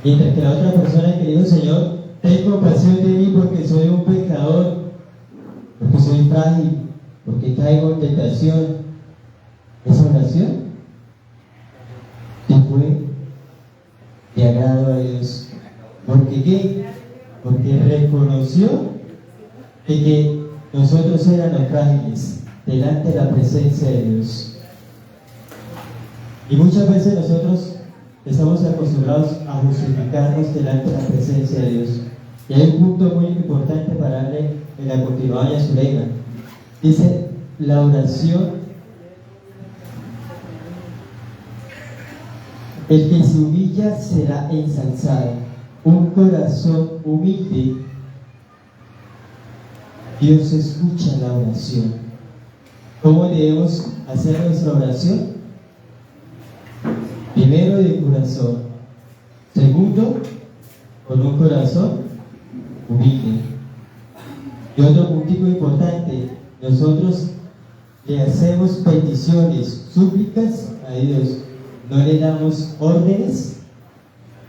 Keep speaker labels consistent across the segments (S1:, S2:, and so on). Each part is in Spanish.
S1: Mientras que la otra persona que dijo: Señor, ten compasión de mí porque soy un pecador, porque soy frágil, porque caigo en tentación. Esa oración que fue de agrado a Dios. ¿Por qué? Porque reconoció de que nosotros éramos frágiles delante de la presencia de Dios. Y muchas veces nosotros estamos acostumbrados a justificarnos delante de la presencia de Dios. Y hay un punto muy importante para darle en la continuada a su lema. Dice: la oración, el que se humilla será ensalzado. Un corazón humilde, Dios escucha la oración. ¿Cómo debemos hacer nuestra oración? Primero, de corazón. Segundo, con un corazón humilde. Y otro puntico importante: nosotros le hacemos peticiones, súplicas a Dios, no le damos órdenes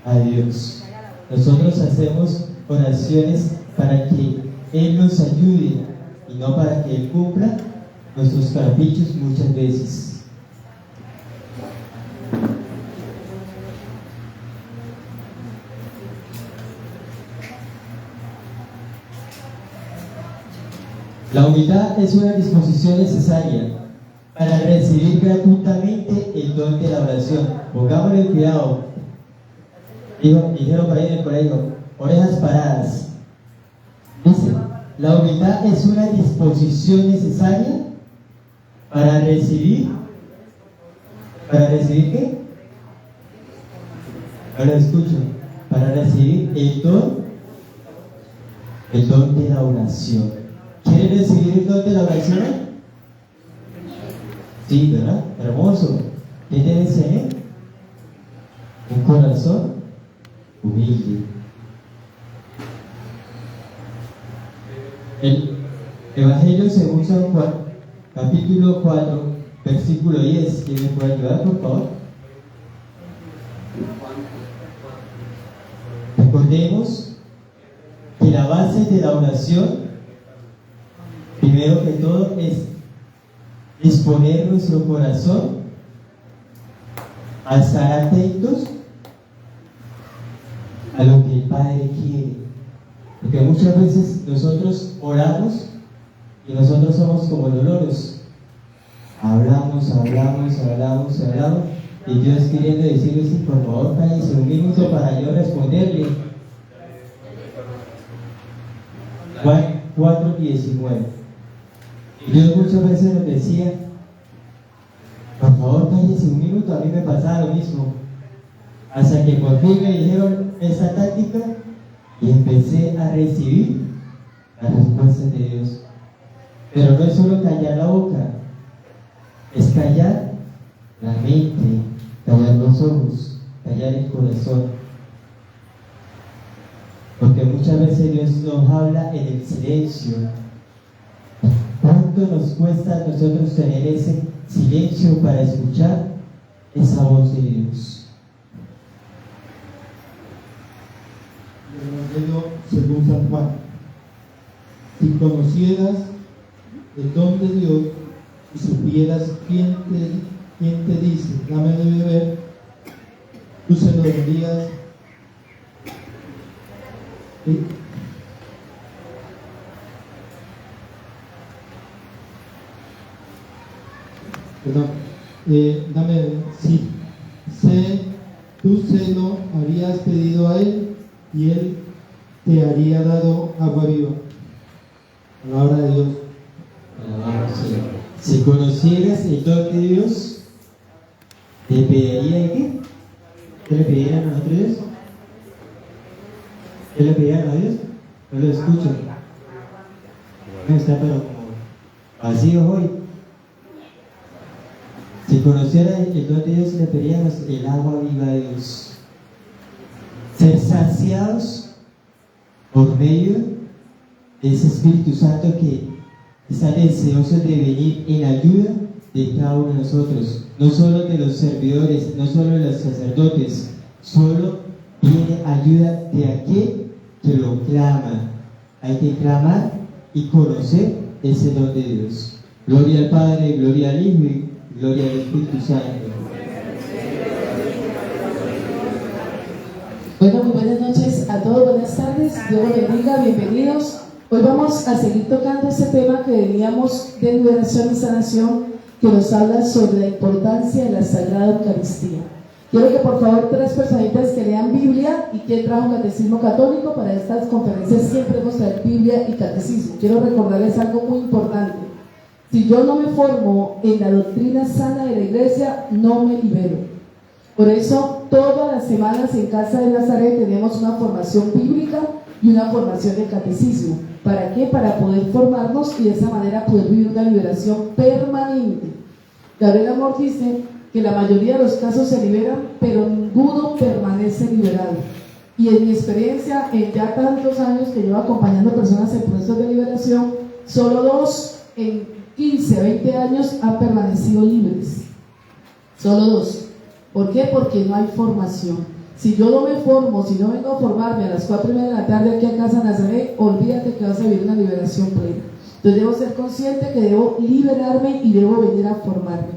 S1: a Dios. Nosotros hacemos oraciones para que Él nos ayude y no para que Él cumpla nuestros caprichos muchas veces. La humildad es una disposición necesaria para recibir gratuitamente el don de la oración. Pongámosle cuidado. Dijeron por ahí en el colegio: orejas paradas. Dice: la humildad es una disposición necesaria para recibir. ¿Para recibir qué? Ahora escucho. Para recibir el don de la oración. ¿Quieren recibir el don de la oración? Sí, ¿verdad? Hermoso. ¿Qué debe ser? Un corazón humilde. El Evangelio según San Juan, capítulo 4, versículo 10. ¿Quién me puede ayudar, por favor? Recordemos que la base de la oración, primero que todo, es disponer nuestro corazón a estar atentos a lo que el Padre quiere. Porque muchas veces nosotros oramos y nosotros somos como los loros. Hablamos y Dios queriendo decirle: sí, por favor, cállese un minuto para yo responderle. Juan 4:19. Y Dios muchas veces nos decía: por favor, cállese un minuto. A mí me pasaba lo mismo, hasta que por fin me dijeron esa táctica y empecé a recibir las respuestas de Dios. Pero no es solo callar la boca, es callar la mente, callar los ojos, callar el corazón. Porque muchas veces Dios nos habla en el silencio. ¿Cuánto nos cuesta a nosotros tener ese silencio para escuchar esa voz de Dios?
S2: El Evangelio según San Juan: si conocieras el don de Dios y supieras quién te dice: dame de beber, tú se lo darías. Tú se lo habrías pedido a Él y Él te haría dado agua viva. Palabra de Dios.
S1: Si conocieras el don de Dios, ¿te pediría qué? ¿Qué le pedirían a nosotros Dios? ¿Qué le pedirían a Dios? No lo escucho. No está, pero como vacío hoy. Si conociera el don de Dios, le pediríamos el agua viva de Dios. Ser saciados por medio de ese Espíritu Santo que está deseoso de venir en ayuda de cada uno de nosotros. No solo de los servidores, no solo de los sacerdotes, solo viene ayuda de aquel que lo clama. Hay que clamar y conocer ese don de Dios. Gloria al Padre, gloria al Hijo y gloria al Espíritu Santo.
S3: Bueno, muy buenas noches a todos, buenas tardes, Dios los bendiga, bienvenidos. Hoy vamos a seguir tocando este tema que veníamos de liberación y sanación, que nos habla sobre la importancia de la Sagrada Eucaristía. Quiero que por favor 3 personitas que lean Biblia y que trajo Catecismo Católico. Para estas conferencias siempre hemos traído Biblia y Catecismo. Quiero recordarles algo muy importante. Si yo no me formo en la doctrina sana de la Iglesia, no me libero. Por eso, todas las semanas en Casa de Nazaret tenemos una formación bíblica y una formación de catecismo. ¿Para qué? Para poder formarnos y de esa manera poder vivir una liberación permanente. Gabriel Amor dice que la mayoría de los casos se liberan, pero ninguno permanece liberado. Y en mi experiencia, en ya tantos años que llevo acompañando personas en procesos de liberación, solo 2 en 15 a 20 años han permanecido libres. Solo 2. ¿Por qué? Porque no hay formación. Si yo no me formo, si no vengo a formarme a las 4:30 de la tarde aquí en Casa Nazaret, olvídate que vas a vivir una liberación plena. Entonces debo ser consciente que debo liberarme y debo venir a formarme.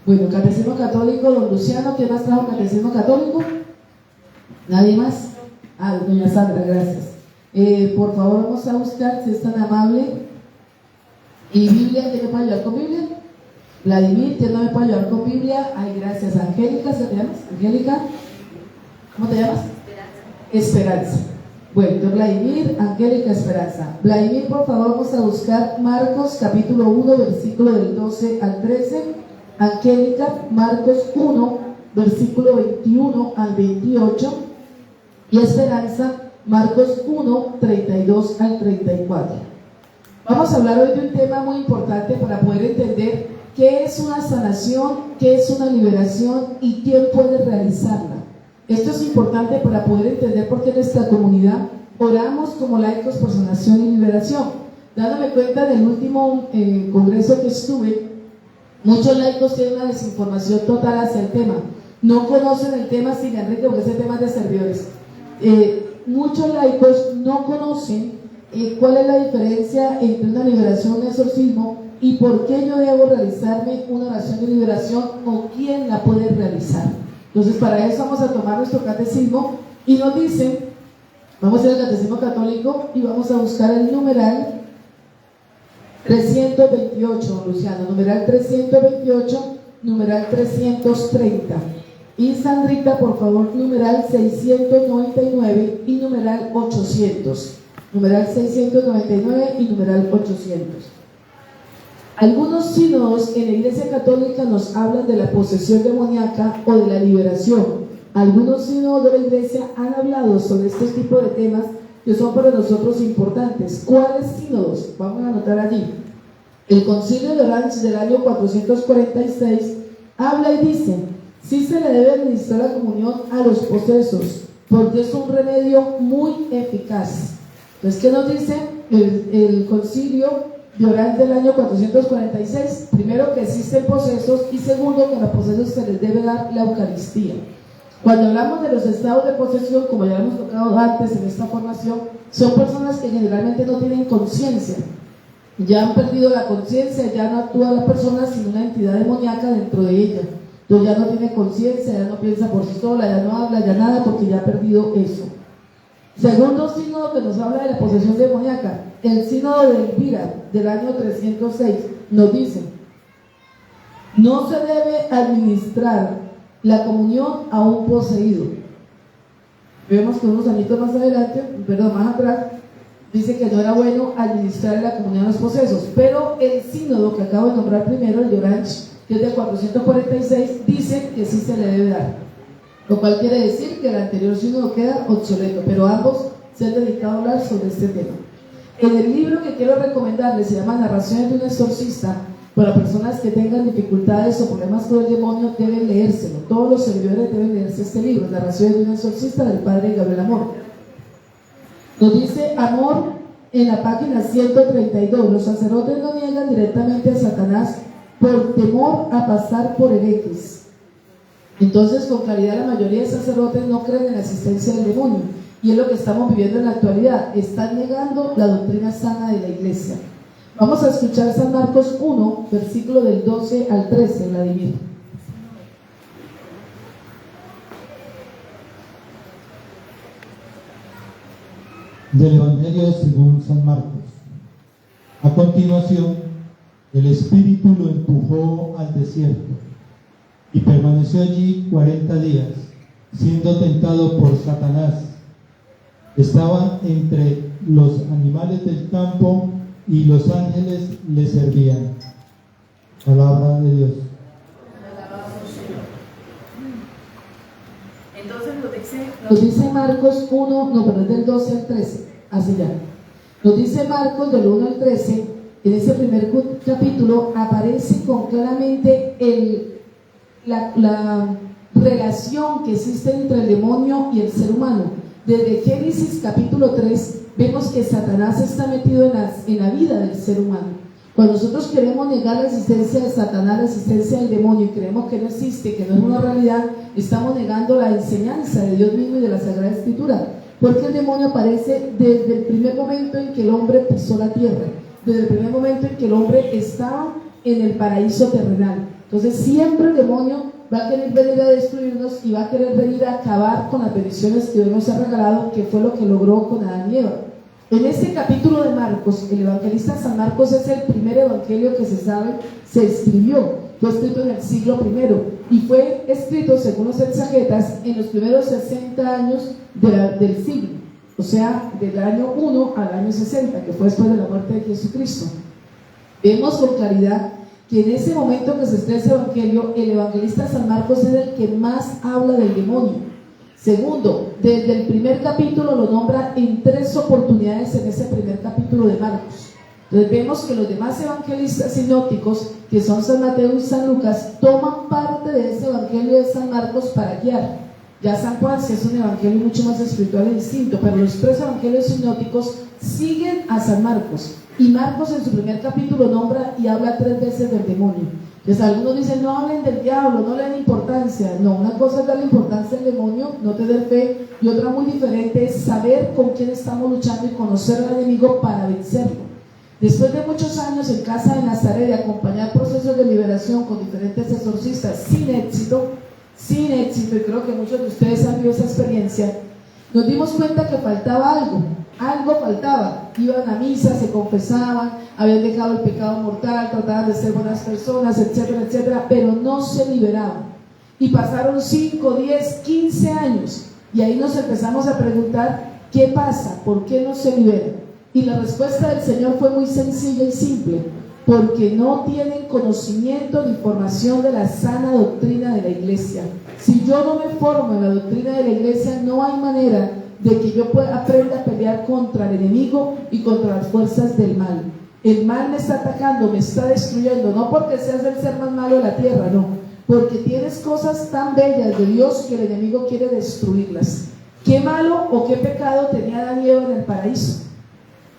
S3: Bueno, Catecismo Católico, don Luciano, ¿quién más trajo Catecismo Católico? ¿Nadie más? Ah, doña Sandra, gracias. Por favor, vamos a buscar, si es tan amable. ¿Y Biblia? ¿Quién me puede ayudar con Biblia? Vladimir, ¿quién no me puede ayudar con Biblia? Ay, gracias. Angélica, ¿se te llamas? Angélica. ¿Cómo te llamas? Esperanza. Bueno, entonces Vladimir, Angélica, Esperanza. Vladimir, por favor, vamos a buscar Marcos capítulo 1, versículo del 12 al 13. Angélica, Marcos 1, versículo 21 al 28. Y Esperanza, Marcos 1, 32 al 34. Vamos a hablar hoy de un tema muy importante para poder entender qué es una sanación, qué es una liberación y quién puede realizarla. Esto es importante para poder entender por qué en nuestra comunidad oramos como laicos por sanación y liberación. Dándome cuenta del último congreso que estuve, muchos laicos tienen una desinformación total hacia el tema. No conocen el tema sin Enrique, porque ese tema es de servidores. Muchos laicos no conocen cuál es la diferencia entre una liberación y un exorcismo y por qué yo debo realizarme una oración de liberación o quién la puede realizar. Entonces, para eso vamos a tomar nuestro catecismo y nos dice, vamos a ir al Catecismo Católico y vamos a buscar el numeral 328, Luciano, numeral 328, numeral 330. Y Sandrita, por favor, numeral 699 y numeral 800. Numeral 699 y numeral 800. Algunos sínodos en la Iglesia Católica nos hablan de la posesión demoníaca o de la liberación. Algunos sínodos de la Iglesia han hablado sobre este tipo de temas que son para nosotros importantes. ¿Cuáles sínodos? Vamos a anotar allí. El Concilio de Orange del año 446 habla y dice: sí se le debe administrar la comunión a los posesos, porque es un remedio muy eficaz. Entonces, ¿qué nos dice el Concilio de Orange del año 446? Primero, que existen posesos, y segundo, que a los posesos se les debe dar la Eucaristía. Cuando hablamos de los estados de posesión, como ya hemos tocado antes en esta formación, son personas que generalmente no tienen conciencia, ya han perdido la conciencia, ya no actúa la persona sino una entidad demoníaca dentro de ella. Entonces ya no tiene conciencia, ya no piensa por sí sola, ya no habla, ya nada, porque ya ha perdido eso. Segundo sínodo que nos habla de la posesión demoníaca, el sínodo de Elvira del año 306 nos dice: no se debe administrar la comunión a un poseído. Vemos que unos añitos más adelante, más atrás, dice que no era bueno administrar la comunión a los posesos, pero el sínodo que acabo de nombrar primero, el de Orange, que es de 446, dice que sí se le debe dar, lo cual quiere decir que el anterior sínodo queda obsoleto, pero ambos se han dedicado a hablar sobre este tema. En el libro que quiero recomendarles, se llama Narraciones de un exorcista, para personas que tengan dificultades o problemas con el demonio, deben leérselo. Todos los servidores deben leerse este libro, Narraciones de un exorcista, del padre Gabriel Amor. Nos dice Amor en la página 132: los sacerdotes no niegan directamente a Satanás por temor a pasar por herejes. Entonces, con claridad, la mayoría de sacerdotes no creen en la existencia del demonio, y es lo que estamos viviendo en la actualidad. Están negando la doctrina sana de la iglesia. Vamos a escuchar San Marcos 1, versículo del 12 al 13, Vladimir.
S2: Del Evangelio según San Marcos. A continuación, el Espíritu lo empujó al desierto y permaneció allí 40 días, siendo tentado por Satanás. Estaba entre los animales del campo y los ángeles le servían. Palabra de Dios.
S3: Entonces nos dice Marcos 1, no, perdón, del 12 al 13, así ya. Nos dice Marcos del 1 al 13, en ese primer capítulo aparece con claramente la relación que existe entre el demonio y el ser humano. Desde Génesis capítulo 3 vemos que Satanás está metido en la vida del ser humano. Cuando nosotros queremos negar la existencia de Satanás, la existencia del demonio, y creemos que no existe, que no es una realidad, estamos negando la enseñanza de Dios mismo y de la Sagrada Escritura. Porque el demonio aparece desde el primer momento en que el hombre pisó la tierra, desde el primer momento en que el hombre estaba en el paraíso terrenal. Entonces siempre el demonio va a querer venir a destruirnos y va a querer venir a acabar con las bendiciones que Dios nos ha regalado, que fue lo que logró con Adán y Eva. En este capítulo de Marcos, el evangelista San Marcos es el primer evangelio que se sabe se escribió. Fue escrito en el siglo I y fue escrito, según los exegetas, en los primeros 60 años del siglo, o sea, del año 1 al año 60, que fue después de la muerte de Jesucristo. Vemos con claridad que en ese momento que se escribe ese evangelio, el evangelista San Marcos es el que más habla del demonio. Segundo, desde el primer capítulo lo nombra en 3 oportunidades en ese primer capítulo de Marcos. Entonces vemos que los demás evangelistas sinópticos, que son San Mateo y San Lucas, toman parte de ese evangelio de San Marcos para guiar. Ya San Juan sí es un evangelio mucho más espiritual y distinto, pero los 3 evangelios sinópticos siguen a San Marcos. Y Marcos en su primer capítulo nombra y habla 3 veces del demonio. Entonces algunos dicen, no hablen del diablo, no le den importancia. No, una cosa es darle importancia al demonio, no tener fe, y otra muy diferente es saber con quién estamos luchando y conocer al enemigo para vencerlo. Después de muchos años en casa de Nazaret de acompañar procesos de liberación con diferentes exorcistas sin éxito, y creo que muchos de ustedes han vivido esa experiencia, nos dimos cuenta que faltaba algo faltaba. Iban a misa, se confesaban, habían dejado el pecado mortal, trataban de ser buenas personas, etcétera, etcétera, pero no se liberaban. Y pasaron 5, 10, 15 años, y ahí nos empezamos a preguntar, ¿qué pasa? ¿Por qué no se liberan? Y la respuesta del Señor fue muy sencilla y simple: porque no tienen conocimiento ni formación de la sana doctrina de la iglesia. Si yo no me formo en la doctrina de la iglesia, no hay manera de que yo aprenda a pelear contra el enemigo y contra las fuerzas del mal. El mal me está atacando, me está destruyendo, no porque seas el ser más malo de la tierra, no, porque tienes cosas tan bellas de Dios que el enemigo quiere destruirlas. ¿Qué malo o qué pecado tenía Adán y Eva en el paraíso?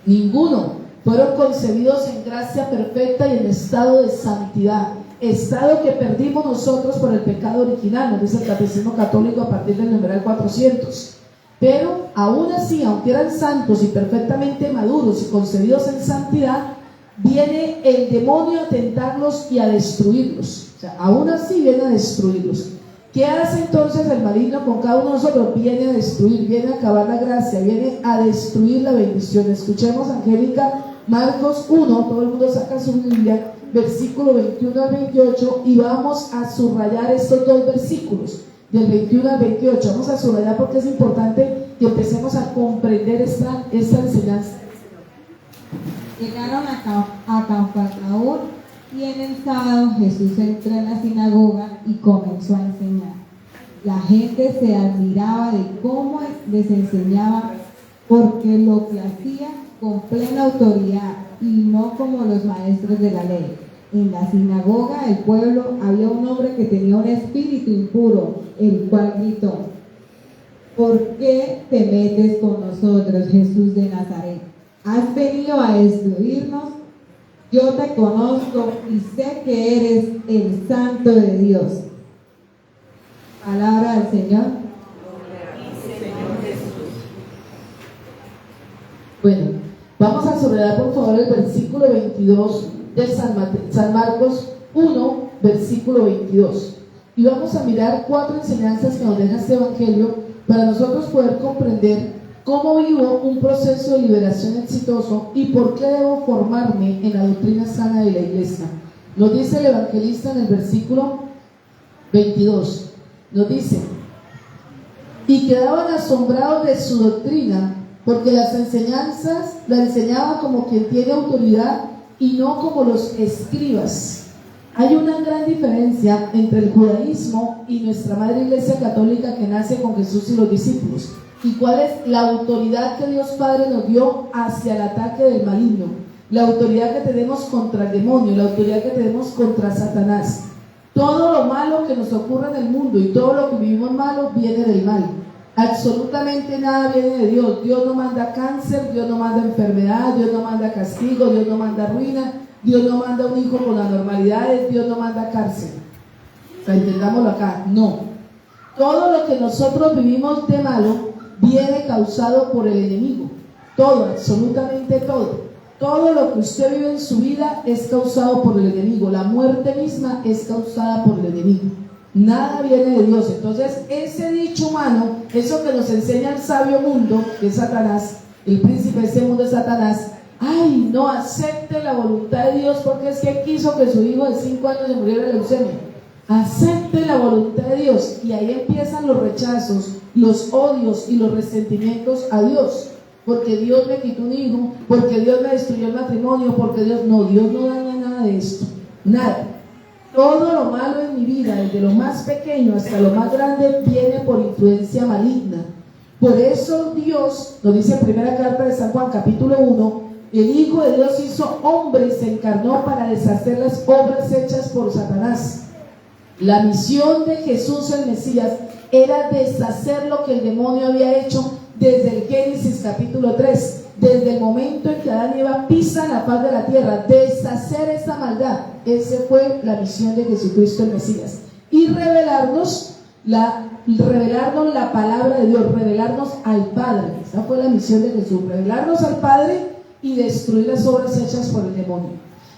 S3: Ninguno. Fueron concebidos en gracia perfecta y en estado de santidad, estado que perdimos nosotros por el pecado original, nos dice el Catecismo Católico a partir del numeral 400. Pero aún así, aunque eran santos y perfectamente maduros y concebidos en santidad, viene el demonio a tentarlos y a destruirlos. O sea, aún así viene a destruirlos. ¿Qué hace entonces el maligno con cada uno de nosotros? Viene a destruir, viene a acabar la gracia, viene a destruir la bendición. Escuchemos, Angélica, Marcos 1, todo el mundo saca su Biblia, versículo 21 al 28, y vamos a subrayar estos 2 versículos, del 21 al 28. Vamos a subrayar porque es importante que empecemos a comprender esta enseñanza.
S4: Llegaron a Cafarnaúm, y en el sábado Jesús entró en la sinagoga y comenzó a enseñar. La gente se admiraba de cómo les enseñaba, porque lo que hacía con plena autoridad y no como los maestros de la ley. En la sinagoga del pueblo había un hombre que tenía un espíritu impuro, el cual gritó: ¿por qué te metes con nosotros, Jesús de Nazaret? ¿Has venido a destruirnos? Yo te conozco y sé que eres el Santo de Dios. Palabra del Señor.
S3: Bueno, vamos a subrayar por favor el versículo 22 de San Marcos 1, versículo 22. Y vamos a mirar 4 enseñanzas que nos deja este evangelio para nosotros poder comprender cómo vivo un proceso de liberación exitoso y por qué debo formarme en la doctrina sana de la iglesia. Nos dice el evangelista en el versículo 22, nos dice: y quedaban asombrados de su doctrina, porque las enseñanzas la enseñaba como quien tiene autoridad y no como los escribas. Hay una gran diferencia entre el judaísmo y nuestra madre iglesia católica que nace con Jesús y los discípulos. ¿Y cuál es la autoridad que Dios Padre nos dio hacia el ataque del maligno? La autoridad que tenemos contra el demonio, la autoridad que tenemos contra Satanás. Todo lo malo que nos ocurre en el mundo y todo lo que vivimos malo viene del mal. Absolutamente nada viene de Dios. Dios no manda cáncer, Dios no manda enfermedad, Dios no manda castigo, Dios no manda ruina, Dios no manda un hijo con anormalidades, Dios no manda cárcel. O sea, entendámoslo acá, no. Todo lo que nosotros vivimos de malo viene causado por el enemigo. Todo, absolutamente todo. Todo lo que usted vive en su vida es causado por el enemigo. La muerte misma es causada por el enemigo. Nada viene de Dios. Entonces, ese dicho humano, eso que nos enseña el sabio mundo, que es Satanás, el príncipe de ese mundo es Satanás. Ay, no acepte la voluntad de Dios porque es que quiso que su hijo de 5 años se muriera de leucemia. Acepte la voluntad de Dios. Y ahí empiezan los rechazos, los odios y los resentimientos a Dios. Porque Dios me quitó un hijo, porque Dios me destruyó el matrimonio, porque Dios no daña nada de esto. Nada. Todo lo malo en mi vida, desde lo más pequeño hasta lo más grande, viene por influencia maligna. Por eso Dios, nos dice en primera carta de San Juan, capítulo 1, el Hijo de Dios hizo hombre y se encarnó para deshacer las obras hechas por Satanás. La misión de Jesús el Mesías era deshacer lo que el demonio había hecho desde el Génesis capítulo 3, desde el momento en que Adán y Eva pisan la faz de la tierra, deshacer esa maldad. Esa fue la misión de Jesucristo el Mesías. Y revelarnos la palabra de Dios, revelarnos al Padre. Esa fue la misión de Jesús, revelarnos al Padre y destruir las obras hechas por el demonio.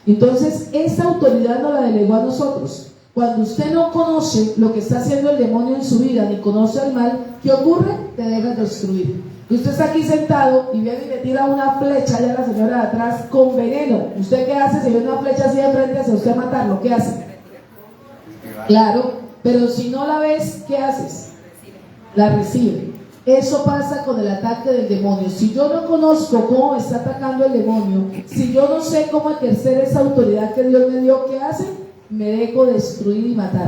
S3: Entonces, esa autoridad nos la delegó a nosotros. Cuando usted no conoce lo que está haciendo el demonio en su vida, ni conoce el mal, ¿qué ocurre? Te dejas destruir. Y usted está aquí sentado y viene y le tira una flecha allá a la señora de atrás con veneno. ¿Usted qué hace si ve una flecha así de frente hacia usted a matarlo? ¿Qué hace? Claro, pero si no la ves, ¿qué haces? La recibe. Eso pasa con el ataque del demonio. Si yo no conozco cómo me está atacando el demonio, si yo no sé cómo ejercer esa autoridad que Dios me dio, ¿qué hace? Me dejo destruir y matar.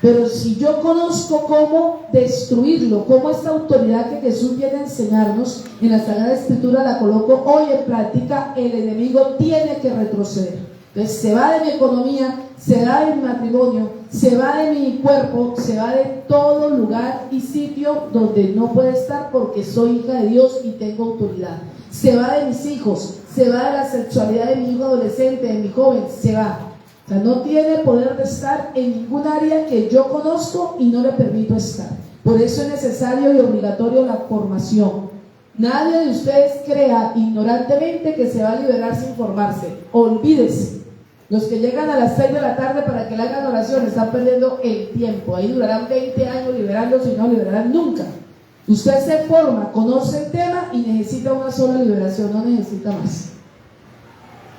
S3: Pero si yo conozco cómo destruirlo, cómo esta autoridad que Jesús viene a enseñarnos en la Sagrada Escritura la coloco hoy en práctica, el enemigo tiene que retroceder. Entonces se va de mi economía, se va de mi matrimonio, se va de mi cuerpo, se va de todo lugar y sitio donde no puede estar porque soy hija de Dios y tengo autoridad. Se va de mis hijos, se va de la sexualidad de mi hijo adolescente, de mi joven, se va. O sea, no tiene poder de estar en ningún área que yo conozco y no le permito estar. Por eso es necesario y obligatorio la formación. Nadie de ustedes crea ignorantemente que se va a liberar sin formarse. Olvídese. Los que llegan a las 6 de la tarde para que le hagan oración están perdiendo el tiempo. Ahí durarán 20 años liberándose y no liberarán nunca. Usted se forma, conoce el tema y necesita una sola liberación, no necesita más.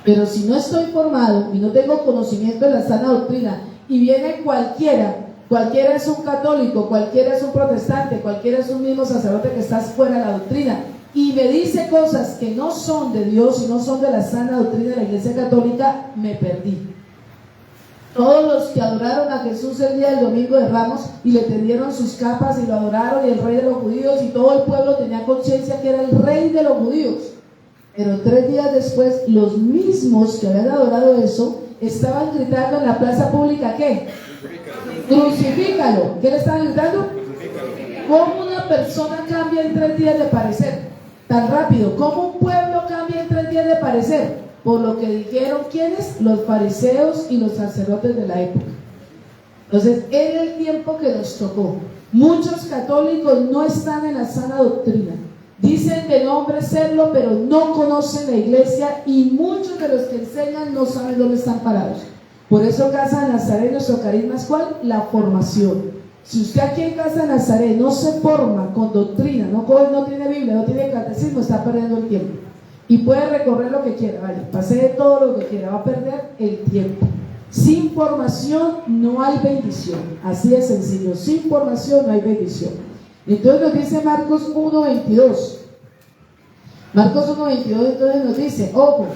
S3: Pero si no estoy formado y no tengo conocimiento de la sana doctrina y viene cualquiera es un católico, cualquiera es un protestante, cualquiera es un mismo sacerdote que está fuera de la doctrina y me dice cosas que no son de Dios y no son de la sana doctrina de la Iglesia Católica, me perdí. Todos los que adoraron a Jesús el día del Domingo de Ramos y le tendieron sus capas y lo adoraron y el rey de los judíos y todo el pueblo tenía conciencia que era el rey de los judíos. Pero 3 días después, los mismos que habían adorado eso, estaban gritando en la plaza pública, ¿qué? Crucifícalo. ¿Qué le estaban gritando? ¿Cómo una persona cambia en 3 días de parecer? Tan rápido. ¿Cómo un pueblo cambia en 3 días de parecer? Por lo que dijeron, ¿quiénes? Los fariseos y los sacerdotes de la época. Entonces, era el tiempo que nos tocó. Muchos católicos no están en la sana doctrina. Dicen de nombre serlo, pero no conocen la iglesia, y muchos de los que enseñan no saben dónde están parados. Por eso Casa de Nazaret, nuestro carisma es ¿cuál? La formación. Si usted aquí en Casa de Nazaret no se forma con doctrina, no tiene Biblia, no tiene catecismo, está perdiendo el tiempo. Y puede recorrer lo que quiera, vale, pase todo lo que quiera, va a perder el tiempo. Sin formación no hay bendición, así de sencillo, sin formación no hay bendición. Entonces nos dice Marcos 1:22. Marcos 1:22 entonces nos dice, ojo,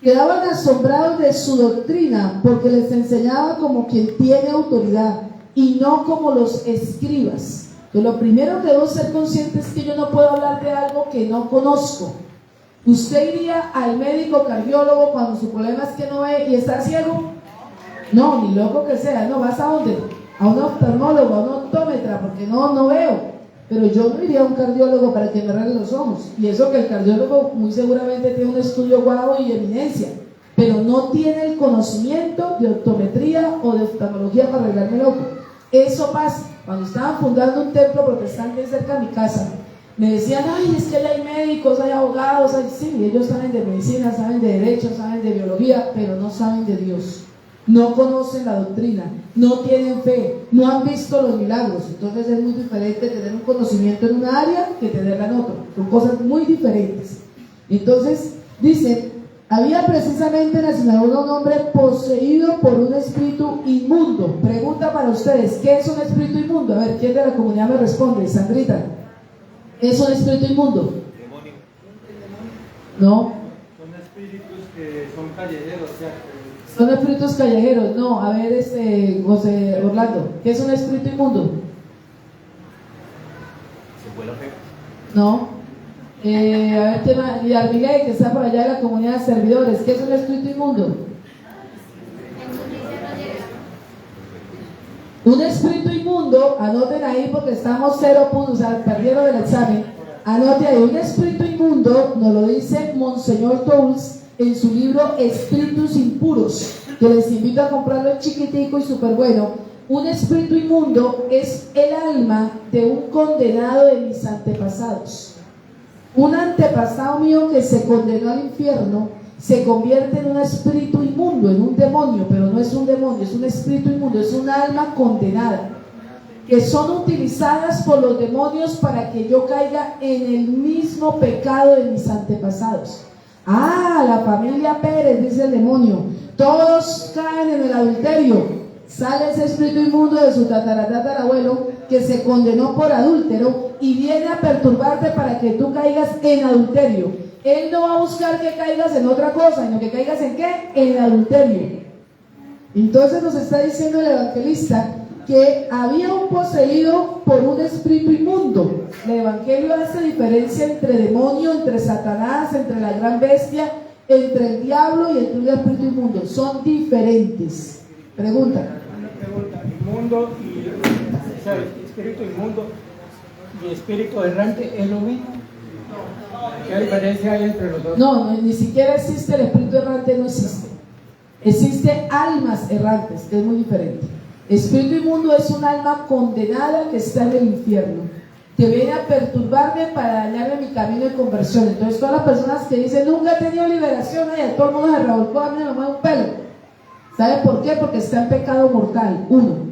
S3: quedaban asombrados de su doctrina porque les enseñaba como quien tiene autoridad y no como los escribas. Entonces lo primero que debo ser consciente es que yo no puedo hablar de algo que no conozco. ¿Usted iría al médico cardiólogo cuando su problema es que no ve y está ciego? No, ni loco que sea. No, ¿vas a dónde? A un oftalmólogo, a un optómetra, porque no veo. Pero yo no iría a un cardiólogo para que me arregle los ojos. Y eso que el cardiólogo muy seguramente tiene un estudio guau y eminencia, pero no tiene el conocimiento de optometría o de oftalmología para arreglarme el ojo. Eso pasa. Cuando estaban fundando un templo protestante cerca de mi casa, me decían, ay, es que allá hay médicos, hay abogados, sí, ellos saben de medicina, saben de derecho, saben de biología, pero no saben de Dios. No conocen la doctrina, no tienen fe, no han visto los milagros. Entonces es muy diferente tener un conocimiento en una área que tenerla en otra. Son cosas muy diferentes. Entonces, dice, había precisamente en la sinagoga un hombre poseído por un espíritu inmundo. Pregunta para ustedes, ¿qué es un espíritu inmundo? A ver, ¿quién de la comunidad me responde? Sandrita. ¿Es un espíritu inmundo?
S5: Demonio.
S3: No.
S5: Son espíritus que son callejeros, ¿cierto?
S3: Son espíritus callejeros. No, a ver, José Orlando, ¿qué es un espíritu inmundo?
S5: Se fue la fe.
S3: No. A ver, tema, y Armiley, que está por allá de la comunidad de servidores, ¿qué es un espíritu inmundo? Un espíritu inmundo, anoten ahí porque estamos 0 puntos, o sea, perdieron el examen. Anoten ahí, un espíritu inmundo, nos lo dice Monseñor Touls en su libro Espíritus Impuros, que les invito a comprarlo, en chiquitico y súper bueno. Un espíritu inmundo es el alma de un condenado de mis antepasados. Un antepasado mío que se condenó al infierno se convierte en un espíritu inmundo, en un demonio, pero no es un demonio, es un espíritu inmundo, es un alma condenada, que son utilizadas por los demonios para que yo caiga en el mismo pecado de mis antepasados. Ah, la familia Pérez, dice el demonio, todos caen en el adulterio. Sale ese espíritu inmundo de su tatarabuelo que se condenó por adúltero y viene a perturbarte para que tú caigas en adulterio. Él no va a buscar que caigas en otra cosa, sino que caigas en ¿qué? En adulterio. Entonces nos está diciendo el evangelista que había un poseído por un espíritu inmundo. El evangelio hace diferencia entre demonio, entre Satanás, entre la gran bestia, entre el diablo y entre un espíritu inmundo. Son diferentes. Pregunta.
S6: Una pregunta. Inmundo y o sea, espíritu inmundo y espíritu errante es lo mismo. ¿Qué diferencia hay entre los dos?
S3: No, ni siquiera existe el espíritu errante, no existe. Existe almas errantes, que es muy diferente. Espíritu inmundo es un alma condenada que está en el infierno, que viene a perturbarme para dañarme mi camino de conversión. Entonces todas las personas que dicen nunca he tenido liberación, todo el mundo se revolcó, a mí no me mueve un pelo. ¿Sabe por qué? Porque está en pecado mortal, 1.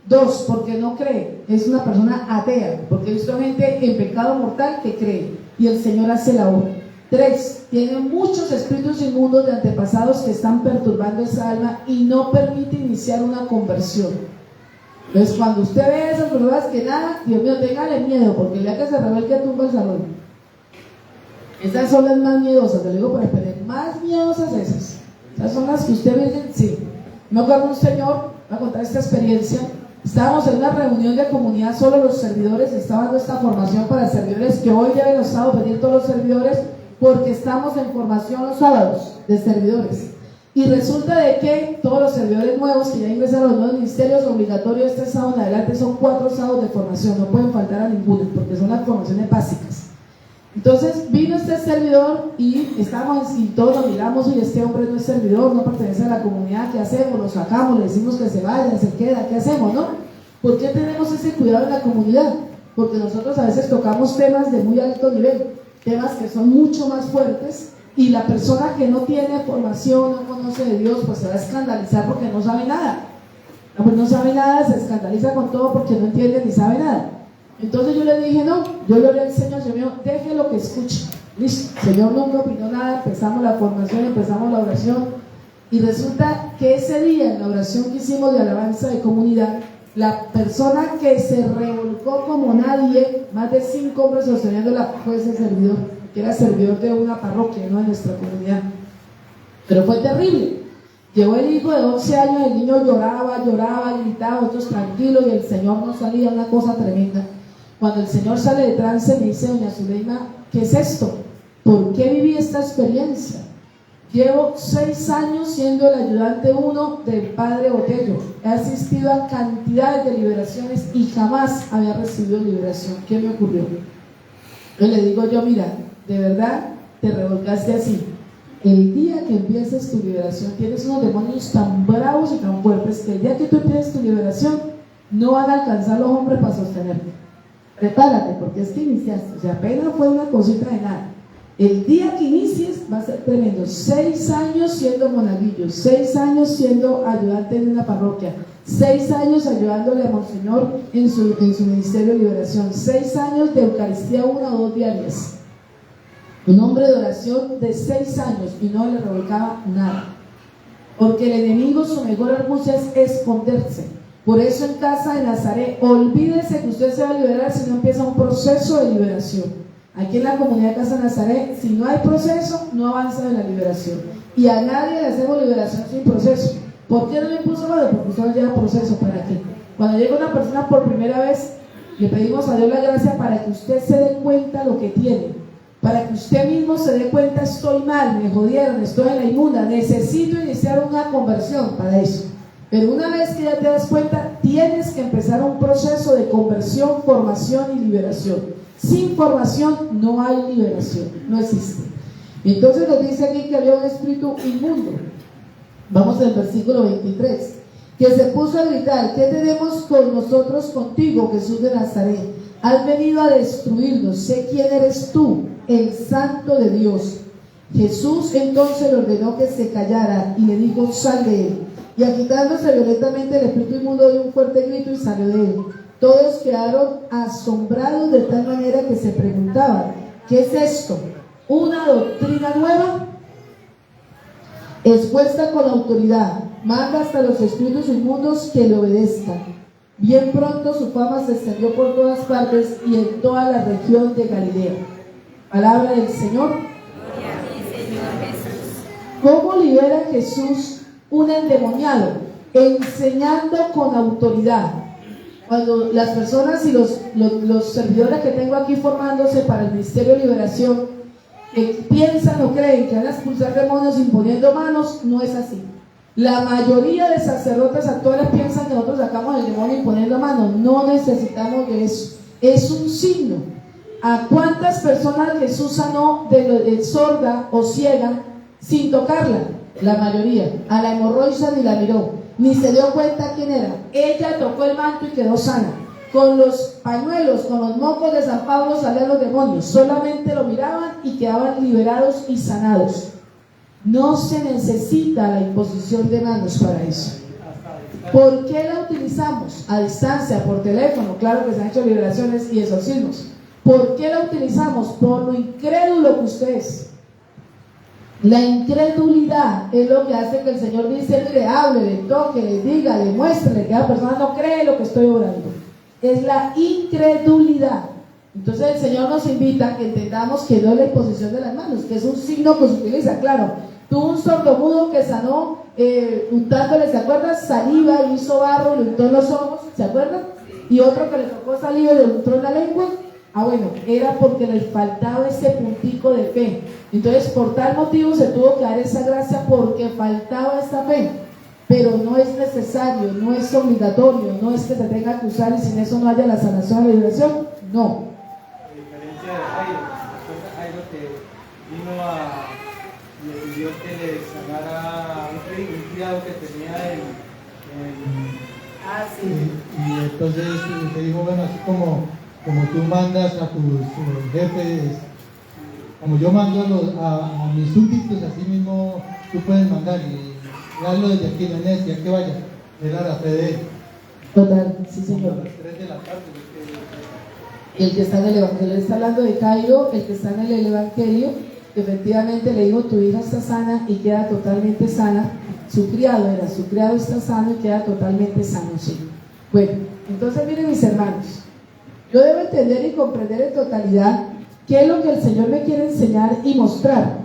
S3: 2, porque no cree, es una persona atea, porque he visto gente en pecado mortal que cree y el Señor hace la obra. 3, tiene muchos espíritus inmundos de antepasados que están perturbando esa alma y no permite iniciar una conversión. Entonces cuando usted ve esas personas que nada, Dios mío, téngale miedo, porque el día que se revuelque tumba el salón. Esas son las más miedosas, te lo digo por experiencia, más miedosas esas. Esas son las que usted ve, sí. Me acuerdo un señor, voy a contar esta experiencia. Estábamos en una reunión de comunidad, solo los servidores, estaba dando esta formación para servidores, que hoy ya hemos estado pendientes todos los servidores, porque estamos en formación los sábados de servidores. Y resulta de que todos los servidores nuevos que ya ingresaron a los nuevos ministerios, obligatorios este sábado en adelante, son 4 sábados de formación, no pueden faltar a ninguno, porque son las formaciones básicas. Entonces vino este servidor y estábamos y todos lo miramos, y este hombre no es servidor, no pertenece a la comunidad, ¿qué hacemos? Lo sacamos, le decimos que se vaya, se queda, ¿qué hacemos, no? ¿Por qué tenemos ese cuidado en la comunidad? Porque nosotros a veces tocamos temas de muy alto nivel, temas que son mucho más fuertes, y la persona que no tiene formación, no conoce de Dios, pues se va a escandalizar porque no sabe nada. Pues no sabe nada, se escandaliza con todo porque no entiende ni sabe nada. Entonces yo le dije, no, yo le oré al Señor, Señor, deje lo que escuche. Listo, el Señor nunca opinó nada, empezamos la formación, empezamos la oración, y resulta que ese día, en la oración que hicimos de alabanza de comunidad, la persona que se revolcó como nadie, más de 5 hombres sosteniéndola, fue ese servidor, que era servidor de una parroquia, no de nuestra comunidad. Pero fue terrible. Llegó el hijo de 11 años, el niño lloraba, gritaba, otros tranquilos, y el Señor no salía, una cosa tremenda. Cuando el Señor sale de trance, me dice doña Zuleima, ¿qué es esto? ¿Por qué viví esta experiencia? Llevo 6 años siendo el ayudante 1 del padre Botello. He asistido a cantidades de liberaciones y jamás había recibido liberación. ¿Qué me ocurrió? Yo le digo yo, mira, de verdad te revolcaste así. El día que empieces tu liberación, tienes unos demonios tan bravos y tan fuertes que el día que tú empieces tu liberación, no van a alcanzar los hombres para sostenerte. Prepárate, porque es que iniciaste. O sea, apenas fue una cosita de nada. El día que inicies va a ser tremendo. 6 años siendo monaguillo, 6 años siendo ayudante en una parroquia, 6 años ayudándole a Monseñor en su ministerio de liberación, 6 años de Eucaristía 1 o 2 diarias. Un hombre de oración de 6 años y no le revolcaba nada. Porque el enemigo, su mejor argucia es esconderse. Por eso en Casa de Nazaret, olvídese que usted se va a liberar si no empieza un proceso de liberación. Aquí en la comunidad de Casa de Nazaret, si no hay proceso, no avanza en la liberación. Y a nadie le hacemos liberación sin proceso. ¿Por qué no me impuso malo? Porque usted no lleva proceso. ¿Para qué? Cuando llega una persona por primera vez, le pedimos a Dios la gracia para que usted se dé cuenta lo que tiene. Para que usted mismo se dé cuenta, estoy mal, me jodieron, estoy en la inmunda, necesito iniciar una conversión para eso. Pero una vez que ya te das cuenta, tienes que empezar un proceso de conversión, formación y liberación. Sin formación no hay liberación, no existe. Entonces nos dice aquí que había un espíritu inmundo. Vamos al versículo 23, que se puso a gritar, ¿qué tenemos con nosotros contigo, Jesús de Nazaret? Has venido a destruirnos, sé quién eres tú, el Santo de Dios. Jesús entonces le ordenó que se callara y le dijo, sal de él. Y agitándose violentamente el espíritu inmundo dio un fuerte grito y salió de él. Todos quedaron asombrados de tal manera que se preguntaban, ¿qué es esto? ¿Una doctrina nueva? Expuesta con autoridad, manda hasta los espíritus inmundos que le obedezcan. Bien pronto su fama se extendió por todas partes y en toda la región de Galilea. Palabra del Señor. ¿Cómo libera Jesús un endemoniado? Enseñando con autoridad. Cuando las personas y los servidores que tengo aquí formándose para el Ministerio de Liberación piensan o creen que van a expulsar demonios imponiendo manos, no es así. La mayoría de sacerdotes actuales piensan que nosotros sacamos el demonio imponiendo manos. No necesitamos de eso. Es un signo. ¿A cuántas personas Jesús sanó de sorda o ciega sin tocarla? La mayoría. A la hemorroisa ni la miró, ni se dio cuenta quién era. Ella tocó el manto y quedó sana. Con los pañuelos, con los mocos de San Pablo salían los demonios. Solamente lo miraban y quedaban liberados y sanados. No se necesita la imposición de manos para eso. ¿Por qué la utilizamos? A distancia, por teléfono. Claro que se han hecho liberaciones y exorcismos. ¿Por qué la utilizamos? Por lo incrédulo que usted es. La incredulidad es lo que hace que el Señor dice, le hable, le toque, le diga, le muestre que la persona no cree lo que estoy orando. Es la incredulidad. Entonces el Señor nos invita a que entendamos que no es la imposición de las manos, que es un signo que se utiliza. Claro, tuvo un sordomudo que sanó untándole, ¿se acuerdan? Saliva, hizo barro, le untó en los ojos, ¿se acuerdan? Y otro que le tocó saliva y le untó en la lengua. Ah, bueno, era porque les faltaba ese puntico de fe. Entonces, por tal motivo se tuvo que dar esa gracia porque faltaba esa fe. Pero no es necesario, no es obligatorio, no es que se tenga que usar y sin eso no haya la sanación o la liberación. No.
S5: A diferencia de Jairo, Jairo que vino y le pidió que le sanara un criado que tenía
S3: Ah, sí.
S2: Y entonces se dijo, bueno, así como tú mandas a tus jefes, como yo mando a mis súbditos, así mismo tú puedes mandar y darlo desde aquí, la necesidad que vaya. Era la fe de él.
S3: Total, sí, señor.
S2: A las 3 de la tarde.
S3: El que está en el Evangelio, está hablando de Cairo, el que está en el Evangelio, efectivamente le dijo, tu hija está sana y queda totalmente sana. Su criado está sano y queda totalmente sano, sí. Bueno, entonces miren mis hermanos, yo debo entender y comprender en totalidad qué es lo que el Señor me quiere enseñar y mostrar.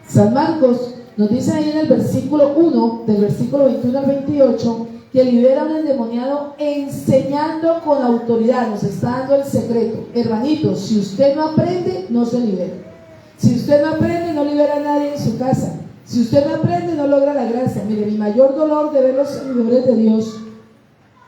S3: San Marcos nos dice ahí en el versículo 1, del versículo 21 al 28, que libera a un endemoniado enseñando con autoridad. Nos está dando el secreto. Hermanitos, si usted no aprende, no se libera. Si usted no aprende, no libera a nadie en su casa. Si usted no aprende, no logra la gracia. Mire, mi mayor dolor de ver los servidores de Dios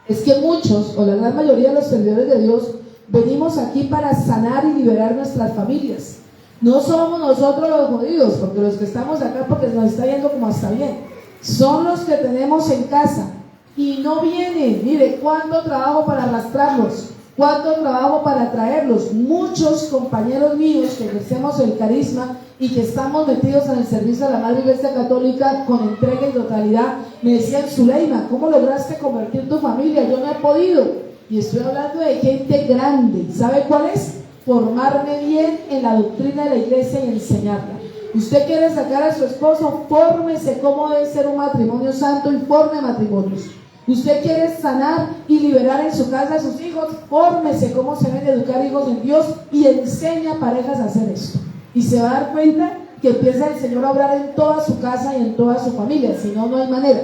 S3: es que muchos, o la gran mayoría de los servidores de Dios, venimos aquí para sanar y liberar nuestras familias. No somos nosotros los jodidos, porque los que estamos acá, porque nos está yendo como hasta bien, son los que tenemos en casa y no vienen. Mire, ¿cuánto trabajo para arrastrarlos? ¿Cuánto trabajo para traerlos? Muchos compañeros míos que ejercemos el carisma y que estamos metidos en el servicio de la Madre Iglesia Católica con entrega y totalidad, me decían, Zuleima, ¿cómo lograste convertir tu familia? Yo no he podido. Y estoy hablando de gente grande. ¿Sabe cuál es? Formarme bien en la doctrina de la iglesia y enseñarla. Usted quiere sacar a su esposo, fórmese cómo debe ser un matrimonio santo y forme matrimonios. Usted quiere sanar y liberar en su casa a sus hijos, fórmese cómo se deben educar hijos en Dios y enseña a parejas a hacer esto. Y se va a dar cuenta que empieza el Señor a obrar en toda su casa y en toda su familia, si no, no hay manera.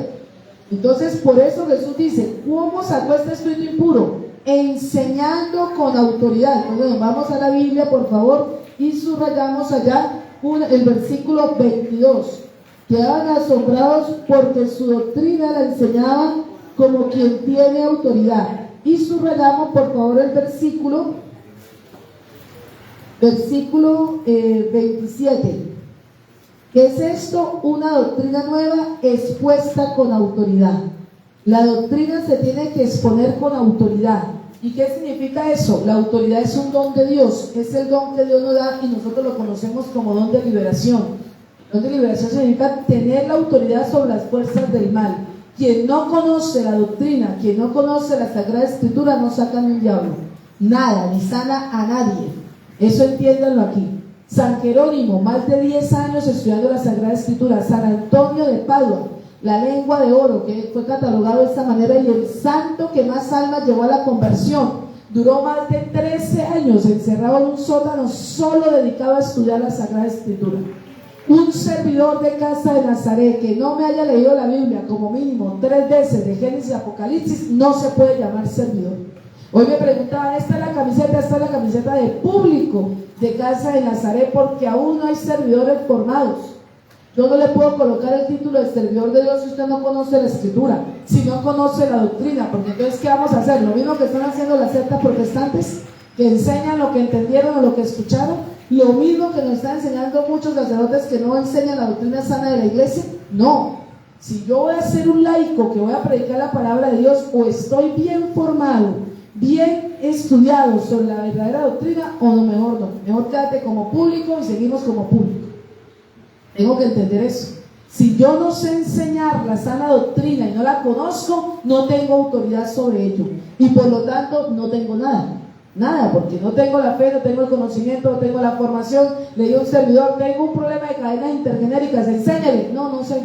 S3: Entonces, por eso Jesús dice, ¿cómo sacó este espíritu impuro? Enseñando con autoridad. Entonces, vamos a la Biblia, por favor, y subrayamos allá el versículo 22. Quedaban asombrados porque su doctrina la enseñaban como quien tiene autoridad. Y subrayamos, por favor, el versículo 27. ¿Qué es esto? Una doctrina nueva expuesta con autoridad. La doctrina se tiene que exponer con autoridad. ¿Y qué significa eso? La autoridad es un don de Dios, es el don que Dios nos da y nosotros lo conocemos como don de liberación. Don de liberación significa tener la autoridad sobre las fuerzas del mal. Quien no conoce la doctrina, quien no conoce la Sagrada Escritura, no saca ni un diablo. Nada, ni sana a nadie. Eso entiéndanlo aquí. San Jerónimo, más de 10 años estudiando la Sagrada Escritura. San Antonio de Padua, la lengua de oro, que fue catalogado de esta manera, y el santo que más almas llevó a la conversión. Duró más de 13 años encerrado en un sótano solo dedicado a estudiar la Sagrada Escritura. Un servidor de casa de Nazaret que no me haya leído la Biblia como mínimo 3 veces de Génesis y Apocalipsis no se puede llamar servidor. Hoy me preguntaban, esta es la camiseta de público de casa de Nazaret, porque aún no hay servidores formados. Yo no le puedo colocar el título de servidor de Dios si usted no conoce la Escritura, si no conoce la doctrina, porque entonces ¿qué vamos a hacer? Lo mismo que están haciendo las sectas protestantes, que enseñan lo que entendieron o lo que escucharon, lo mismo que nos están enseñando muchos sacerdotes que no enseñan la doctrina sana de la iglesia. No, si yo voy a ser un laico que voy a predicar la palabra de Dios, o estoy bien formado, bien estudiado sobre la verdadera doctrina, o no, mejor quédate como público y seguimos como público. Tengo que entender eso. Si yo no sé enseñar la sana doctrina y no la conozco, no tengo autoridad sobre ello, y por lo tanto no tengo nada, porque no tengo la fe, no tengo el conocimiento, no tengo la formación. Le digo a un servidor, tengo un problema de cadenas intergenéricas, enséñale. No sé.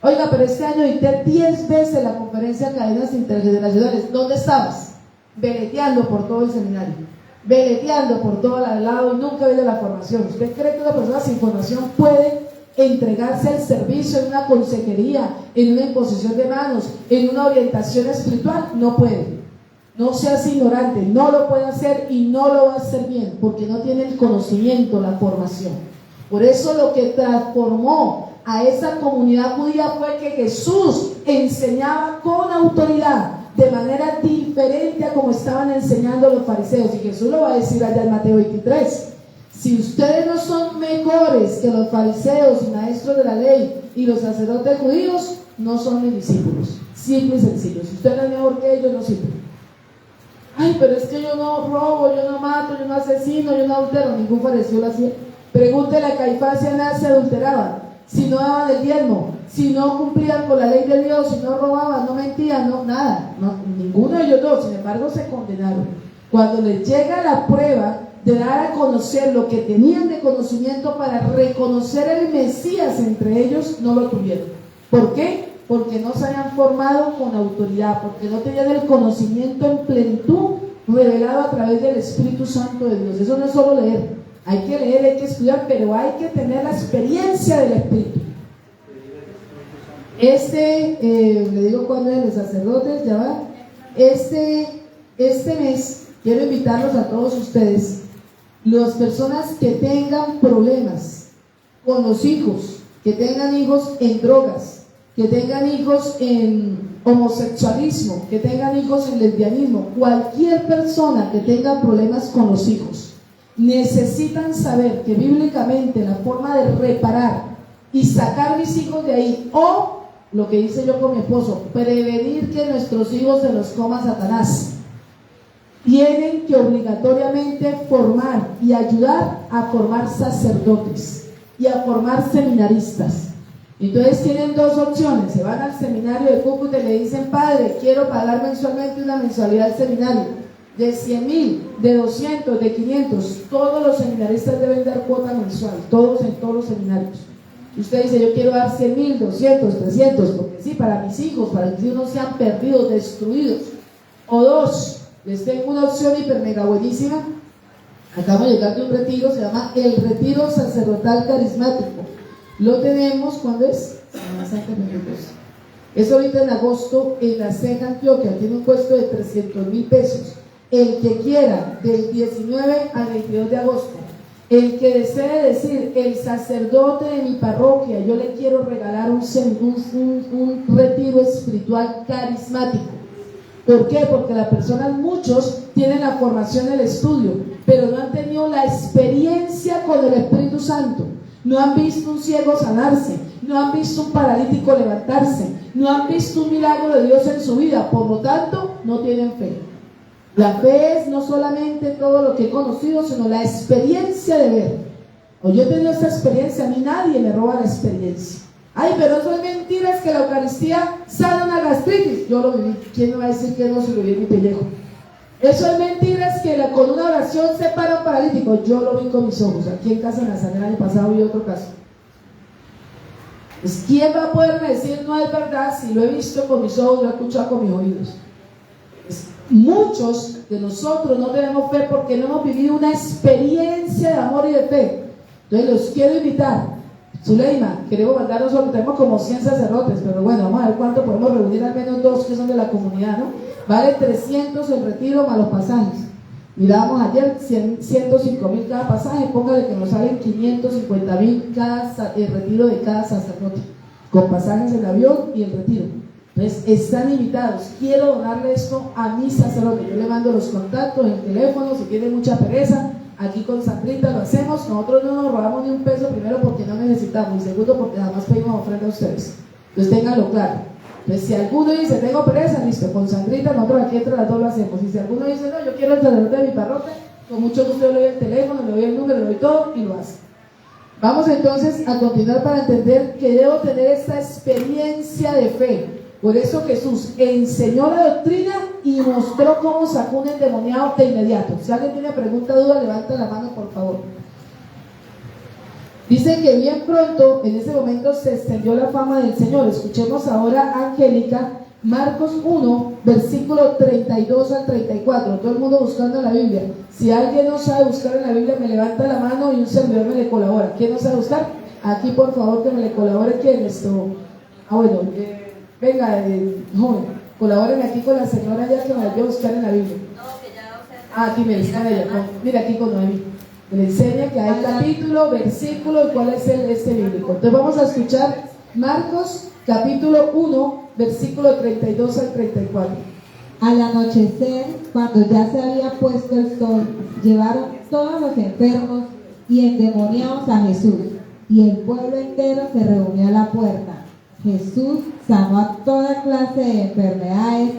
S3: Oiga, pero este año dicté 10 veces la conferencia de cadenas intergeneracionales. ¿Dónde estabas? Veleteando por todo el seminario, veleteando por todo el lado, y nunca viene la formación. ¿Usted cree que una persona sin formación puede entregarse al servicio en una consejería, en una imposición de manos, en una orientación espiritual? No puede. No seas ignorante, no lo puede hacer y no lo va a hacer bien, porque no tiene el conocimiento, la formación. Por eso lo que transformó a esa comunidad judía fue que Jesús enseñaba con autoridad, de manera diferente a como estaban enseñando los fariseos. Y Jesús lo va a decir allá en Mateo 23. Si ustedes no son mejores que los fariseos y maestros de la ley y los sacerdotes judíos, no son mis discípulos. Simple y sencillo. Si usted no es mejor que ellos, no sirve. Ay, pero es que yo no robo, yo no mato, yo no asesino, yo no adultero. Ningún fariseo lo hacía. Pregúntele a Caifás y a Anás si adulteraban, si no daban el diezmo, si no cumplían con la ley de Dios, si no robaban, no mentían, no, nada. No, ninguno de ellos dos. Sin embargo, se condenaron. Cuando les llega la prueba de dar a conocer lo que tenían de conocimiento para reconocer el Mesías entre ellos, no lo tuvieron. ¿Por qué? Porque no se habían formado con autoridad, porque no tenían el conocimiento en plenitud revelado a través del Espíritu Santo de Dios. Eso no es solo leer, hay que leer, hay que estudiar, pero hay que tener la experiencia del Espíritu. Le digo cuándo es de los sacerdotes, ya va. Este mes quiero invitarlos a todos ustedes, las personas que tengan problemas con los hijos, que tengan hijos en drogas, que tengan hijos en homosexualismo, que tengan hijos en lesbianismo, cualquier persona que tenga problemas con los hijos, necesitan saber que bíblicamente la forma de reparar y sacar mis hijos de ahí, o lo que hice yo con mi esposo, prevenir que nuestros hijos se los coma Satanás, tienen que obligatoriamente formar y ayudar a formar sacerdotes y a formar seminaristas. Entonces tienen dos opciones: se van al seminario de Cúcuta y le dicen, padre, quiero pagar mensualmente una mensualidad al seminario de 100,000, de 200, de 500. Todos los seminaristas deben dar cuota mensual, todos en todos los seminarios. Y usted dice, yo quiero dar 100,000, 200, 300, porque sí, para mis hijos no sean perdidos, destruidos. O dos, les tengo una opción hiper mega buenísima. Acabamos de llegar de un retiro, se llama el Retiro Sacerdotal Carismático. Lo tenemos, ¿cuándo es? Es ahorita en agosto en la Ceja, Antioquia. Tiene un costo de 300,000 pesos. El que quiera, del 19 al 22 de agosto, el que desee decir, el sacerdote de mi parroquia, yo le quiero regalar un retiro espiritual carismático. ¿Por qué? Porque las personas, muchos tienen la formación del estudio, pero no han tenido la experiencia con el Espíritu Santo. No han visto un ciego sanarse, no han visto un paralítico levantarse, no han visto un milagro de Dios en su vida, por lo tanto, no tienen fe. La fe es no solamente todo lo que he conocido, sino la experiencia de ver. O yo he tenido esta experiencia, a mí nadie me roba la experiencia. Ay, pero eso es mentira, es que la Eucaristía sana una gastritis. Yo lo viví. ¿Quién me va a decir que no, si lo vi en mi pellejo? Eso es mentira, es que con una oración se para un paralítico. Yo lo vi con mis ojos. Aquí en Casa Nazaré el año pasado vi otro caso. Pues, ¿quién va a poderme decir no es verdad si lo he visto con mis ojos, lo he escuchado con mis oídos? Pues, muchos de nosotros no tenemos fe porque no hemos vivido una experiencia de amor y de fe. Entonces los quiero invitar. Zuleima, queremos mandar nosotros, tenemos como 100 sacerdotes, pero bueno, vamos a ver cuánto podemos reunir, al menos 2 que son de la comunidad, ¿no? Vale 300 el retiro más los pasajes. Mirábamos ayer 105,000 cada pasaje, póngale que nos salen 550,000 el retiro de cada sacerdote, con pasajes en avión y el retiro. Entonces están invitados. Quiero donarle esto a mis sacerdotes. Yo le mando los contactos, el teléfono, si tienen mucha pereza. Aquí con Sandrita lo hacemos. Nosotros no nos robamos ni un peso, primero porque no necesitamos, y segundo porque jamás pedimos ofrenda a ustedes. Entonces ténganlo claro. Entonces si alguno dice, tengo pereza, listo, con Sandrita nosotros aquí entre las dos lo hacemos. Y si alguno dice, no, yo quiero el sacerdote de mi parroquia, con mucho gusto le doy el teléfono, le doy el número, le doy todo y lo hace. Vamos entonces a continuar para entender que debo tener esta experiencia de fe. Por eso Jesús enseñó la doctrina y mostró cómo sacó un endemoniado de inmediato. Si alguien tiene pregunta, duda, levanta la mano, por favor. Dice que bien pronto, en ese momento, se extendió la fama del Señor. Escuchemos ahora a Angélica, Marcos 1, versículo 32 al 34. Todo el mundo buscando en la Biblia. Si alguien no sabe buscar en la Biblia, me levanta la mano y un servidor me le colabora. ¿Quién no sabe buscar? Aquí, por favor, que me le colabore. ¿Quién esto? Venga, joven, colabórenme aquí con la señora ya que me la voy a buscar en la Biblia. Aquí me está ella. Mira aquí con Noemí. Le enseña que hay capítulo, versículo y cuál es este bíblico. Entonces vamos a escuchar Marcos capítulo 1, versículo 32 al 34.
S4: Al anochecer, cuando ya se había puesto el sol, llevaron todos los enfermos y endemoniados a Jesús, y el pueblo entero se reunió a la puerta. Jesús sanó a toda clase de enfermedades,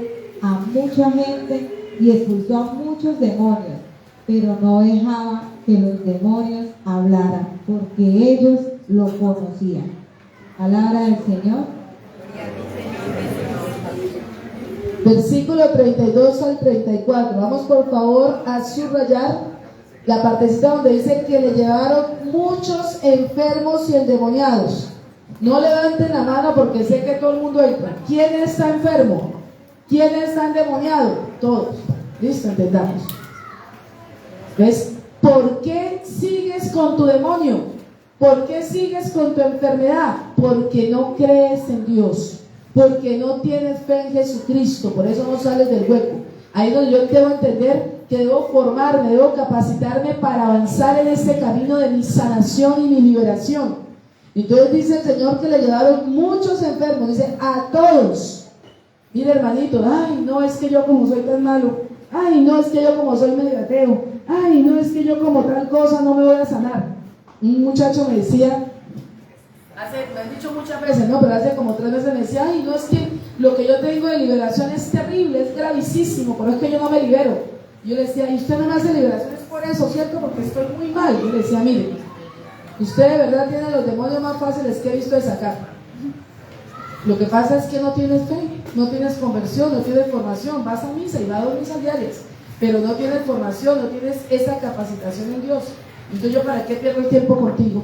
S4: a mucha gente, y expulsó a muchos demonios, pero no dejaba que los demonios hablaran, porque ellos lo conocían. Palabra del Señor.
S3: Versículo 32 al 34. Vamos por favor a subrayar la partecita donde dice que le llevaron muchos enfermos y endemoniados. No levanten la mano porque sé que todo el mundo entra. ¿Quién está enfermo? ¿Quién está endemoniado? Todos. Listo, entendamos. ¿Ves? ¿Por qué sigues con tu demonio? ¿Por qué sigues con tu enfermedad? Porque no crees en Dios. Porque no tienes fe en Jesucristo. Por eso no sales del hueco. Ahí es donde yo debo entender que debo formarme, debo capacitarme para avanzar en este camino de mi sanación y mi liberación. Entonces dice el Señor que le llevaron muchos enfermos. Dice a todos. Mire hermanito, ay no, es que yo como soy tan malo. Ay no, es que yo como soy medio ateo. Ay no, es que yo como tal cosa no me voy a sanar. Un muchacho me decía, me han dicho muchas veces, no, pero hace como 3 veces me decía, ay, no, es que lo que yo tengo de liberación es terrible, es gravísimo, pero es que yo no me libero. Yo le decía, y usted no me hace liberaciones por eso, ¿cierto? Porque estoy muy mal. Yo le decía, mire, usted de verdad tiene los demonios más fáciles que he visto de sacar. Lo que pasa es que no tienes fe, no tienes conversión, no tienes formación, vas a misa y vas a 2 misas diarias, pero no tienes formación, no tienes esa capacitación en Dios. Entonces yo, ¿para qué pierdo el tiempo contigo?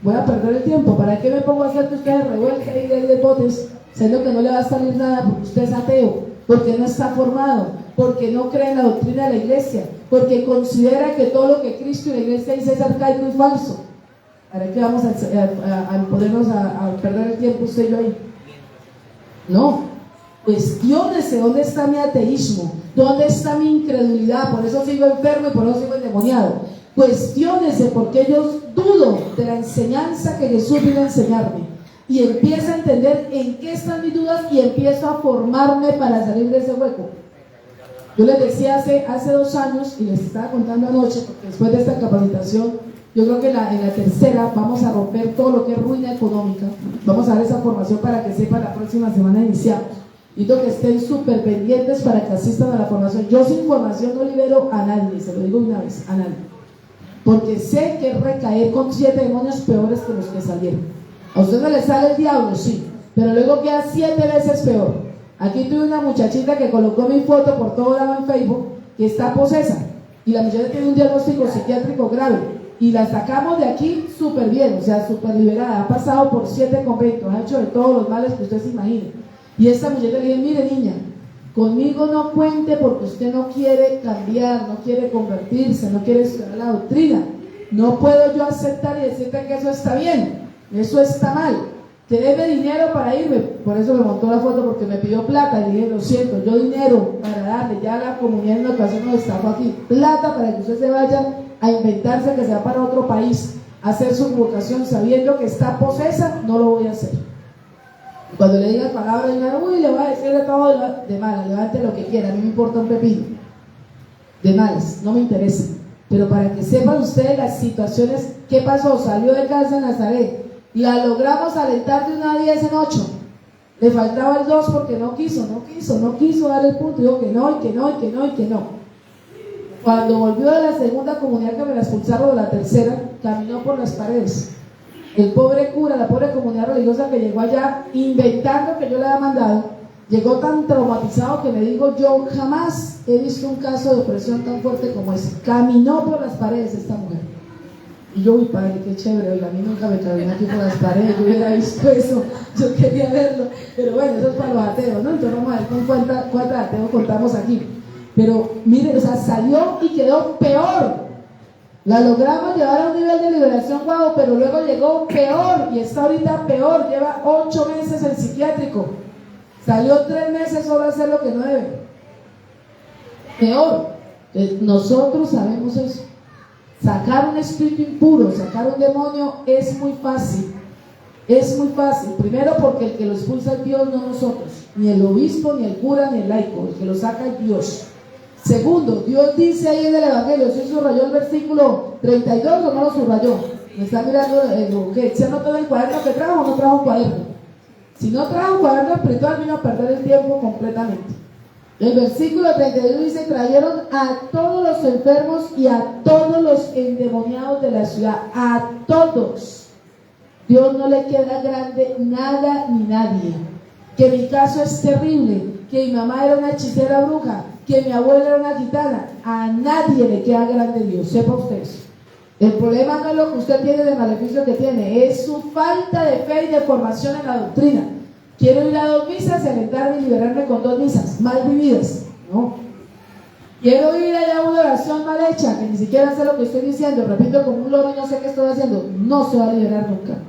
S3: Voy a perder el tiempo. ¿Para qué me pongo a hacer que ustedes revuelquen y de botes, siendo que no le va a salir nada porque usted es ateo, porque no está formado, porque no cree en la doctrina de la iglesia, porque considera que todo lo que Cristo y la iglesia dice es arcaico y falso? ¿Para qué vamos a ponernos a perder el tiempo usted y yo ahí? No. Cuestiónese dónde está mi ateísmo, dónde está mi incredulidad, por eso sigo enfermo y por eso sigo endemoniado. Cuestiónese porque yo dudo de la enseñanza que Jesús vino a enseñarme y empiezo a entender en qué están mis dudas y empiezo a formarme para salir de ese hueco. Yo les decía hace 2 años y les estaba contando anoche, porque después de esta capacitación yo creo que en la tercera vamos a romper todo lo que es ruina económica. Vamos a dar esa formación para que sepan, la próxima semana iniciamos. Y que estén súper pendientes para que asistan a la formación. Yo sin formación no libero a nadie, se lo digo una vez, a nadie. Porque sé que es recaer con 7 demonios peores que los que salieron. A usted no le sale el diablo, sí, pero luego queda 7 veces peor. Aquí tuve una muchachita que colocó mi foto por todo lado en Facebook, que está posesa, y la muchacha tiene un diagnóstico psiquiátrico grave, y la sacamos de aquí súper bien, o sea, súper liberada. Ha pasado por 7 conventos, ha hecho de todos los males que usted se imagine. Y esta muchacha le dije, mire niña, conmigo no cuente porque usted no quiere cambiar, no quiere convertirse, no quiere estudiar la doctrina. No puedo yo aceptar y decirte que eso está bien, eso está mal. Te debe dinero para irme. Por eso me montó la foto, porque me pidió plata. Y dije, lo siento, yo dinero para darle, ya la comunidad en la ocasión nos estafó aquí, plata para que usted se vaya a inventarse que se va para otro país a hacer su vocación sabiendo que está posesa, no lo voy a hacer. Cuando le diga palabras, uy, le voy a decir de todo de malas, levante lo que quiera, a mí me importa un pepino. De malas, no me interesa. Pero para que sepan ustedes las situaciones, ¿qué pasó? Salió de casa en Nazaret, la logramos alentar de 1 a 10 en 8. Le faltaba el 2 porque no quiso dar el punto, dijo que no. Cuando volvió de la segunda comunidad que me la expulsaron, de la tercera, caminó por las paredes. El pobre cura, la pobre comunidad religiosa que llegó allá inventando que yo le había mandado, llegó tan traumatizado que me dijo, yo jamás he visto un caso de opresión tan fuerte como ese. Caminó por las paredes esta mujer. Y yo, uy padre, qué chévere, oiga, a mí nunca me caminó aquí por las paredes, yo hubiera visto eso, yo quería verlo. Pero bueno, eso es para los ateos, ¿no? Entonces vamos a ver con cuántos ateos contamos aquí. Pero mire, o sea, salió y quedó peor. La logramos llevar a un nivel de liberación, guau, pero luego llegó peor y está ahorita peor. Lleva 8 meses en psiquiátrico. Salió 3 meses solo a hacer lo que no debe. Peor. Nosotros sabemos eso. Sacar un espíritu impuro, sacar un demonio es muy fácil. Es muy fácil. Primero porque el que lo expulsa es Dios, no nosotros. Ni el obispo, ni el cura, ni el laico. El que lo saca es Dios. Segundo, Dios dice ahí en el Evangelio, ¿sí subrayó el versículo 32 o no lo subrayó? Me está mirando que se anotó en el cuaderno que trajo o no trajo un cuaderno. Si no trajo un cuaderno espiritual, vino a perder el tiempo completamente. El versículo 32 dice: trajeron a todos los enfermos y a todos los endemoniados de la ciudad, a todos. Dios no le queda grande nada ni nadie. Que mi caso es terrible, que mi mamá era una hechicera bruja, que mi abuela era una gitana, a nadie le queda grande Dios, sepa usted eso. El problema no es lo que usted tiene de maleficio que tiene, es su falta de fe y de formación en la doctrina. Quiero ir a 2 misas y alentarme y liberarme con 2 misas mal vividas, no. Quiero ir allá a una oración mal hecha, que ni siquiera sé lo que estoy diciendo, repito como un loro y no sé qué estoy haciendo, no se va a liberar nunca.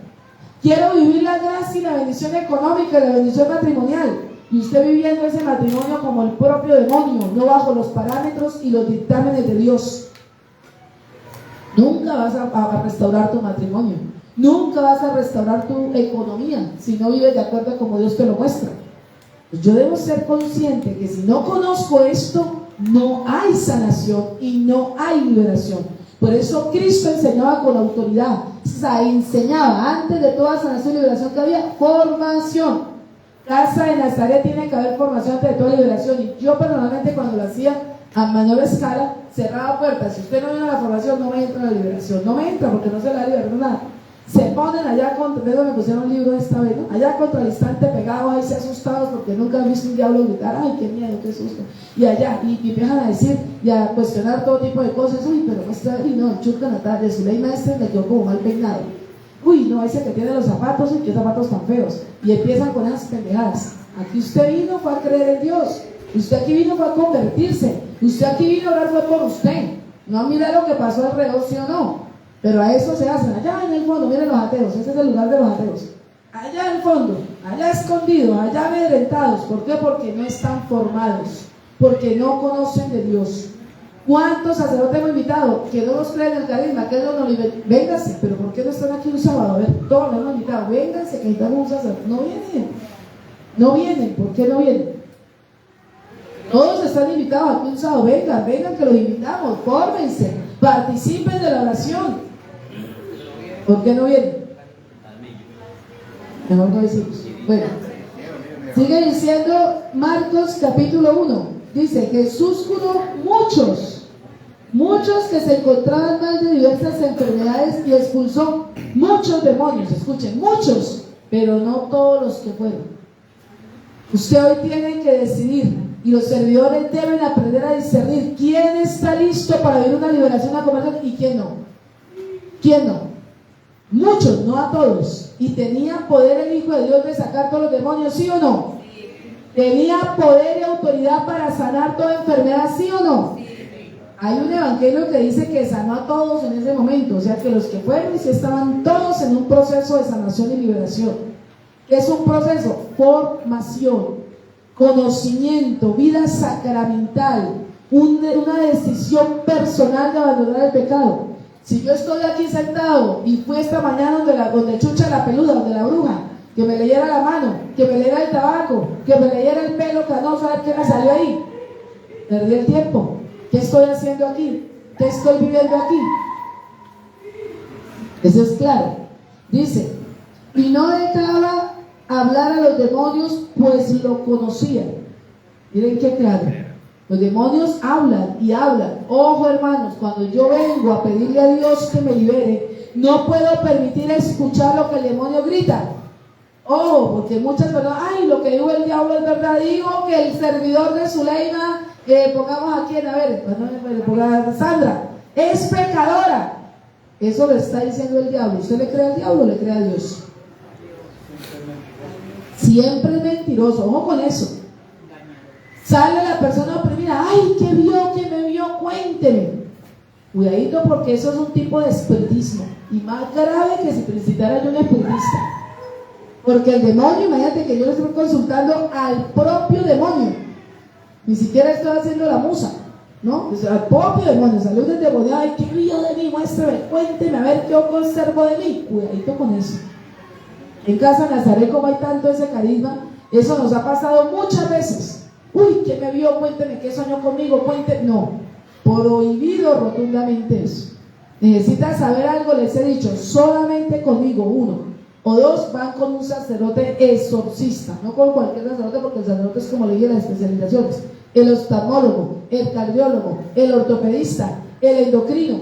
S3: Quiero vivir la gracia y la bendición económica y la bendición matrimonial, y usted viviendo ese matrimonio como el propio demonio, no bajo los parámetros y los dictámenes de Dios. Nunca vas a restaurar tu matrimonio, nunca vas a restaurar tu economía si no vives de acuerdo a como Dios te lo muestra. Pues yo debo ser consciente que si no conozco esto, no hay sanación y no hay liberación. Por eso Cristo enseñaba con autoridad, enseñaba antes de toda sanación y liberación que había formación. Casa de Nazaret tiene que haber formación antes de toda liberación, y yo personalmente cuando lo hacía a mayor escala cerraba puertas. Si usted no viene a la formación, no me entra a la liberación, no me entra porque no se la ha liberado nada. Se ponen allá contra, me pusieron un libro esta vez, ¿no? Allá contra el instante pegados, ahí se asustados porque nunca han visto un diablo gritar, ay, qué miedo, qué susto. Y allá, y empiezan a decir y a cuestionar todo tipo de cosas. Uy, pero muestra, y no, Churca Natalia, su ley maestra le quedó como mal peinado. Uy, no, ese que tiene los zapatos, y qué zapatos tan feos. Y empiezan con esas pendejadas. Aquí usted vino fue a creer en Dios. Usted aquí vino fue a convertirse. Usted aquí vino a orar fue por usted. No a mirar lo que pasó alrededor, sí o no. Pero a eso se hacen. Allá en el fondo, miren los ateos. Ese es el lugar de los ateos. Allá en el fondo, allá escondidos, allá amedrentados. ¿Por qué? Porque no están formados. Porque no conocen de Dios. ¿Cuántos sacerdotes hemos invitado que no nos creen en el carisma? Que no nos liberan. Vénganse, pero ¿por qué no están aquí un sábado? A ver, todos los hemos invitado. Vénganse, que necesitamos un sacerdote. No vienen. No vienen. ¿Por qué no vienen? Todos están invitados aquí un sábado. Vengan, vengan que los invitamos. Fórmense, participen de la oración. ¿Por qué no vienen? Mejor no decimos. Bueno, sigue diciendo Marcos capítulo 1. Dice: Jesús curó muchos que se encontraban mal de diversas enfermedades y expulsó muchos demonios. Escuchen, muchos, pero no todos los que fueron. Usted hoy tiene que decidir, y los servidores deben aprender a discernir quién está listo para vivir una liberación, una conversión, y quién no. ¿Quién no? Muchos, no a todos. ¿Y tenía poder el Hijo de Dios de sacar todos los demonios, sí o no? ¿Tenía poder y autoridad para sanar toda enfermedad, sí o no? Hay un evangelio que dice que sanó a todos en ese momento, o sea que los que fueron y si estaban todos en un proceso de sanación y liberación. ¿Qué es un proceso? Formación, conocimiento, vida sacramental, una decisión personal de abandonar el pecado. Si yo estoy aquí sentado y fui esta mañana donde Chucha la peluda, donde la bruja, que me leyera la mano, que me leyera el tabaco, que me leyera el pelo canoso, a ver qué me salió ahí, perdí el tiempo. ¿Qué estoy haciendo aquí? ¿Qué estoy viviendo aquí? Eso es claro. Dice: y no dejaba hablar a los demonios, pues lo conocían. Miren qué claro. Los demonios hablan y hablan. Ojo, hermanos, cuando yo vengo a pedirle a Dios que me libere, no puedo permitir escuchar lo que el demonio grita. Ojo, porque muchas personas, ay, lo que dijo el diablo es verdad. Digo que el servidor de Zuleima, pongamos aquí, a ver, Sandra, es pecadora. Eso lo está diciendo el diablo. ¿Usted le cree al diablo o le cree a Dios? Siempre es mentiroso. Ojo con eso. Sale la persona oprimida, ay, ¿qué vio? ¿Qué me vio? Cuénteme. Cuidadito, porque eso es un tipo de espiritismo, y más grave que si felicitara yo un espiritista. Porque el demonio, imagínate que yo le estoy consultando al propio demonio, ni siquiera estoy haciendo la musa, ¿no? O sea, al propio demonio, salió del demonio, ay, ¿qué vio de mí? Muéstrame, cuénteme, a ver qué yo conservo de mí. Cuidadito con eso. En Casa Nazaret, como hay tanto ese carisma, eso nos ha pasado muchas veces. uy, ¿qué me vio? Cuénteme, ¿qué soñó conmigo? Cuénteme. No, prohibido rotundamente eso. Necesitas saber algo, les he dicho, solamente conmigo, 1 o 2 van con un sacerdote exorcista, no con cualquier sacerdote, porque el sacerdote es, como le dije, las especializaciones: el oftalmólogo, el cardiólogo, el ortopedista, el endocrino.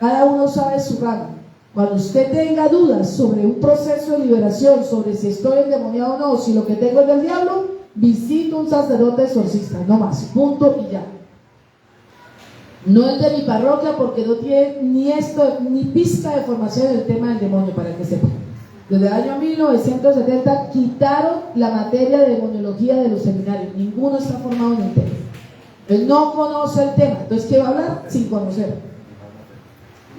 S3: Cada uno sabe su rama. Cuando usted tenga dudas sobre un proceso de liberación, sobre si estoy endemoniado o no, si lo que tengo es del diablo, visito un sacerdote exorcista, no más, punto y ya. No el de mi parroquia, porque no tiene ni pizca de formación en el tema del demonio, para que sepan. Desde el año 1970 quitaron la materia de demoniología de los seminarios. Ninguno está formado en el tema. Él no conoce el tema. Entonces, ¿qué va a hablar? Sin conocer.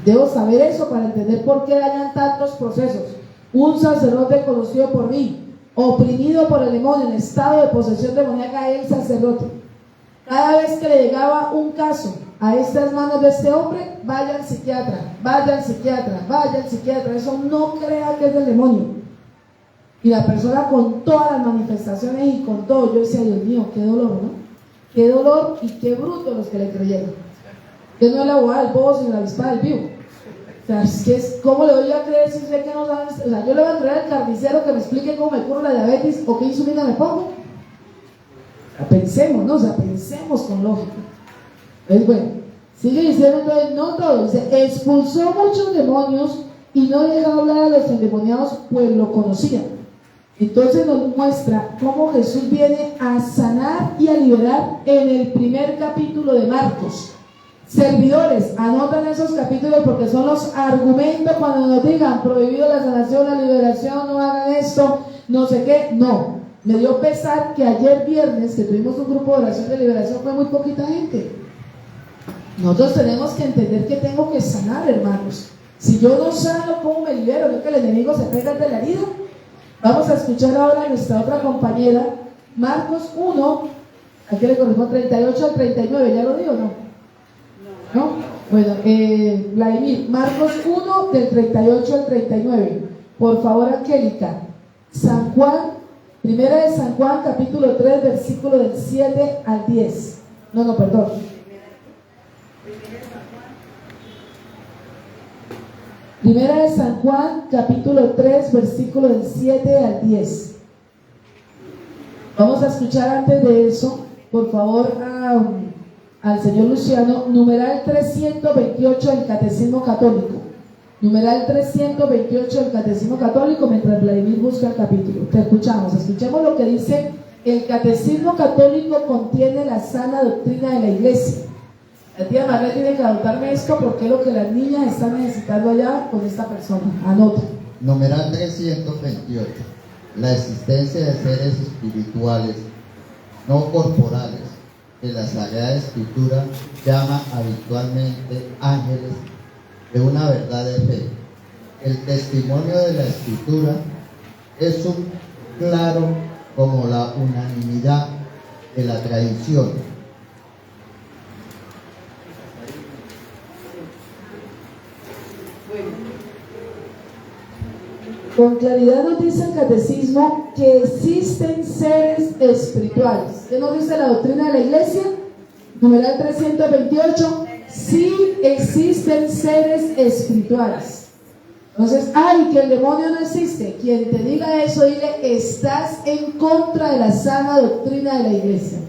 S3: Debo saber eso para entender por qué dañan tantos procesos. Un sacerdote conocido por mí, oprimido por el demonio, en estado de posesión demoníaca, el sacerdote. Cada vez que le llegaba un caso a estas manos de este hombre, vaya al psiquiatra, vaya al psiquiatra, vaya al psiquiatra. Eso no crea que es del demonio. Y la persona con todas las manifestaciones y con todo, yo decía, Dios mío, qué dolor, ¿no? Qué dolor y qué bruto los que le creyeron. Que no es la abogada del bobo, sino la avispa del vivo. O sea, es que ¿cómo le voy a creer si sé que no saben? O sea, yo le voy a creer al carnicero que me explique cómo me curo la diabetes o qué insulina me pongo. O sea, pensemos, ¿no? O sea, pensemos con lógica. Es bueno. Sigue diciendo entonces, no todo. Dice, expulsó muchos demonios y no dejó hablar a los endemoniados, pues lo conocían. Entonces nos muestra cómo Jesús viene a sanar y a liberar en el primer capítulo de Marcos. Servidores, anotan esos capítulos porque son los argumentos cuando nos digan prohibido la sanación, la liberación, no hagan esto, no sé qué. No, me dio pesar que ayer viernes, que tuvimos un grupo de oración de liberación, fue muy poquita gente. Nosotros tenemos que entender que tengo que sanar, hermanos. Si yo no sano, ¿cómo me libero? ¿No que el enemigo se pega de la herida? Vamos a escuchar ahora a nuestra otra compañera, Marcos 1, aquí le corresponde 38 al 39, ¿ya lo digo o no? ¿No? Bueno, Vladimir, Marcos 1 del 38 al 39. Por favor, Angélica. San Juan, primera de San Juan, capítulo 3, versículo del 7 al 10. No, perdón. Primera de San Juan, capítulo 3, versículo del 7 al 10. Vamos a escuchar antes de eso, por favor, al señor Luciano, numeral 328 del Catecismo Católico. Numeral 328 del Catecismo Católico, mientras Vladimir busca el capítulo. Te escuchemos lo que dice el Catecismo Católico. Contiene la sana doctrina de la Iglesia. La tía María tiene que anotarme esto porque es lo que las niñas están necesitando allá con esta persona. Anota.
S7: Numeral 328. La existencia de seres espirituales no corporales que la Sagrada Escritura llama habitualmente ángeles de una verdad de fe. El testimonio de la Escritura es un claro como la unanimidad de la tradición.
S3: Con claridad nos dice el Catecismo que existen seres espirituales. ¿Qué nos dice la doctrina de la Iglesia? Numeral 328. Sí existen seres espirituales. Entonces, ¡ay, que el demonio no existe! Quien te diga eso, dile, estás en contra de la sana doctrina de la Iglesia.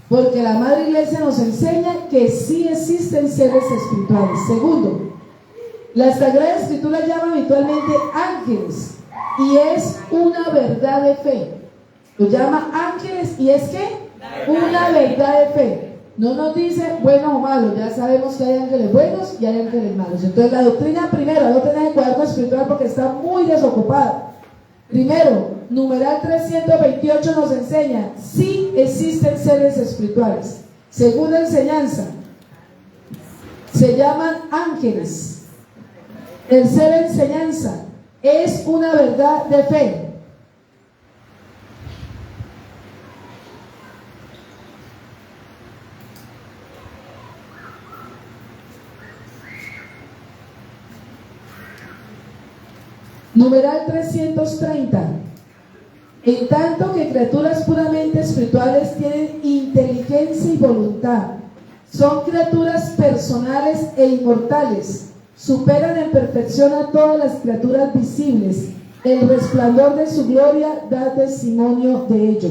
S3: Porque la Madre Iglesia nos enseña que sí existen seres espirituales. Segundo, la Sagrada Escritura llama habitualmente ángeles y es una verdad de fe. Lo llama ángeles y es ¿qué? Una verdad de fe. No nos dice buenos o malos, ya sabemos que hay ángeles buenos y hay ángeles malos. Entonces la doctrina primero, no tenés el cuaderno espiritual porque está muy desocupada. Primero, numeral 328 nos enseña, sí existen seres espirituales. Segunda enseñanza, se llaman ángeles. Tercera enseñanza, es una verdad de fe. Numeral 330. En tanto que criaturas puramente espirituales tienen inteligencia y voluntad, son criaturas personales e inmortales, superan en perfección a todas las criaturas visibles. El resplandor de su gloria da testimonio de ello.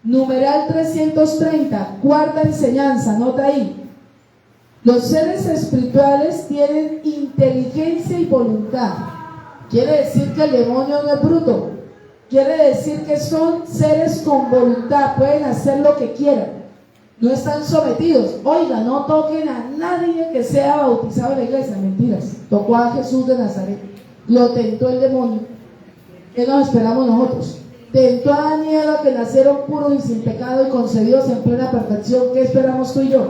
S3: Numeral 330, cuarta enseñanza, nota ahí. Los seres espirituales tienen inteligencia y voluntad. Quiere decir que el demonio no es bruto. Quiere decir que son seres con voluntad, pueden hacer lo que quieran. No están sometidos. Oiga, no toquen a nadie que sea bautizado en la iglesia. Mentiras. Tocó a Jesús de Nazaret. Lo tentó el demonio. ¿Qué nos esperamos nosotros? Tentó a Adán y Eva, que nacieron puros y sin pecado y concebidos en plena perfección. ¿Qué esperamos tú y yo?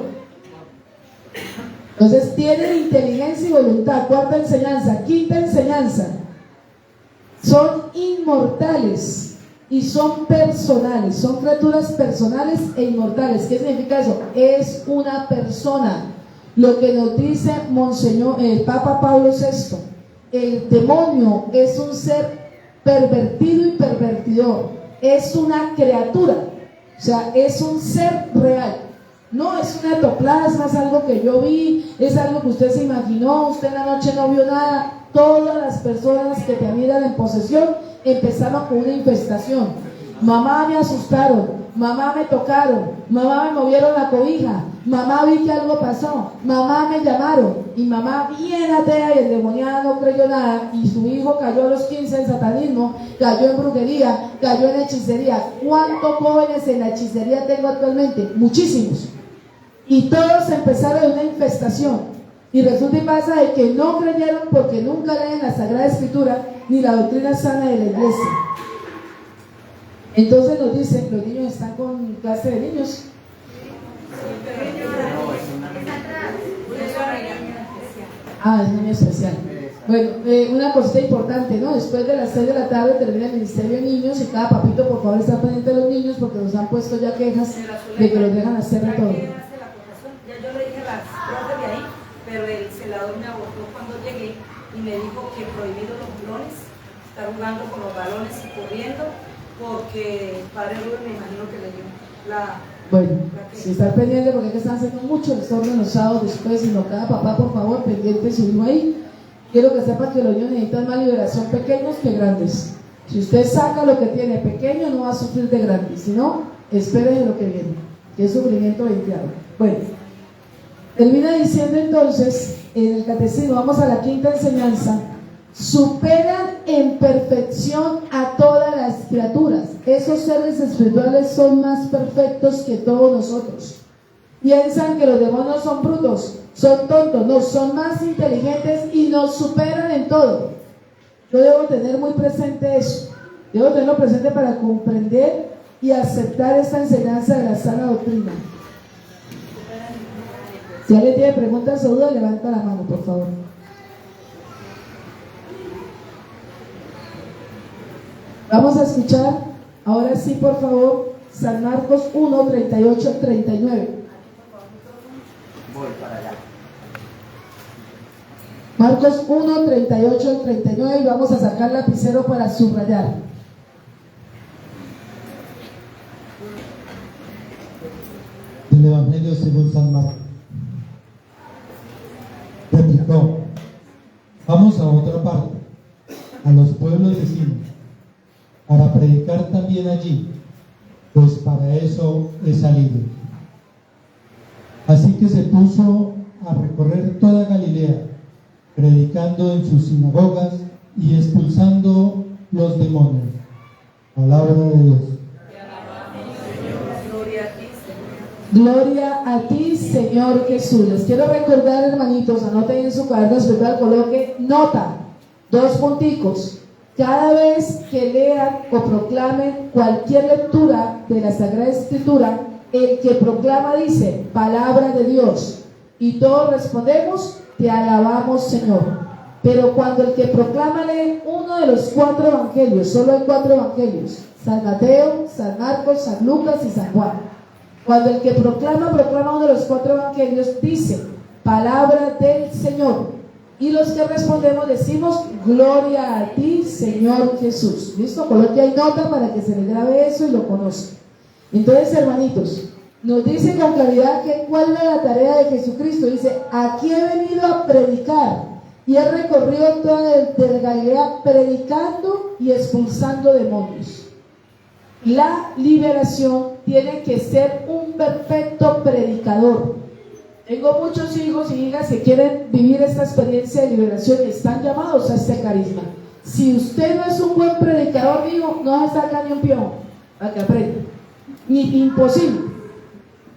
S3: Entonces tienen inteligencia y voluntad. Cuarta enseñanza. Quinta enseñanza. Son inmortales y son personales. Son criaturas personales e inmortales. ¿Qué significa eso? Es una persona. Lo que nos dice Monseñor, el Papa Pablo VI. El demonio es un ser pervertido y pervertidor. Es una criatura. O sea, es un ser real. No es un ectoplasma, es algo que yo vi, es algo que usted se imaginó, usted en la noche no vio nada. Todas las personas que te miran en posesión empezaron con una infestación. Mamá, me asustaron, mamá, me tocaron, mamá, me movieron la cobija, mamá, vi que algo pasó, mamá, me llamaron, y mamá bien atea y endemoniada no creyó nada, y su hijo cayó a los 15 en satanismo, cayó en brujería, cayó en hechicería. ¿Cuántos jóvenes en la hechicería tengo actualmente? Muchísimos. Y todos empezaron de una infestación. Y resulta y pasa de que no creyeron porque nunca leen la Sagrada Escritura ni la doctrina sana de la iglesia. Entonces nos dicen, los niños están con clase de niños. Ah, es un niño especial. Bueno, una cosita importante, ¿no? Después de las 6 de la tarde termina el Ministerio de Niños y cada papito, por favor, está pendiente de los niños porque nos han puesto ya quejas de que los dejan hacer de todo.
S8: Ya yo le dije a las profes de ahí, pero el celador me abordó cuando llegué y me dijo que prohibido los balones, estar jugando con los balones y corriendo, porque el padre Rubén me imagino que le dio la...
S3: Bueno, si estar pendiente porque es que están haciendo mucho desorden los sábados después, sino cada papá, por favor, pendiente de su hijo ahí. Quiero que sepan que los niños necesitan más liberación pequeños que grandes. Si usted saca lo que tiene pequeño, no va a sufrir de grande, si no, espere de lo que viene, que es sufrimiento venteado. Bueno, termina diciendo entonces, en el catecismo, vamos a la quinta enseñanza, superan en perfección a todas las criaturas. Esos seres espirituales son más perfectos que todos nosotros. Piensan que los demonios son brutos, son tontos, no, son más inteligentes y nos superan en todo. Yo debo tener muy presente eso, debo tenerlo presente para comprender y aceptar esta enseñanza de la sana doctrina. Si alguien tiene preguntas o dudas, levanta la mano, por favor. Vamos a escuchar, ahora sí, por favor, San Marcos 1, 38, 39.
S5: Voy para allá.
S3: Marcos 1, 38, 39, y vamos a sacar lapicero para subrayar.
S2: Del Evangelio según San Marcos. Replicó: vamos a otra parte, a los pueblos vecinos, para predicar también allí, pues para eso he salido. Así que se puso a recorrer toda Galilea, predicando en sus sinagogas y expulsando los demonios. Palabra de Dios.
S3: Gloria a ti, Señor Jesús. Les quiero recordar, hermanitos, anoten en su cuaderno espiritual, coloque nota, 2 punticos. Cada vez que lean o proclamen cualquier lectura de la Sagrada Escritura, el que proclama dice, palabra de Dios. Y todos respondemos, te alabamos, Señor. Pero cuando el que proclama lee uno de los 4 evangelios, solo hay 4 evangelios, San Mateo, San Marcos, San Lucas y San Juan. Cuando el que proclama uno de los 4 evangelios, dice, palabra del Señor. Y los que respondemos decimos, gloria a ti, Señor Jesús. ¿Listo? Coloque ahí nota para que se le grabe eso y lo conozca. Entonces, hermanitos, nos dice con claridad que cuál es la tarea de Jesucristo. Dice, aquí he venido a predicar y he recorrido toda de Galilea predicando y expulsando demonios. La liberación tiene que ser un perfecto predicador. Tengo muchos hijos y hijas que quieren vivir esta experiencia de liberación y están llamados a este carisma. Si usted no es un buen predicador, digo, no se saca ni un peón para que aprenda. Ni imposible.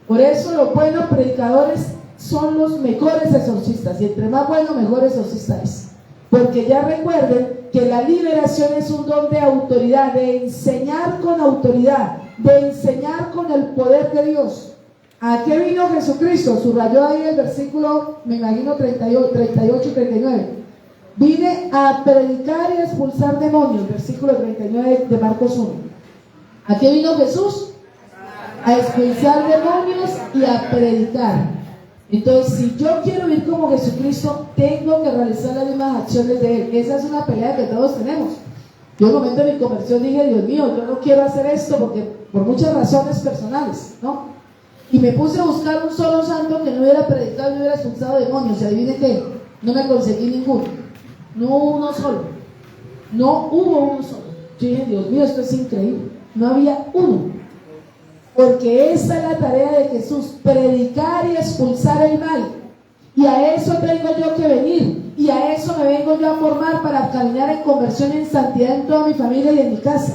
S3: Por eso los buenos predicadores son los mejores exorcistas, y entre más bueno, mejor exorcista es. Porque ya recuerden que la liberación es un don de autoridad, de enseñar con autoridad, de enseñar con el poder de Dios. ¿A qué vino Jesucristo? Subrayó ahí el versículo, me imagino 38 y 39. Vine a predicar y a expulsar demonios, versículo 39 de Marcos 1. ¿A qué vino Jesús? A expulsar demonios y a predicar. Entonces, si yo quiero vivir como Jesucristo, tengo que realizar las mismas acciones de Él. Esa es una pelea que todos tenemos. Yo en el momento de mi conversión dije, Dios mío, yo no quiero hacer esto porque por muchas razones personales, ¿no? Y me puse a buscar un solo santo que no hubiera predicado y no hubiera expulsado demonios. Y adivine qué, no me conseguí ninguno. No hubo uno solo. No hubo uno solo. Yo dije, Dios mío, esto es increíble. No había uno. Porque esa es la tarea de Jesús, predicar y expulsar el mal. Y a eso tengo yo que venir. Y a eso me vengo yo a formar para caminar en conversión y en santidad en toda mi familia y en mi casa.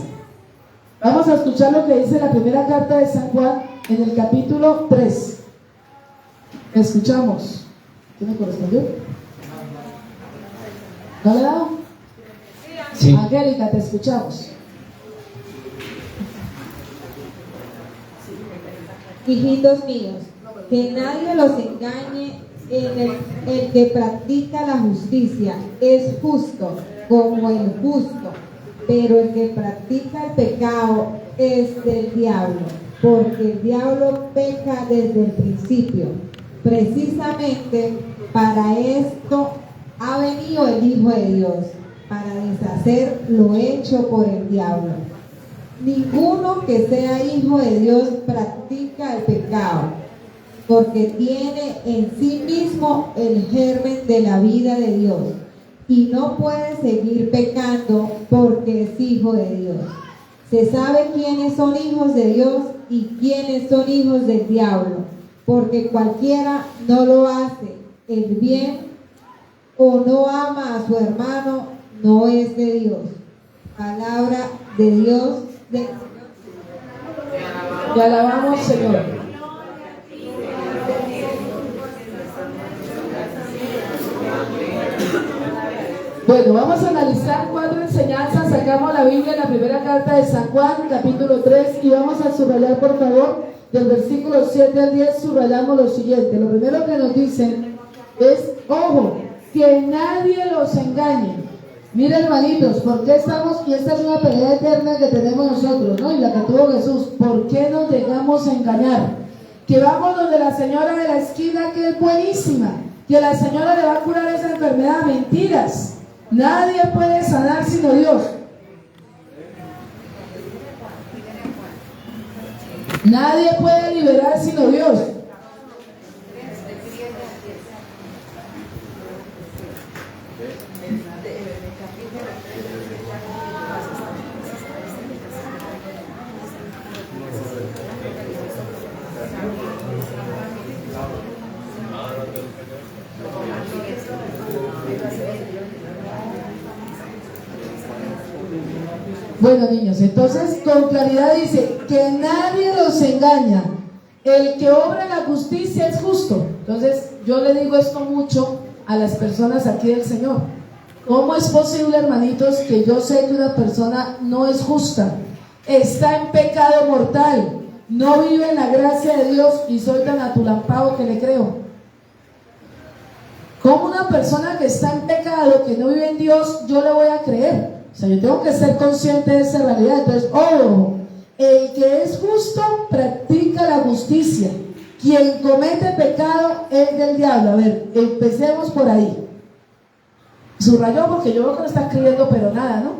S3: Vamos a escuchar lo que dice la primera carta de San Juan en el capítulo 3. Escuchamos. ¿Qué me correspondió? ¿No le he dado?
S1: Sí.
S3: Angélica, te escuchamos.
S4: Hijitos míos, que nadie los engañe. El que practica la justicia es justo como el justo, pero el que practica el pecado es del diablo, porque el diablo peca desde el principio. Precisamente para esto ha venido el Hijo de Dios, para deshacer lo hecho por el diablo. Ninguno que sea hijo de Dios practica el pecado, porque tiene en sí mismo el germen de la vida de Dios, y no puede seguir pecando porque es hijo de Dios. Se sabe quiénes son hijos de Dios y quiénes son hijos del diablo, porque cualquiera no lo hace el bien o no ama a su hermano, no es de Dios. Palabra de Dios.
S3: Te alabamos, Señor. Bueno, vamos a analizar 4 enseñanzas. Sacamos la Biblia en la primera carta de San Juan, capítulo 3, y vamos a subrayar, por favor, del versículo 7 al 10, subrayamos lo siguiente. Lo primero que nos dicen es, ojo, que nadie los engañe. Miren, hermanitos, ¿por qué estamos? Y esta es una pelea eterna que tenemos nosotros, ¿no? Y la que tuvo Jesús. ¿Por qué nos dejamos engañar? Que vamos donde la señora de la esquina, que es buenísima, que la señora le va a curar esa enfermedad. Mentiras. Nadie puede sanar sino Dios. Nadie puede liberar sino Dios. Bueno, niños, entonces con claridad dice que nadie los engaña. El que obra la justicia es justo. Entonces yo le digo esto mucho a las personas aquí del Señor. ¿Cómo es posible, hermanitos, que yo sé que una persona no es justa, está en pecado mortal, no vive en la gracia de Dios, y soy tan atulampado que le creo? ¿Cómo una persona que está en pecado, que no vive en Dios, yo le voy a creer? O sea, yo tengo que ser consciente de esa realidad. Entonces, el que es justo practica la justicia. Quien comete pecado es del diablo. A ver, empecemos por ahí. Subrayó porque yo veo que no está escribiendo, pero nada, ¿no?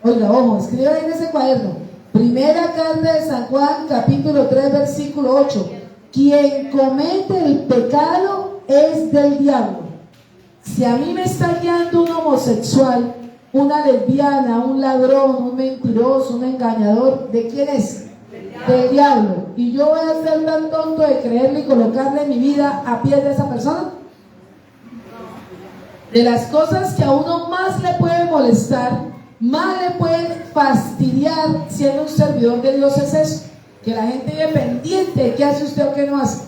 S3: Oiga, ojo, escriba en ese cuaderno. Primera carta de San Juan, capítulo 3, versículo 8. Quien comete el pecado es del diablo. Si a mí me está guiando un homosexual, una lesbiana, un ladrón, un mentiroso, un engañador, ¿de quién es? Del diablo. ¿Y yo voy a ser tan tonto de creerle y colocarle mi vida a pie de esa persona? De las cosas que a uno más le puede molestar, más le pueden fastidiar siendo un servidor de Dios es eso, que la gente vive pendiente de qué hace usted o qué no hace.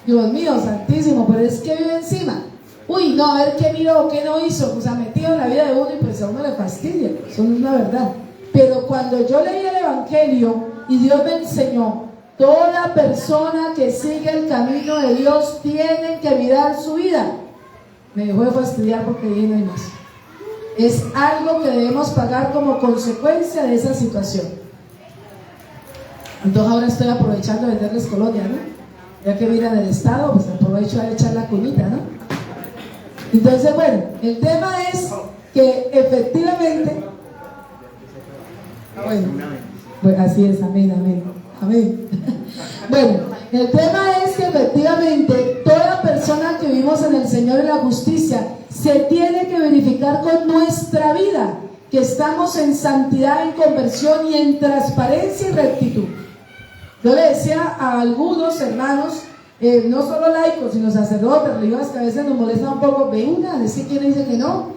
S3: Dios mío, santísimo, pero es que vive encima. Uy, no, a ver qué miró, qué no hizo, pues ha metido en la vida de uno y pues a uno le fastidia, eso no es la verdad. Pero cuando yo leí el Evangelio y Dios me enseñó, toda persona que sigue el camino de Dios tiene que mirar su vida, me dejó de fastidiar porque dije no hay más. Es algo que debemos pagar como consecuencia de esa situación. Entonces ahora estoy aprovechando de venderles colonia, ¿no? Ya que miran el Estado, pues aprovecho a echar la cunita, ¿no? Entonces, bueno, el tema es que efectivamente, bueno, así es, amén, amén, amén. Bueno, el tema es que efectivamente toda persona que vivimos en el Señor y la justicia se tiene que verificar con nuestra vida que estamos en santidad, en conversión y en transparencia y rectitud. Yo le decía a algunos hermanos, no solo laicos, sino sacerdotes, religiosas, que a veces nos molestan un poco, vengan, es que quien dice que no.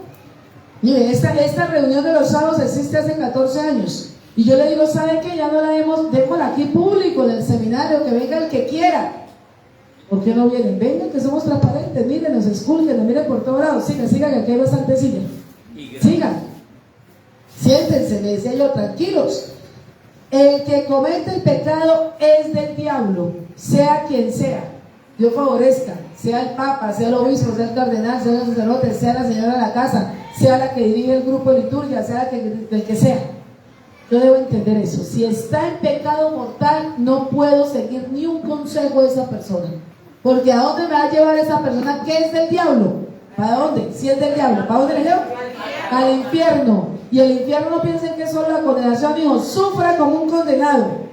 S3: Mire, esta reunión de los sábados existe hace 14 años. Y yo le digo, ¿sabe qué? Ya no la démosla aquí público, en el seminario, que venga el que quiera. ¿Por qué no vienen? Vengan, que somos transparentes, miren, nos esculquen, nos miren por todos lados. Sigan, que aquí hay bastante silla. Sigan. Siéntense, le decía yo, tranquilos. El que comete el pecado es del diablo, sea quien sea. Dios favorezca, sea el papa, sea el obispo, sea el cardenal, sea el sacerdote, sea la señora de la casa, sea la que dirige el grupo de liturgia, sea el que sea. Yo debo entender eso. Si está en pecado mortal, no puedo seguir ni un consejo de esa persona. Porque ¿a dónde me va a llevar esa persona que es del diablo? ¿Para dónde? Si es del diablo, ¿para dónde le llevo? Al infierno. Y el infierno no piensen que es solo la condenación, hijo, sufra como un condenado.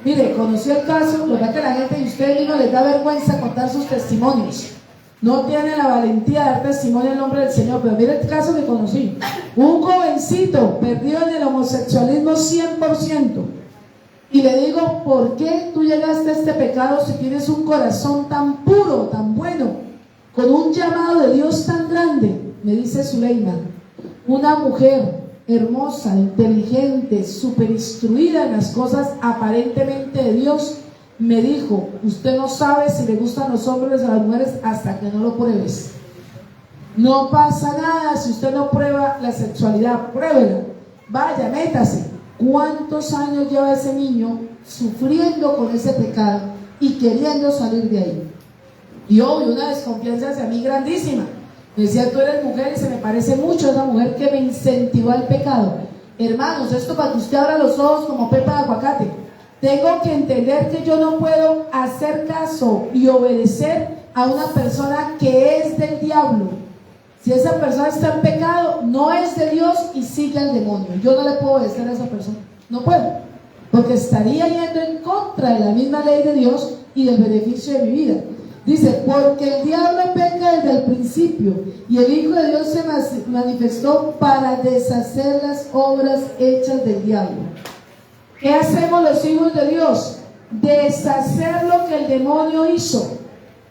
S3: Mire, conocí el caso, lo que la gente de ustedes mismos les da vergüenza contar sus testimonios. No tienen la valentía de dar testimonio en nombre del Señor, pero mire el caso que conocí. Un jovencito perdido en el homosexualismo 100%. Y le digo, ¿por qué tú llegaste a este pecado si tienes un corazón tan puro, tan bueno, con un llamado de Dios tan grande? Me dice Zuleima, una mujer hermosa, inteligente, súper instruida en las cosas aparentemente de Dios, me dijo, usted no sabe si le gustan los hombres o las mujeres hasta que no lo pruebes. No pasa nada si usted no prueba la sexualidad, pruébela, vaya, métase. ¿Cuántos años lleva ese niño sufriendo con ese pecado y queriendo salir de ahí? Y obvio, una desconfianza hacia mí grandísima. Me decía, tú eres mujer y se me parece mucho a esa mujer que me incentivó al pecado. Hermanos, esto para que usted abra los ojos como pepa de aguacate. Tengo que entender que yo no puedo hacer caso y obedecer a una persona que es del diablo. Si esa persona está en pecado, no es de Dios y sigue al demonio. Yo no le puedo obedecer a esa persona. No puedo. Porque estaría yendo en contra de la misma ley de Dios y del beneficio de mi vida. Dice, porque el diablo peca desde el principio y el Hijo de Dios se manifestó para deshacer las obras hechas del diablo. ¿Qué hacemos los hijos de Dios? Deshacer lo que el demonio hizo.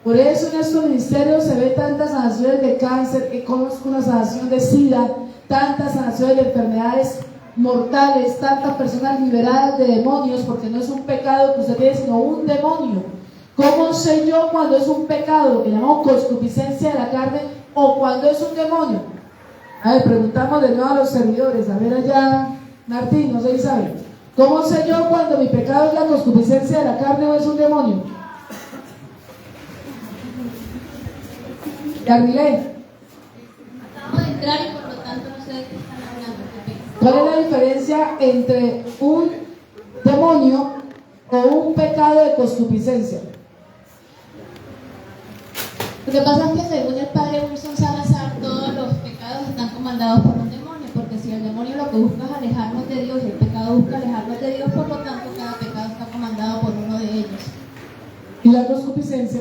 S3: Por eso en estos ministerios se ve tantas sanaciones de cáncer, conozco una sanación de SIDA, tantas sanaciones de enfermedades mortales, tantas personas liberadas de demonios, porque no es un pecado que usted tiene, sino un demonio. ¿Cómo sé yo cuando es un pecado, que llamamos concupiscencia de la carne, o cuando es un demonio? A ver, preguntamos de nuevo a los servidores, a ver allá, Martín, no sé si sabe. ¿Cómo sé yo cuando mi pecado es la concupiscencia de la carne o es un demonio? Gabriel.
S9: Acabo de entrar y por lo tanto no sé de qué están hablando.
S3: ¿Cuál es la diferencia entre un demonio o un pecado de concupiscencia?
S9: Lo que pasa es que según el padre Wilson Salazar, todos los pecados están como comandados por un demonio, porque si el demonio lo que busca es alejarnos de Dios, el pecado busca alejarnos de Dios, por lo tanto cada pecado está comandado por uno de ellos.
S3: ¿Y la concupiscencia?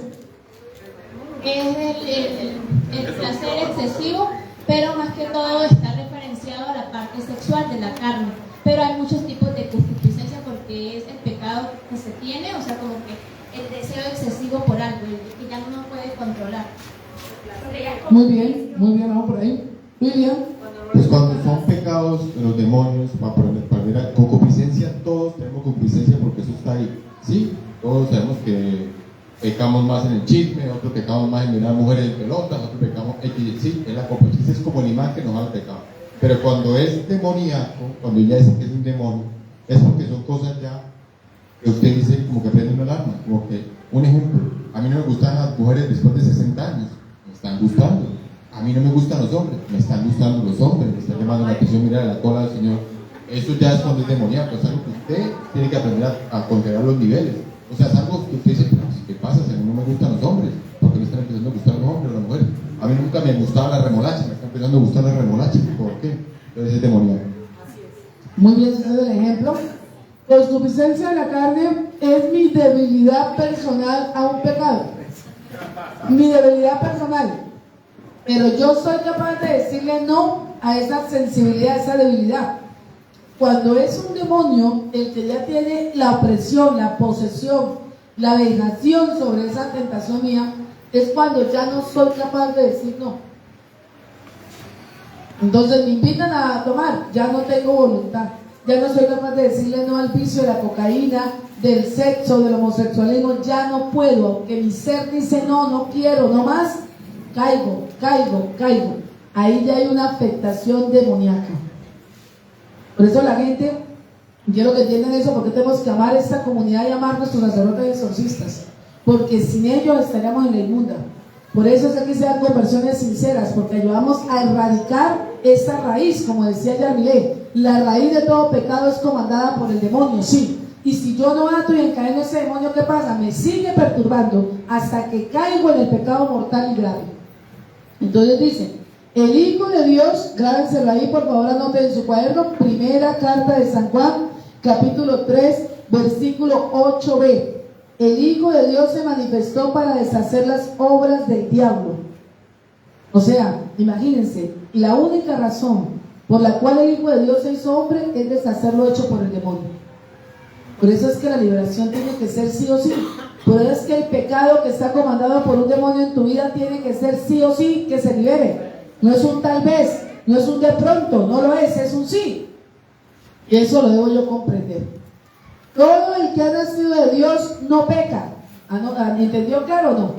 S9: Es el placer excesivo, pero más que todo está referenciado a la parte sexual de la carne. Pero hay muchos tipos de concupiscencia porque es el pecado que se tiene, o sea, como que el deseo excesivo por algo, el que ya no puede controlar.
S3: Muy bien, vamos por ahí. William.
S10: Pues cuando son pecados de los demonios, para concupiscencia, todos tenemos concupiscencia porque eso está ahí, ¿sí? Todos sabemos que pecamos más en el chisme, otros pecamos más en mirar mujeres en pelotas, otros pecamos sí, en la concupiscencia es como el imán que nos da el pecado. Pero cuando es demoníaco, cuando ya dice que es un demonio, es porque son cosas ya que usted dice como que prende una alarma, como que, un ejemplo, a mí no me gustan las mujeres después de 60 años, me están gustando. A mí no me gustan los hombres, me están gustando los hombres, me están llamando la atención, mirar la cola del Señor. Eso ya es cuando es demoníaco, es algo que usted tiene que aprender a controlar los niveles. O sea, es algo que usted dice, pero ¿qué pasa? Si a mí no me gustan los hombres, ¿por qué me están empezando a gustar los hombres o las mujeres? A mí nunca me gustaba la remolacha, me están empezando a gustar la remolacha, ¿por qué? Entonces es demoníaco.
S3: Muy bien, ese es el ejemplo. Concupiscencia de la carne es mi debilidad personal a un pecado. Mi debilidad personal. Pero yo soy capaz de decirle no a esa sensibilidad, a esa debilidad. Cuando es un demonio el que ya tiene la opresión, la posesión, la vejación sobre esa tentación mía, es cuando ya no soy capaz de decir no. Entonces me invitan a tomar, ya no tengo voluntad, ya no soy capaz de decirle no al vicio de la cocaína, del sexo, del homosexualismo, ya no puedo, aunque mi ser dice no, no quiero, no más, caigo. Ahí ya hay una afectación demoníaca. Por eso la gente, quiero que entiendan eso, porque tenemos que amar esta comunidad y amar nuestros sacerdotes y exorcistas, porque sin ellos estaríamos en la inmunda. Por eso es que se dan conversiones sinceras, porque ayudamos a erradicar esta raíz, como decía Yarmilé, la raíz de todo pecado es comandada por el demonio, sí. Y si yo no ato y encadeno ese demonio, ¿qué pasa? Me sigue perturbando hasta que caigo en el pecado mortal y grave. Entonces dice, el Hijo de Dios, grábenselo ahí, por favor, anoten en su cuaderno, primera carta de San Juan, capítulo 3, versículo 8b. El Hijo de Dios se manifestó para deshacer las obras del diablo. O sea, imagínense, la única razón por la cual el Hijo de Dios se hizo hombre es deshacer lo hecho por el demonio. Por eso es que la liberación tiene que ser sí o sí. Por eso es que el pecado que está comandado por un demonio en tu vida tiene que ser sí o sí que se libere. No es un tal vez, no es un de pronto, no lo es un sí. Y eso lo debo yo comprender. Todo el que ha nacido de Dios no peca. ¿Entendió claro o no?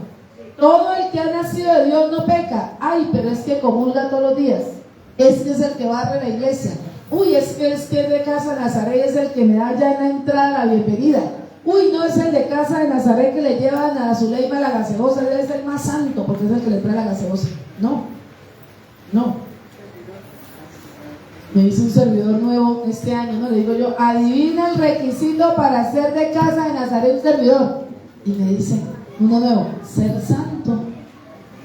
S3: Todo el que ha nacido de Dios no peca. Ay, pero es que comulga todos los días. Es que es el que barre la iglesia. Uy, es que el de Casa de Nazaret es el que me da ya en la entrada la bienvenida. Uy, no es el de Casa de Nazaret que le llevan a Zuleima la gaseosa, él es el más santo porque es el que le trae la gaseosa. No. Me dice un servidor nuevo este año, ¿no? Le digo yo, adivina el requisito para ser de Casa de Nazaret un servidor. Y me dice, uno nuevo, ser santo.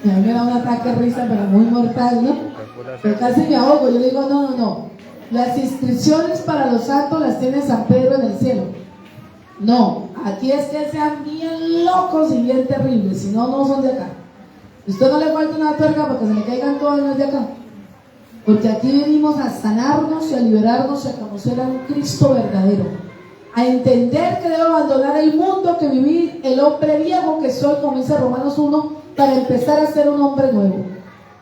S3: Y a mí me da un ataque de risa, pero muy mortal, ¿no? Pero casi me ahogo. Yo digo, no. Las inscripciones para los santos las tiene San Pedro en el cielo. No, aquí es que sean bien locos y bien terribles, si no, no son de acá. A usted no le falta una tuerca porque se le caigan todos los de acá. Porque aquí venimos a sanarnos y a liberarnos y a conocer a un Cristo verdadero. A entender que debo abandonar el mundo, que vivir el hombre viejo que soy, como dice Romanos 1, para empezar a ser un hombre nuevo.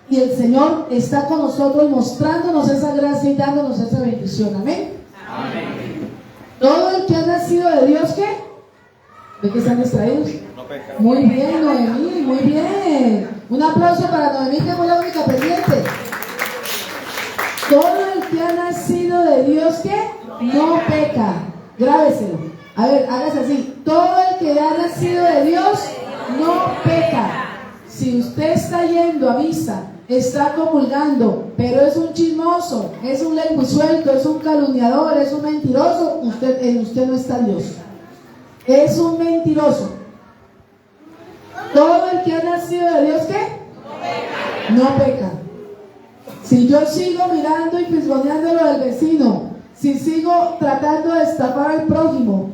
S3: Y el Señor está con nosotros mostrándonos esa gracia y dándonos esa bendición. Amén. Amén. Todo el que ha nacido de Dios, ¿qué? ¿De qué están distraídos?
S5: No peca.
S3: Muy bien, Noemí, muy bien. Un aplauso para Noemí, que fue la única pendiente. Todo el que ha nacido de Dios, ¿qué? No peca. Grábeselo. A ver, hágase así. Todo el que ha nacido de Dios no peca. Si usted está yendo a misa, está comulgando, pero es un chismoso, es un lenguisuelto, es un calumniador, es un mentiroso, en usted no está Dios. Es un mentiroso. Todo el que ha nacido de Dios, ¿qué? No peca. Si yo sigo mirando y fisgoneando lo del vecino, si sigo tratando de estafar al prójimo,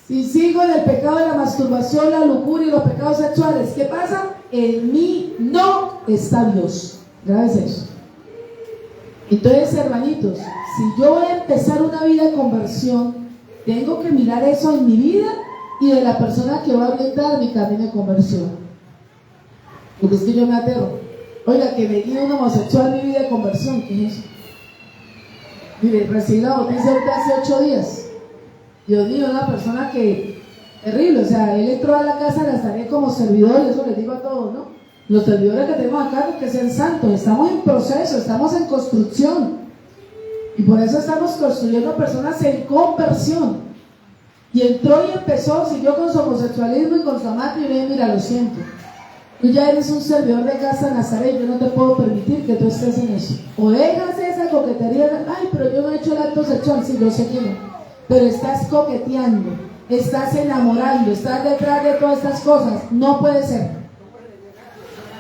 S3: si sigo en el pecado de la masturbación, la lujuria y los pecados sexuales, ¿qué pasa? En mí no está Dios. Gracias a eso. Entonces, hermanitos, si yo voy a empezar una vida de conversión, tengo que mirar eso en mi vida y de la persona que va a orientar mi camino de conversión. Porque es que yo me aterro. Oiga, que me guíe un homosexual mi vida de conversión, ¿qué es eso? Mire, recibí la noticia ahorita hace 8 días. Dios mío, una persona que, terrible, o sea, él entró a la casa de Nazaret como servidor, y eso les digo a todos, ¿no? Los servidores que tenemos acá, que sean santos, estamos en proceso, estamos en construcción, y por eso estamos construyendo personas en conversión. Y entró y empezó, siguió con su homosexualismo y con su amante, y yo le dije, mira, lo siento, tú ya eres un servidor de casa de Nazaret, yo no te puedo permitir que tú estés en eso. O dejas esa coquetería, ay, pero yo no he hecho el acto sexual, sí, yo sé que no. Pero estás coqueteando, estás enamorando, estás detrás de todas estas cosas. No puede ser.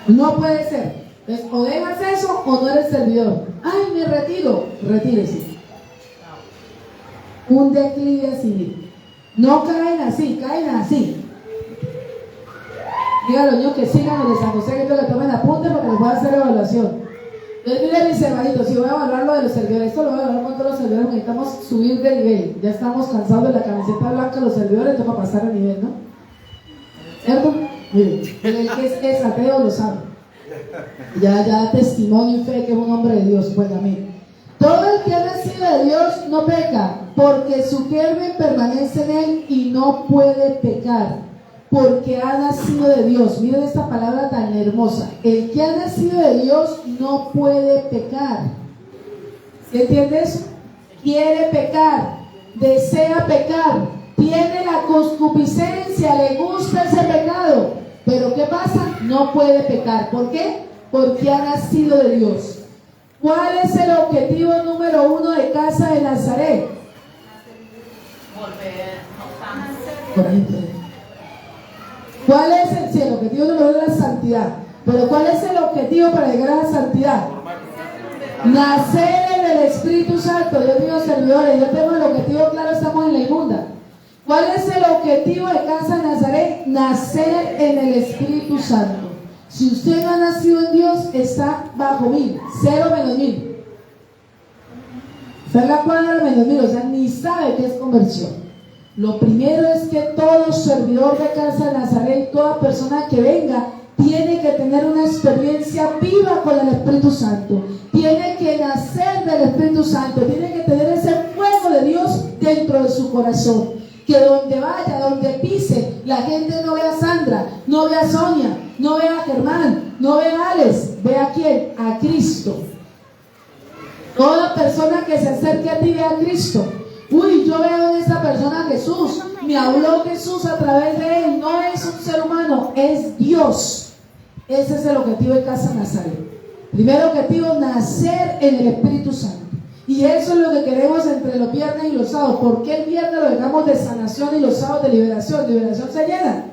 S3: No puede ser. Entonces, o dejas eso o no eres servidor. Ay, me retiro. Retírese. Un declive así. No caen así, caen así. Díganlo yo que sigan los de San José, que tomen apunte porque les voy a hacer evaluación. Entonces, miren mis hermanitos, si voy a evaluar lo de los servidores, esto lo voy a evaluar con todos los servidores, necesitamos subir de nivel. Ya estamos cansados de la camiseta blanca de los servidores, toca pasar de nivel, ¿no? ¿Cierto? Miren, el que es ateo lo sabe. Ya testimonio y fe que es un hombre de Dios, pues amén. Todo el que ha nacido de Dios no peca, porque su germen permanece en él y no puede pecar. Porque ha nacido de Dios. Miren esta palabra tan hermosa. El que ha nacido de Dios no puede pecar. ¿Sí entiendes? Quiere pecar, desea pecar, tiene la concupiscencia, le gusta ese pecado. Pero ¿qué pasa? No puede pecar. ¿Por qué? Porque ha nacido de Dios. ¿Cuál es el objetivo número 1 de Casa de Nazaret? Por ejemplo, ¿cuál es el objetivo número 1 de la santidad? Pero ¿cuál es el objetivo para llegar a la santidad? Nacer en el Espíritu Santo. Dios mío, servidores, yo tengo el objetivo claro, estamos en la inmunda. ¿Cuál es el objetivo de Casa de Nazaret? Nacer en el Espíritu Santo. Si usted no ha nacido en Dios, está bajo 1000, 0 menos 1000. Está en la cuadra menos 1000, o sea, ni sabe qué es conversión. Lo primero es que todo servidor de Casa de Nazaret, toda persona que venga, tiene que tener una experiencia viva con el Espíritu Santo. Tiene que nacer del Espíritu Santo. Tiene que tener ese fuego de Dios dentro de su corazón. Que donde vaya, donde pise, la gente no vea a Sandra, no vea a Sonia, no vea a Germán, no vea a Alex. ¿Ve a quién? A Cristo. Toda persona que se acerque a ti ve a Cristo. Uy, yo veo en esta persona a Jesús, me habló Jesús a través de él. No es un ser humano, es Dios. Ese es el objetivo de Casa Nazaret. Primer objetivo, nacer en el Espíritu Santo. Y eso es lo que queremos entre los viernes y los sábados. ¿Por qué el viernes lo dejamos de sanación y los sábados de liberación? Liberación se llena,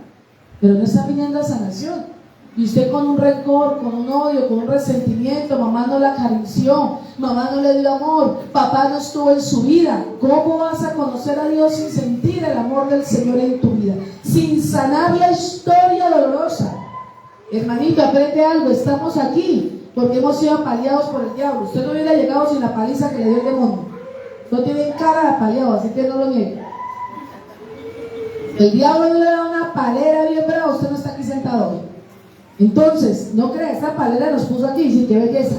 S3: pero no está viniendo a sanación. Y usted con un rencor, con un odio, con un resentimiento, mamá no la acarició, mamá no le dio amor, papá no estuvo en su vida. ¿Cómo vas a conocer a Dios sin sentir el amor del Señor en tu vida? Sin sanar la historia dolorosa. Hermanito, aprende algo, estamos aquí porque hemos sido apaleados por el diablo. Usted no hubiera llegado sin la paliza que le dio el demonio. No tienen cara de apaleado, así que no lo niegue. El diablo no le da una palera bien brava, usted no está aquí sentado hoy. Entonces, no crea, esta palera nos puso aquí, sí, qué belleza.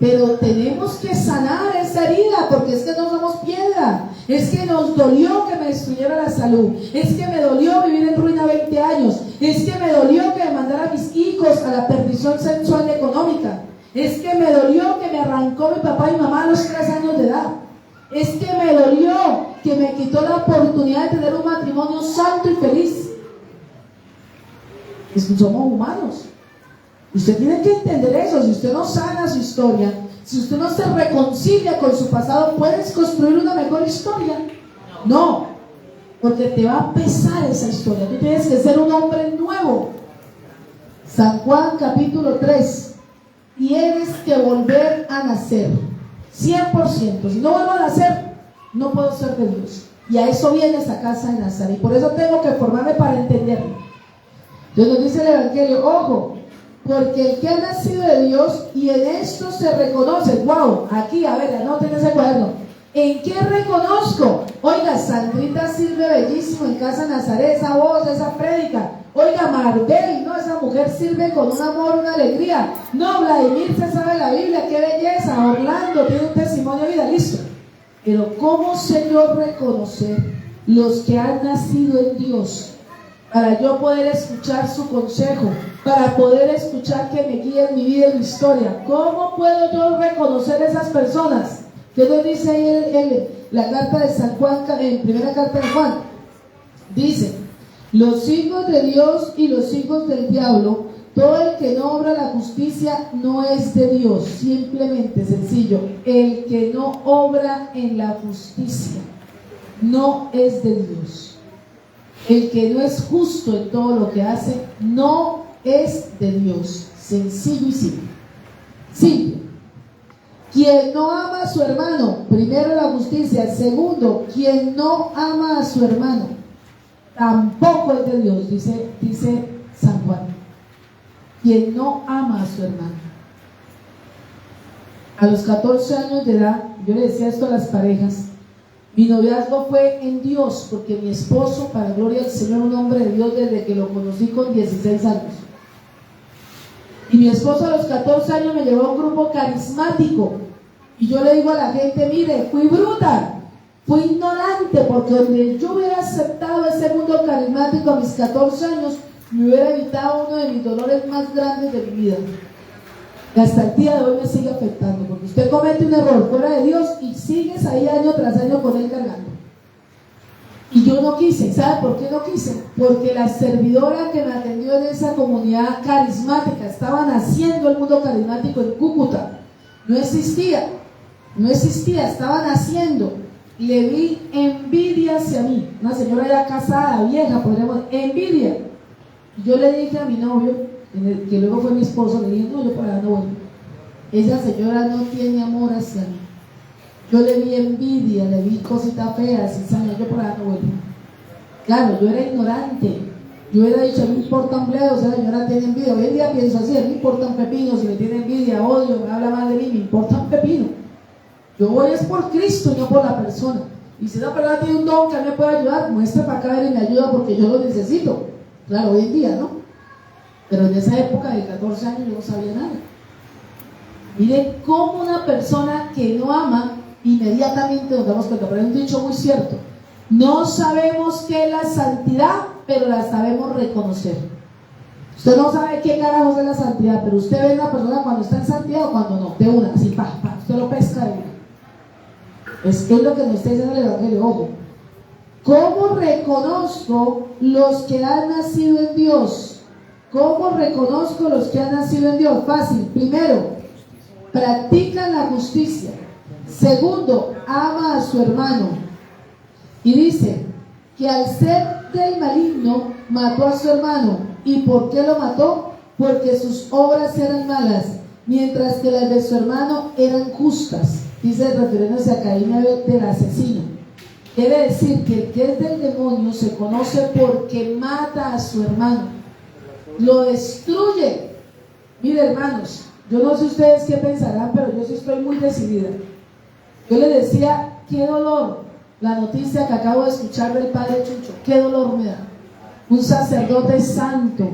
S3: Pero tenemos que sanar esa herida, porque es que no somos piedra. Es que nos dolió que me destruyera la salud. Es que me dolió vivir en ruina 20 años. Es que me dolió que me mandara a mis hijos a la perdición sexual y económica. Es que me dolió que me arrancó mi papá y mi mamá a los 3 años de edad. Es que me dolió que me quitó la oportunidad de tener un matrimonio santo y feliz. Es que somos humanos. Usted tiene que entender eso. Si usted no sana su historia, si usted no se reconcilia con su pasado, ¿puedes construir una mejor historia? No, porque te va a pesar esa historia. Tú tienes que ser un hombre nuevo. San Juan capítulo 3. tienes que volver a nacer, 100%. Si no vuelvo a nacer, no puedo ser de Dios. Y a eso viene esa casa de Nazaret. Y por eso tengo que formarme para entenderlo. Entonces nos dice el Evangelio, ojo, porque el que ha nacido de Dios y en esto se reconoce. Wow, aquí, a ver, anoten ese cuaderno. ¿En qué reconozco? Oiga, Sandrita sirve bellísimo en casa de Nazaret, esa voz, esa prédica. Oiga, Marbel, no, esa mujer sirve con un amor, una alegría. No, Vladimir se sabe la Biblia, qué belleza. Orlando tiene un testimonio de vida, listo. Pero ¿cómo sé yo reconocer los que han nacido en Dios? Para yo poder escuchar su consejo, para poder escuchar que me guíe en mi vida y mi historia. ¿Cómo puedo yo reconocer esas personas? ¿Qué nos dice ahí la carta de San Juan, en primera carta de Juan? Dice, los hijos de Dios y los hijos del diablo, todo el que no obra la justicia no es de Dios. Simplemente, sencillo, el que no obra en la justicia no es de Dios. El que no es justo en todo lo que hace no es de Dios. Sencillo y simple. Simple. Quien no ama a su hermano, primero la justicia. Segundo, quien no ama a su hermano tampoco es de Dios, dice San Juan. Quien no ama a su hermano. A los 14 años de edad, yo le decía esto a las parejas, mi noviazgo fue en Dios, porque mi esposo, para gloria del Señor, un hombre de Dios desde que lo conocí con 16 años. Y mi esposo a los 14 años me llevó a un grupo carismático. Y yo le digo a la gente, mire, fui bruta, fui ignorante, porque donde yo hubiera aceptado ese mundo carismático a mis 14 años, me hubiera evitado uno de mis dolores más grandes de mi vida. Y hasta el día de hoy me sigue afectando, porque usted comete un error fuera de Dios y sigues ahí año tras año con él cargando. Y yo no quise. ¿Sabe por qué no quise? Porque la servidora que me atendió en esa comunidad carismática, estaba naciendo el mundo carismático en Cúcuta. No existía, estaba naciendo. Le vi envidia hacia mí, una señora ya casada, vieja, podríamos, envidia. Yo le dije a mi novio, que luego fue mi esposo, le dije, no, yo para allá no voy. Esa señora no tiene amor hacia mí. Yo le vi envidia, le vi cositas feas, y sabía, yo por allá no voy. Claro, yo era ignorante. Yo hubiera dicho, no me importa un bledo, o sea, la señora tiene envidia. Hoy en día pienso así, me importa un pepino, si me tiene envidia, odio, me habla mal de mí, me importa un pepino. Yo voy es por Cristo y no por la persona. Y si una persona tiene un don que a mí me puede ayudar, muestre para acá y me ayuda porque yo lo necesito. Claro, hoy en día, ¿no? Pero en esa época de 14 años yo no sabía nada. Miren cómo una persona que no ama, inmediatamente nos damos cuenta. Pero hay un dicho muy cierto: no sabemos qué es la santidad, pero la sabemos reconocer. Usted no sabe qué carajos es la santidad, pero usted ve a una persona cuando está en santidad o cuando no, de una, así, usted lo pesca de una. Es lo que nos está diciendo el Evangelio. Ojo, ¿cómo reconozco los que han nacido en Dios? ¿Cómo reconozco los que han nacido en Dios? Fácil. Primero, practican la justicia. Segundo, ama a su hermano. Y dice que al ser del maligno mató a su hermano. ¿Y por qué lo mató? Porque sus obras eran malas, mientras que las de su hermano eran justas. Dice, refiriéndose a Caín y Abel, del asesino. Quiere decir que el que es del demonio se conoce porque mata a su hermano, lo destruye. Mire, hermanos, yo no sé ustedes qué pensarán, pero yo sí estoy muy decidida. Yo le decía, qué dolor la noticia que acabo de escuchar del padre Chucho, qué dolor me da. Un sacerdote santo,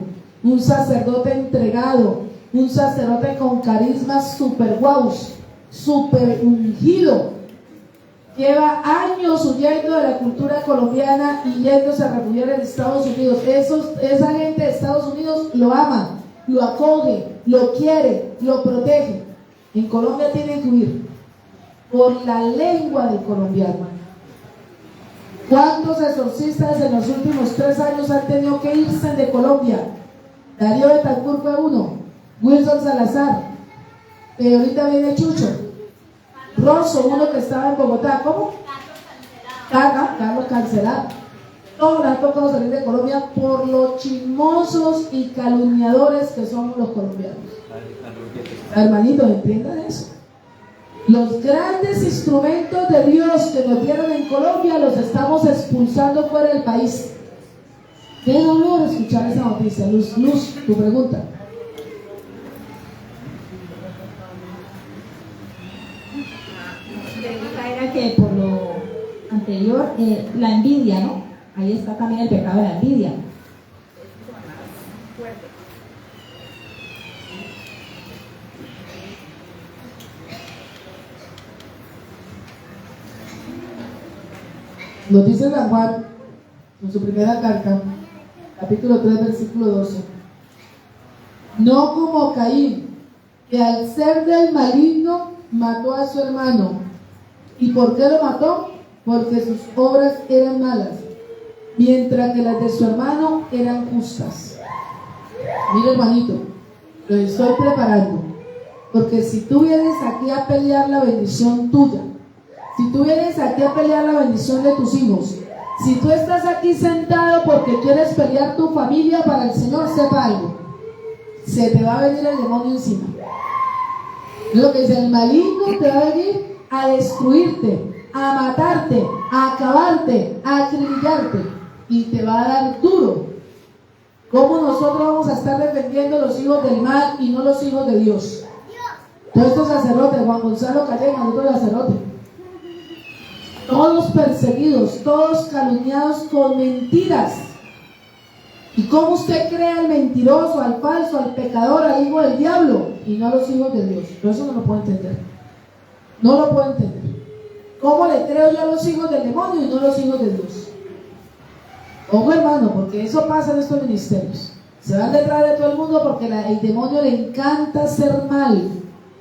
S3: un sacerdote entregado, un sacerdote con carismas super guaus, super ungido. Lleva años huyendo de la cultura colombiana y yéndose a refugiar en Estados Unidos. Esa gente de Estados Unidos lo ama, lo acoge, lo quiere, lo protege. En Colombia tienen que huir por la lengua del colombiano. ¿Cuántos exorcistas en los últimos 3 años han tenido que irse de Colombia? Darío Betancourt fue uno, Wilson Salazar, ahorita viene Chucho, Rosso, uno que estaba en Bogotá. ¿Cómo? Carlos Cancelar. Todos han tocado salir de Colombia por los chismosos y calumniadores que somos los colombianos. Hermanitos, entiendan eso. Los grandes instrumentos de Dios que nos dieron en Colombia los estamos expulsando fuera del país. Qué dolor escuchar esa noticia. Luz, tu pregunta.
S4: Era que por lo anterior, la envidia, ¿no? Ahí está también el pecado de la envidia.
S3: Nos dice San Juan en su primera carta, capítulo 3, versículo 12. No como Caín, que al ser del maligno mató a su hermano. ¿Y por qué lo mató? Porque sus obras eran malas, mientras que las de su hermano eran justas. Mira, hermanito, lo estoy preparando, porque si tú vienes aquí a pelear la bendición tuya, si tú vienes aquí a pelear la bendición de tus hijos, si tú estás aquí sentado porque quieres pelear tu familia para el Señor, sepa algo, se te va a venir el demonio encima. Lo que dice, el maligno te va a venir a destruirte, a matarte, a acabarte, a acribillarte, y te va a dar duro. ¿Cómo nosotros vamos a estar defendiendo los hijos del mal y no los hijos de Dios? Todos estos sacerdotes, Juan Gonzalo Calleja, otro sacerdote, todos perseguidos, todos calumniados con mentiras. ¿Y cómo usted cree al mentiroso, al falso, al pecador, al hijo del diablo y no a los hijos de Dios? Yo eso no lo puedo entender. No lo puedo entender. ¿Cómo le creo yo a los hijos del demonio y no a los hijos de Dios? Ojo, hermano, porque eso pasa en estos ministerios. Se van detrás de todo el mundo porque el demonio le encanta ser mal,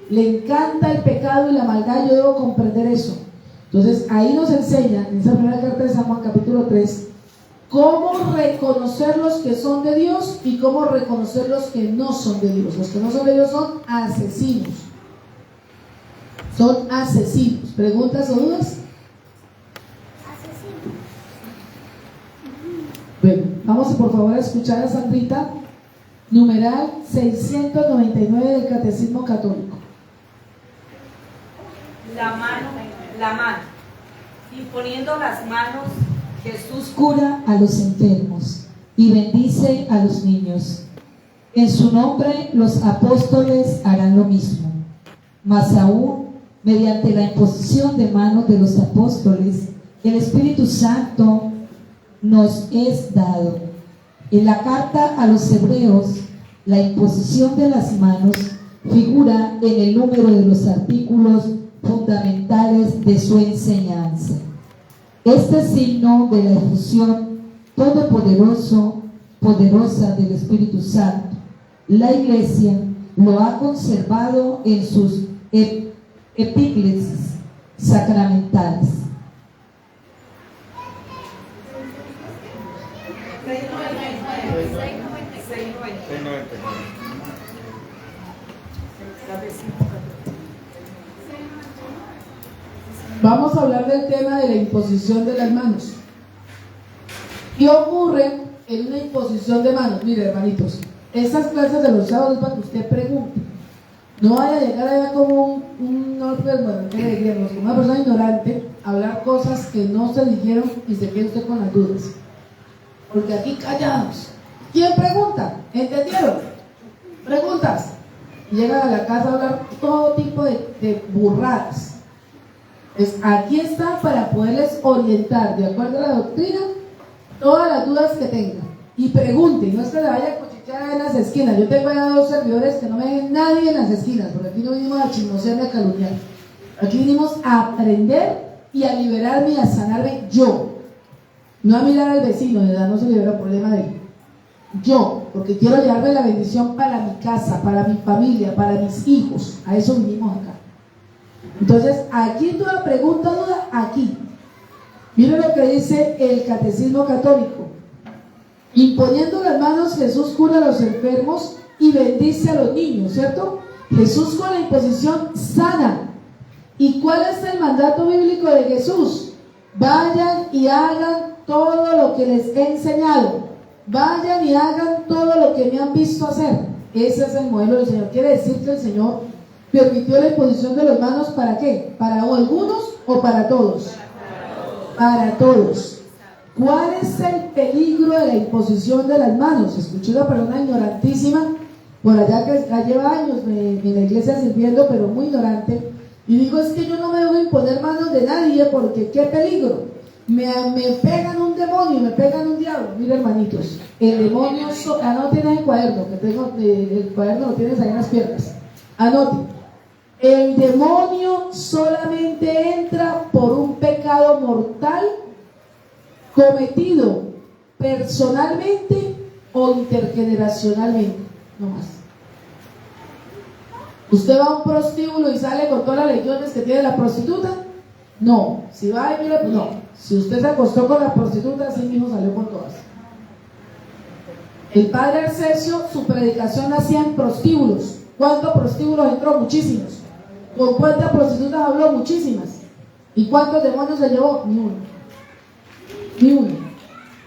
S3: le encanta el pecado y la maldad. Yo debo comprender eso. Entonces ahí nos enseña en esa primera carta de San Juan, capítulo 3, cómo reconocer los que son de Dios y cómo reconocer los que no son de Dios. Los que no son de Dios son asesinos. Son asesinos. ¿Preguntas o dudas? Bueno, vamos por favor a escuchar a Sandrita, numeral 699 del Catecismo Católico.
S8: La mano, imponiendo las manos, Jesús
S4: Cura a los enfermos y bendice a los niños. En su nombre los apóstoles harán lo mismo. Más aún, mediante la imposición de manos de los apóstoles, el Espíritu Santo nos es dado. En la carta a los hebreos, la imposición de las manos figura en el número de los artículos fundamentales de su enseñanza. Este signo de la efusión poderosa del Espíritu Santo, la Iglesia lo ha conservado en sus epíclesis sacramentales.
S3: Vamos a hablar del tema de la imposición de las manos. ¿Qué ocurre en una imposición de manos? Mire, hermanitos, estas clases de los sábados para que usted pregunte. No vaya a llegar allá como una persona ignorante a hablar cosas que no se dijeron y se quede usted con las dudas. Porque aquí callados. ¿Quién pregunta? ¿Entendieron? Preguntas. Llegan a la casa a hablar todo tipo de burradas. Pues aquí está para poderles orientar, de acuerdo a la doctrina, todas las dudas que tengan. Y pregunten, no es que le vaya a cuchichear en las esquinas. Yo tengo ya 2 servidores que no me dejen nadie en las esquinas, porque aquí no vinimos a chismosear ni a calumniar. Aquí vinimos a aprender y a liberarme y a sanarme yo. No a mirar al vecino, de verdad, no se libera el problema de él. Yo, porque quiero llevarme la bendición para mi casa, para mi familia, para mis hijos. A eso vinimos acá. Entonces, aquí toda pregunta, duda, aquí. Miren lo que dice el Catecismo Católico. Imponiendo las manos, Jesús cura a los enfermos y bendice a los niños, ¿cierto? Jesús con la imposición sana. ¿Y cuál es el mandato bíblico de Jesús? Vayan y hagan todo lo que les he enseñado. Vayan y hagan todo lo que me han visto hacer. Ese es el modelo del Señor. Quiere decir que el Señor permitió la imposición de las manos, ¿para qué? ¿Para algunos o para todos? Para todos. ¿Cuál es el peligro de la imposición de las manos? Escuché una persona ignorantísima por allá que ya lleva años en la iglesia sirviendo, pero muy ignorante, y digo, es que yo no me debo imponer manos de nadie porque qué peligro. Me pegan un demonio, me pegan un diablo. Mira, hermanitos, el demonio, anoten en el cuaderno, que tengo, el cuaderno lo tienes ahí en las piernas. Anoten. El demonio solamente entra por un pecado mortal cometido personalmente o intergeneracionalmente, no más. ¿Usted va a un prostíbulo y sale con todas las legiones que tiene la prostituta? No. Si va y mira, pues no. Si usted se acostó con la prostituta, sí mismo salió con todas. El padre Arcesio, su predicación hacía en prostíbulos. ¿Cuántos prostíbulos entró? Muchísimos. ¿Con cuántas prostitutas habló? Muchísimas. ¿Y cuántos demonios se llevó? Ni uno. Ni uno.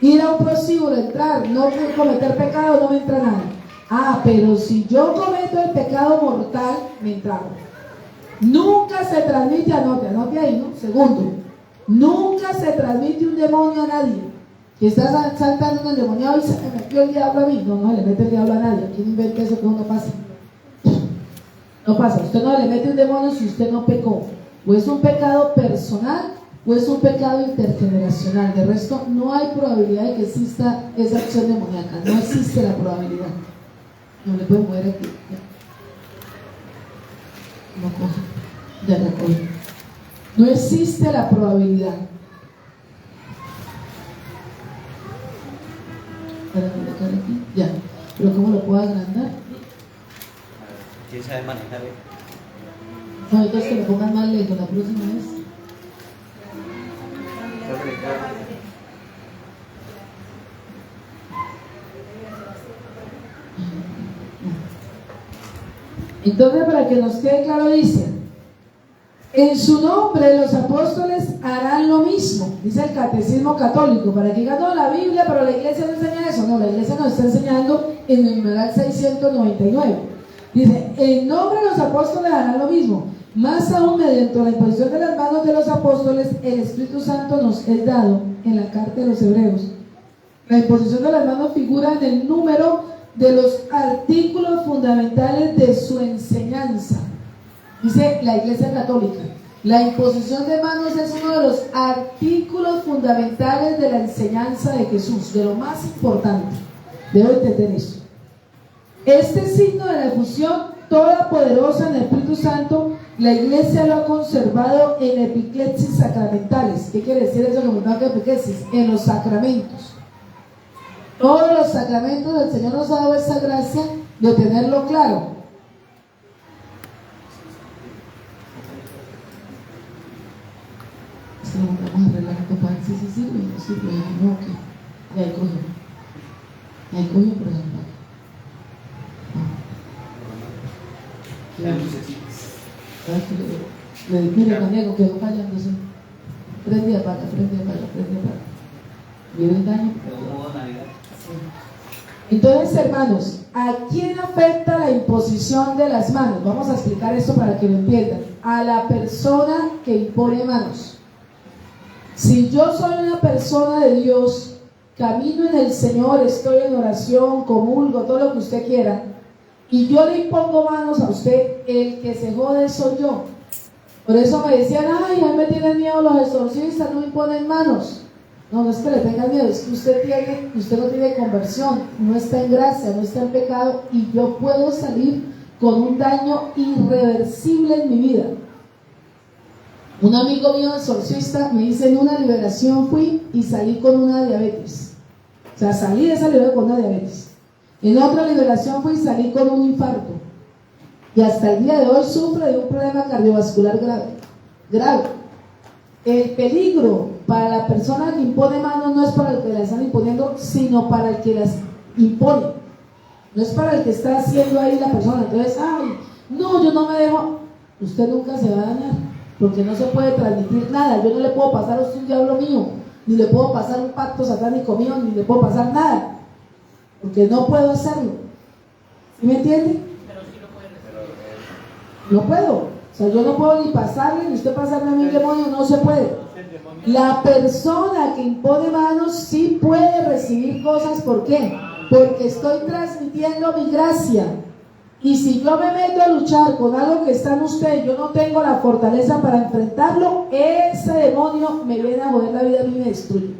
S3: Ir a un prostíbulo, entrar, no cometer pecado, no me entra nada. Ah, pero si yo cometo el pecado mortal, me entraron. Nunca se transmite, anote ahí, ¿no? Segundo, nunca se transmite un demonio a nadie. Que está saltando un endemoniado y se me metió el diablo a mí. No, no le mete el diablo a nadie. Aquí no inventa eso que uno pasa. No pasa. Usted no le mete un demonio si usted no pecó. O es un pecado personal o es un pecado intergeneracional. De resto, no hay probabilidad de que exista esa acción demoníaca. No existe la probabilidad. No le pueden mover aquí. No coge. Ya recoge. No existe la probabilidad. Para colocar aquí. Ya. Pero ¿cómo lo puedo agrandar?
S11: ¿Quién sabe manejar?
S3: No, entonces que lo pongan más lejos la próxima vez. Entonces, para que nos quede claro, dice: en su nombre los apóstoles harán lo mismo, dice el catecismo católico. Para que digan, no, la Biblia, pero la iglesia no enseña eso. No, la iglesia nos está enseñando en el numeral 699. Dice: en nombre de los apóstoles harán lo mismo. Más aún, mediante la imposición de las manos de los apóstoles, el Espíritu Santo nos es dado en la carta de los Hebreos. La imposición de las manos figura en el número de los artículos fundamentales de su enseñanza. Dice la Iglesia Católica: la imposición de manos es uno de los artículos fundamentales de la enseñanza de Jesús, de lo más importante. Debo entender eso. Este signo de la efusión toda poderosa en el Espíritu Santo, la Iglesia lo ha conservado en epiclesis sacramentales. ¿Qué quiere decir eso? Como no que epiclesis, en los sacramentos. Todos los sacramentos del Señor nos ha dado esa gracia de tenerlo claro. Se lo vamos a arreglar tu pan. Sí, bueno, sí, pero no, que ya hay cogido. Ya hay cogido, por ejemplo. Mira, Manego, quedó fallándose. Prende apaga. ¿Vieron el daño? Entonces, hermanos, ¿a quién afecta la imposición de las manos? Vamos a explicar esto para que lo entiendan. A la persona que impone manos. Si yo soy una persona de Dios, camino en el Señor, estoy en oración, comulgo, todo lo que usted quiera, y yo le impongo manos a usted, el que se jode soy yo. Por eso me decían, ay, a mí me tienen miedo los exorcistas, no me imponen manos. No, no es que le tengan miedo, es que usted no tiene conversión, no está en gracia, no está en pecado, y yo puedo salir con un daño irreversible en mi vida. Un amigo mío exorcista me dice: en una liberación fui y salí con una diabetes. O sea, salí de esa liberación con una diabetes. En otra liberación fui y salí con un infarto. Y hasta el día de hoy sufre de un problema cardiovascular grave. El peligro para la persona que impone manos no es para el que las están imponiendo, sino para el que las impone. No es para el que está haciendo ahí la persona. Entonces, ay, no, yo no me dejo. Usted nunca se va a dañar, porque no se puede transmitir nada. Yo no le puedo pasar a usted un diablo mío, ni le puedo pasar un pacto satánico mío, ni le puedo pasar nada, porque no puedo hacerlo. ¿Sí me entiende? No puedo. O sea, yo no puedo ni pasarle, ni usted pasarme a mí el demonio, no se puede. La persona que impone manos sí puede recibir cosas. ¿Por qué? Porque estoy transmitiendo mi gracia. Y si yo me meto a luchar con algo que está en usted y yo no tengo la fortaleza para enfrentarlo, ese demonio me viene a joder la vida y me destruye.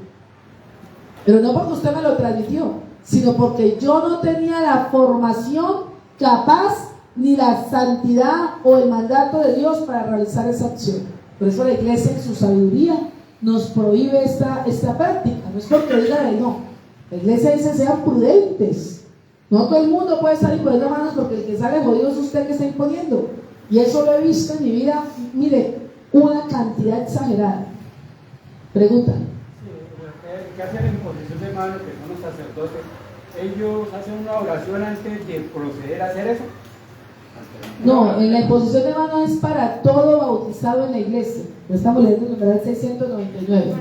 S3: Pero no porque usted me lo transmitió, sino porque yo no tenía la formación capaz ni la santidad o el mandato de Dios para realizar esa acción. Por eso la iglesia en su sabiduría nos prohíbe esta práctica. No es porque diga de no. La iglesia dice sean prudentes. No todo el mundo puede estar imponiendo manos, porque el que sale jodido es usted que está imponiendo. Y eso lo he visto en mi vida, mire, una cantidad exagerada. Pregunta.
S6: ¿Qué hacen en imposición de manos, que son los sacerdotes? ¿Ellos hacen una oración antes de proceder a hacer eso?
S3: No, en la imposición de manos es para todo bautizado en la iglesia. Lo estamos leyendo en el numeral 699.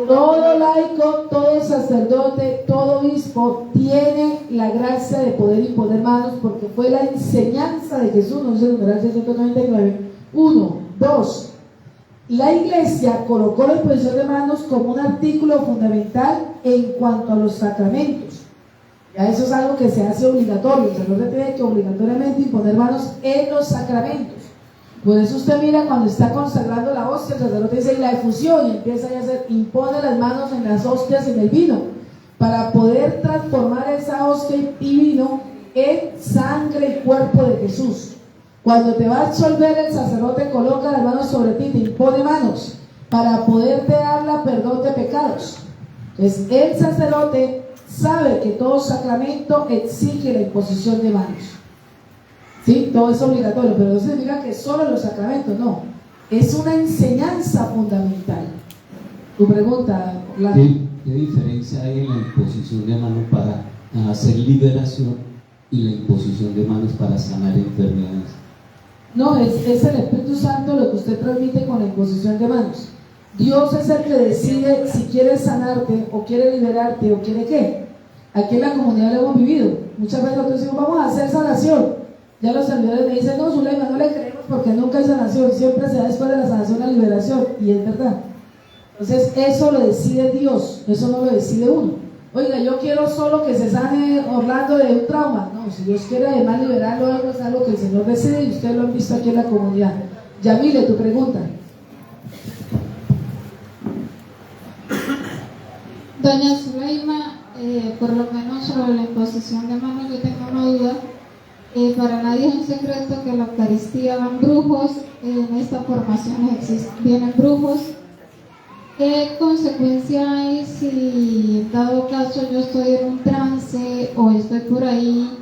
S3: Todo laico, todo sacerdote, todo obispo tiene la gracia de poder imponer manos, porque fue la enseñanza de Jesús, no es el numeral 699. 1, 2. La iglesia colocó la imposición de manos como un artículo fundamental en cuanto a los sacramentos. Ya eso es algo que se hace obligatorio. El sacerdote tiene que obligatoriamente imponer manos en los sacramentos. Por eso usted mira cuando está consagrando la hostia, el sacerdote dice la efusión, y empieza a hacer, impone las manos en las hostias y en el vino, para poder transformar esa hostia y vino en sangre y cuerpo de Jesús. Cuando te va a absolver, el sacerdote coloca las manos sobre ti, te impone manos para poderte dar la perdón de pecados. Entonces el sacerdote sabe que todo sacramento exige la imposición de manos. ¿Sí? Todo es obligatorio, pero no significa que solo los sacramentos, no. Es una enseñanza fundamental. Tu pregunta,
S12: ¿Qué diferencia hay en la imposición de manos para hacer liberación y la imposición de manos para sanar enfermedades?
S3: No, es el Espíritu Santo lo que usted transmite con la imposición de manos. Dios es el que decide si quiere sanarte o quiere liberarte o quiere qué. Aquí en la comunidad lo hemos vivido. Muchas veces nosotros decimos, vamos a hacer sanación. Ya los servidores me dicen, no, Zuleima, no le creemos porque nunca hay sanación, siempre se da después de la sanación la liberación. Y es verdad. Entonces eso lo decide Dios, eso no lo decide uno. Oiga, yo quiero solo que se sane Orlando de un trauma. No, si Dios quiere además liberarlo, algo es algo que el Señor decide, y ustedes lo han visto aquí en la comunidad. Yamile, tu pregunta.
S13: Doña Zuleima, por lo menos sobre la imposición de manos yo tengo una duda. Para nadie es un secreto que en la Eucaristía van brujos, en esta formación vienen brujos. ¿Qué consecuencia hay si en dado caso yo estoy en un trance o estoy por ahí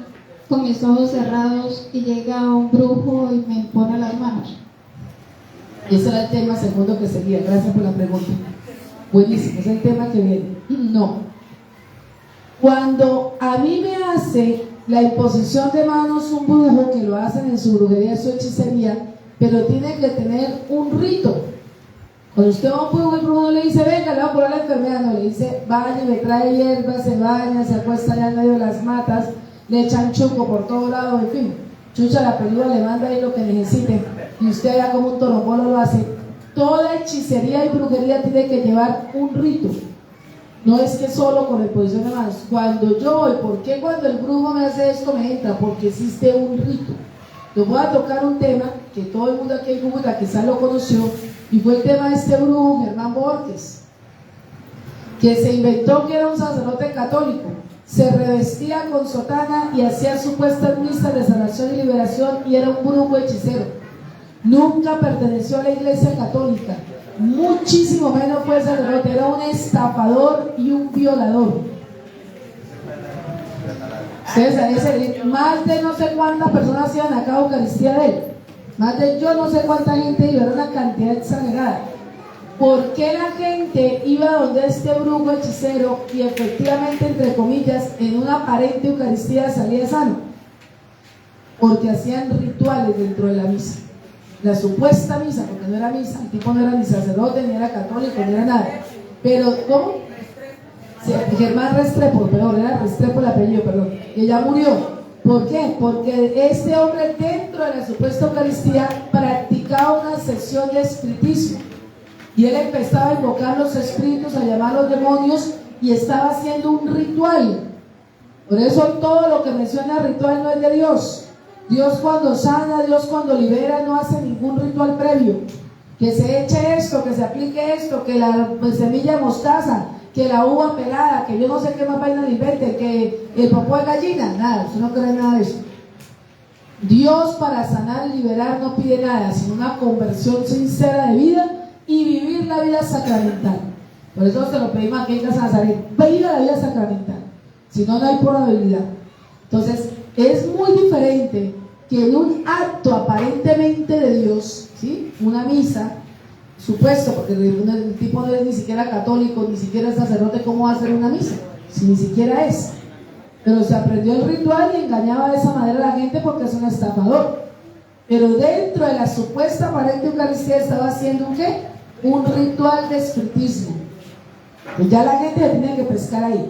S13: con mis ojos cerrados y llega un brujo y me impone las manos?
S3: Ese era el tema segundo que seguía. Gracias por la pregunta. Buenísimo, es el tema que viene. No. Cuando a mí me hace la imposición de manos un brujo, que lo hacen en su brujería, su hechicería, pero tiene que tener un rito. Cuando usted va a un brujo, el brujo no le dice, venga, le va a poner la enfermedad, no, le dice, vaya, le trae hierbas, se baña, se acuesta allá en medio de las matas, le echan chuco por todo lado, en fin, chucha la pelúa, le manda ahí lo que necesite, y usted allá como un torombolo lo hace. Toda hechicería y brujería tiene que llevar un rito. No es que solo con la imposición de manos. Cuando yo voy, ¿por qué cuando el brujo me hace esto me entra? Porque existe un rito. Yo voy a tocar un tema que todo el mundo aquí en Cúcuta quizás lo conoció, y fue el tema de este brujo, Germán Borges, que se inventó que era un sacerdote católico, se revestía con sotana y hacía supuestas misas de sanación y liberación, y era un brujo hechicero. Nunca perteneció a la iglesia católica, muchísimo menos fue sacerdote, era un estafador y un violador. Ustedes, más de no sé cuántas personas iban a cabo Eucaristía de él, más de yo no sé cuánta gente iba, era una cantidad exagerada. ¿Por qué la gente iba donde este brujo hechicero y efectivamente, entre comillas, en una aparente Eucaristía salía sano? Porque hacían rituales dentro de la misa. La supuesta misa, porque no era misa, el tipo no era ni sacerdote, ni era católico, ni era nada. Pero, ¿cómo? Sí, Germán Restrepo, peor, era Restrepo el apellido, perdón. Y ella murió. ¿Por qué? Porque este hombre dentro de la supuesta Eucaristía practicaba una sesión de espiritismo y él empezaba a invocar los espíritus, a llamar a los demonios y estaba haciendo un ritual. Por eso todo lo que menciona ritual no es de Dios. Dios cuando sana, Dios cuando libera no hace ningún ritual previo. Que se eche esto, que se aplique esto, que la semilla de mostaza, que la uva pelada, que yo no sé qué más vaina le invente, que el popó de gallina, nada, usted no cree nada de eso. Dios para sanar y liberar no pide nada, sino una conversión sincera de vida y vivir la vida sacramental. Por eso se lo pedimos aquí en Casa Nazaret, viva la vida sacramental, si no, no hay probabilidad. Entonces, es muy diferente que en un acto aparentemente de Dios, ¿sí? Una misa, supuesto, porque el tipo no es ni siquiera católico, ni siquiera es sacerdote, ¿cómo va a hacer una misa? Si ni siquiera es. Pero se aprendió el ritual y engañaba de esa manera a la gente porque es un estafador. Pero dentro de la supuesta aparente Eucaristía estaba haciendo ¿un qué? Un ritual de espiritismo. Pues ya la gente tiene que pescar ahí.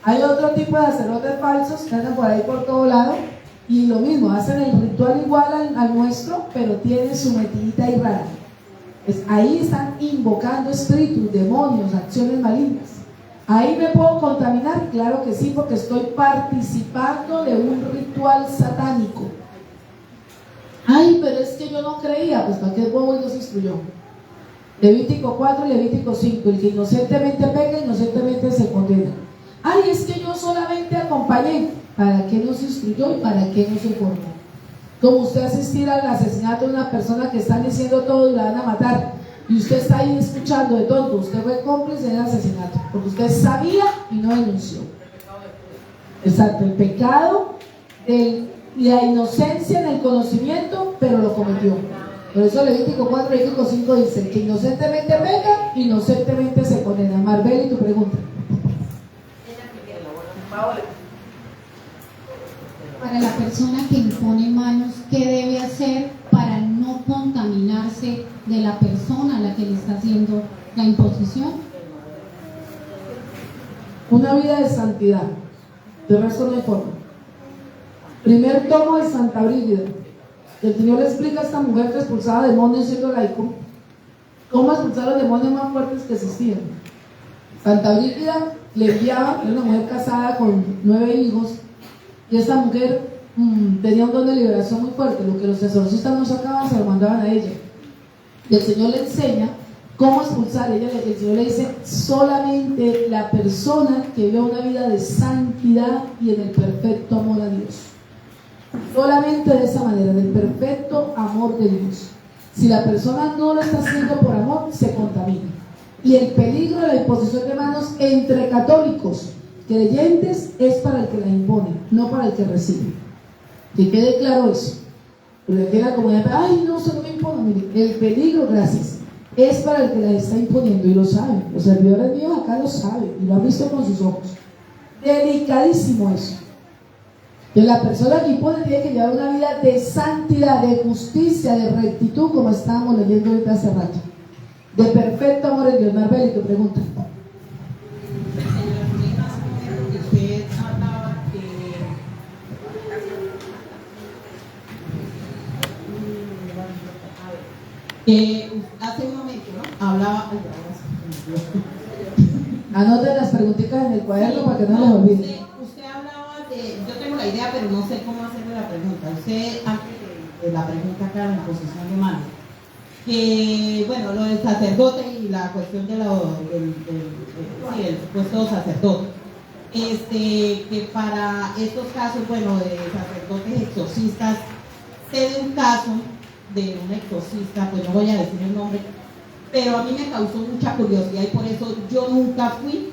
S3: Hay otro tipo de sacerdotes falsos que andan por ahí por todo lado y lo mismo, hacen el ritual igual al nuestro, pero tienen su metidita ahí rara. Pues ahí están invocando espíritus, demonios, acciones malignas. ¿Ahí me puedo contaminar? Claro que sí, porque estoy participando de un ritual satánico. Ay, pero es que yo no creía. Pues ¿para qué bobo y nos instruyó? Levítico 4 y Levítico 5. El que inocentemente peca, inocentemente se condena. Ay, es que yo solamente acompañé. ¿Para qué nos instruyó y para qué nos informó? Como usted asistir al asesinato de una persona que están diciendo todo y la van a matar, y usted está ahí escuchando de todo, usted fue cómplice del asesinato, porque usted sabía y no denunció. Exacto, el pecado de la inocencia en el conocimiento, pero lo cometió. Por eso Levítico 4 y Levítico 5 dice que inocentemente peca, inocentemente se condena. Marbeli, tu pregunta.
S13: Para la persona que impone manos, ¿qué debe hacer para no contaminarse de la persona a la que le está haciendo la imposición?
S3: Una vida de santidad. De resto no hay forma. Primer tomo de Santa Brígida. El Señor le explica a esta mujer que expulsaba demonios siendo laico cómo expulsar los demonios más fuertes que existían. Santa Brígida le enviaba, era una mujer casada con 9 hijos, y esta mujer tenía un don de liberación muy fuerte. Lo que los exorcistas no sacaban se lo mandaban a ella. Y el Señor le enseña cómo expulsar. El Señor le dice: solamente la persona que vive una vida de santidad y en el perfecto amor a Dios. Solamente de esa manera, del perfecto amor de Dios. Si la persona no lo está haciendo por amor, se contamina. Y el peligro de la imposición de manos entre católicos creyentes es para el que la impone, no para el que recibe. Que quede claro eso. Porque aquí la comunidad, ay, no, eso no me impone. Mire, el peligro, gracias, es para el que la está imponiendo y lo saben. Los servidores míos acá lo saben y lo han visto con sus ojos. Delicadísimo eso. Que la persona que impone tiene que llevar una vida de santidad, de justicia, de rectitud, como estábamos leyendo ahorita hace rato. De perfecto amor en Dios. Marbeli, tu pregunta.
S14: Hace un momento, ¿no? Hablaba.
S3: Anoten las preguntitas en el cuaderno para que no las olviden.
S14: Usted hablaba de. Yo tengo la idea, pero no sé cómo hacerle la pregunta. Usted, antes de la pregunta, claro, en la posición de manos, que, bueno, lo del sacerdote y la cuestión de el supuesto sacerdote. Que para estos casos, bueno, de sacerdotes exorcistas, sé de un caso de un exorcista, pues no voy a decir el nombre, pero a mí me causó mucha curiosidad y por eso yo nunca fui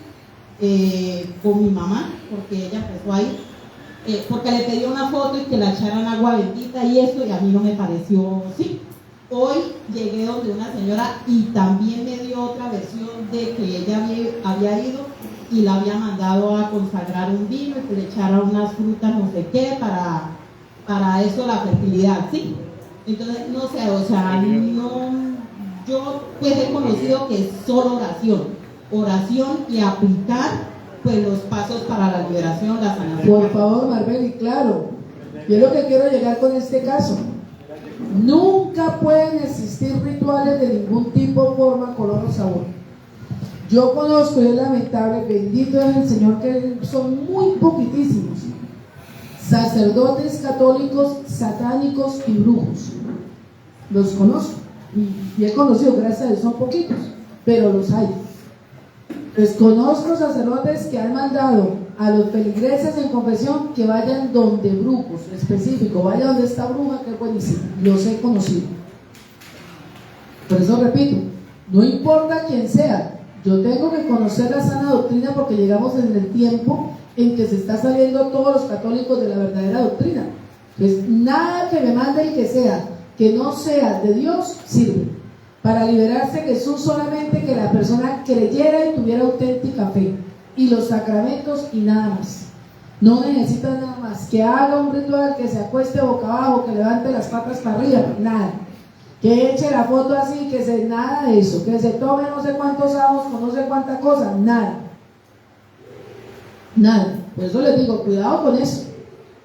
S14: con mi mamá, porque ella empezó a ir, porque le pedí una foto y que la echaran agua bendita y eso, y a mí no me pareció sí. Hoy llegué donde una señora y también me dio otra versión de que ella había ido y la había mandado a consagrar un vino y que le echara unas frutas no sé qué para eso, la fertilidad, ¿sí? Entonces, no sé, o sea, no, yo pues he conocido que es solo oración y aplicar pues los pasos para la liberación, la sanación.
S3: Por favor, Marbeli, claro, Y es lo que quiero llegar con este caso. Nunca pueden existir rituales de ningún tipo, forma, color o sabor. Yo conozco, y es lamentable, bendito es el Señor, que son muy poquitísimos sacerdotes católicos, satánicos y brujos. Los conozco y he conocido, gracias a Dios, son poquitos, pero los hay. Les conozco sacerdotes que han mandado a los feligreses en confesión que vayan donde brujos, específico, vaya donde está bruja, que es buenísimo. Los he conocido. Por eso repito, no importa quién sea, yo tengo que conocer la sana doctrina, porque llegamos en el tiempo en que se está saliendo todos los católicos de la verdadera doctrina. Pues nada que me mande el que sea, que no sea de Dios, sirve. Para liberarse Jesús solamente que la persona creyera y tuviera auténtica fe, y los sacramentos y nada más. No necesita nada más, que haga un ritual, que se acueste boca abajo, que levante las patas para arriba, nada, que eche la foto así, que se, nada de eso, que se tome no sé cuántos ajos con no sé cuánta cosa, nada. Por eso les digo, cuidado con eso.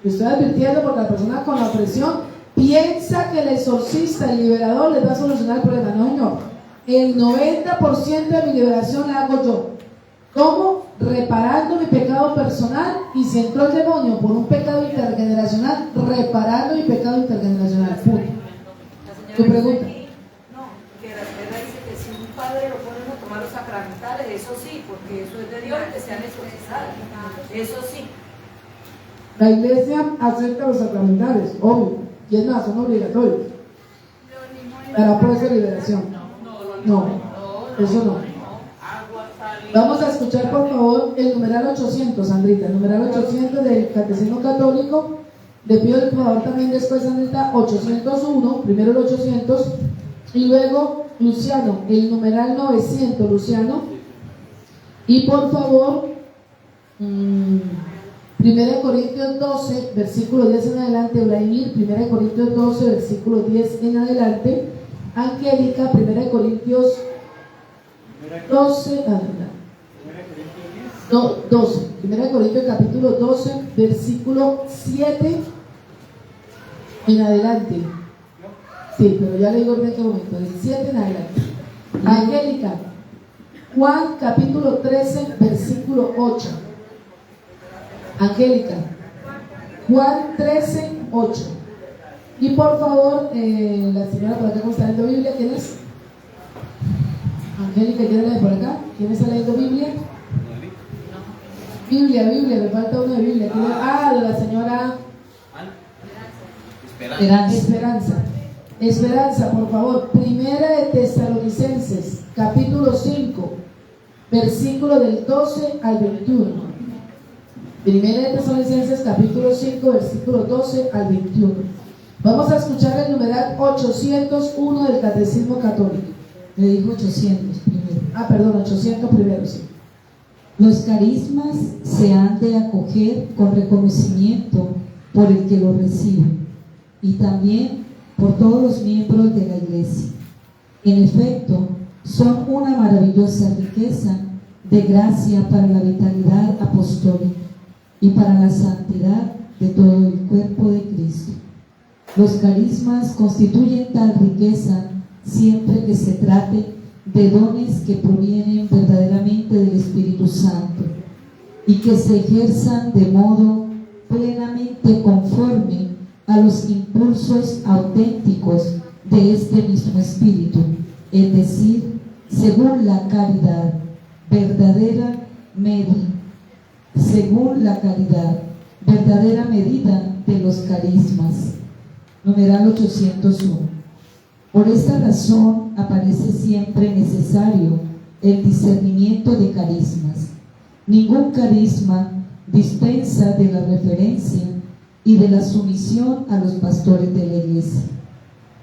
S3: Estoy advirtiendo, porque la persona con la opresión piensa que el exorcista, el liberador, les va a solucionar el problema. No, señor. El 90% de mi liberación la hago yo. ¿Cómo? Reparando mi pecado personal, y si entró el demonio por un pecado intergeneracional, reparando mi pecado intergeneracional. Punto. ¿Tu pregunta?
S8: No, que la Esmeralda dice que si un padre lo pone a tomar los sacramentales, eso sí, porque eso es de Dios, que sean exorcizados. Eso sí.
S3: La iglesia acepta los sacramentales, obvio, y es más, son obligatorios para poder ser liberación. No, eso no. Vamos a escuchar, por favor, el numeral 800, Sandrita, el numeral 800 del Catecismo Católico. Le pido el favor también después, Sandrita, 801, primero el 800, y luego Luciano, el numeral 900, Luciano. Y por favor, 1 Corintios 12, versículo 10 en adelante, Vladimir, 1 Corintios 12, versículo 10 en adelante, Angélica, 1 Corintios 12, 12, 1 Corintios capítulo 12, versículo 7 en adelante. Sí, pero ya le digo en este momento, del 7 en adelante. Angélica, Juan capítulo 13, versículo 8. Angélica, Juan 13, 8. Y por favor, la señora por acá que está leyendo Biblia, ¿quién es? Angélica, ¿quién es la de por acá? ¿Quién está leyendo Biblia? Biblia, me falta uno de Biblia. De la señora Esperanza, por favor. 1 de Tesalonicenses, capítulo 5, versículo del 12 al 21. 1 de Tesalonicenses, capítulo 5, versículo 12 al 21. Vamos a escuchar el numeral 801 del Catecismo Católico.
S4: Le dijo 800 primero.
S3: Perdón, 800 primero, sí.
S4: Los carismas se han de acoger con reconocimiento por el que los recibe, y también por todos los miembros de la Iglesia. En efecto, son una maravillosa riqueza de gracia para la vitalidad apostólica y para la santidad de todo el cuerpo de Cristo. Los carismas constituyen tal riqueza siempre que se trate de dones que provienen verdaderamente del Espíritu Santo y que se ejerzan de modo plenamente conforme a los impulsos auténticos de este mismo Espíritu, es decir, según la caridad verdadera medida de los carismas. Numeral 801. Por esta razón aparece siempre necesario el discernimiento de carismas. Ningún carisma dispensa de la referencia y de la sumisión a los pastores de la Iglesia.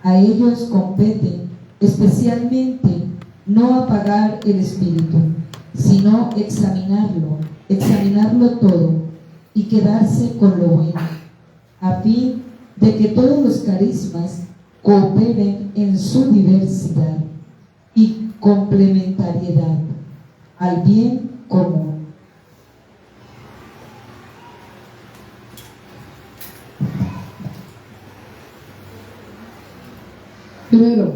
S4: A ellos compete especialmente no apagar el espíritu, sino examinarlo todo y quedarse con lo bueno, a fin de que todos los carismas cooperen en su diversidad y complementariedad al bien común.
S3: Primero,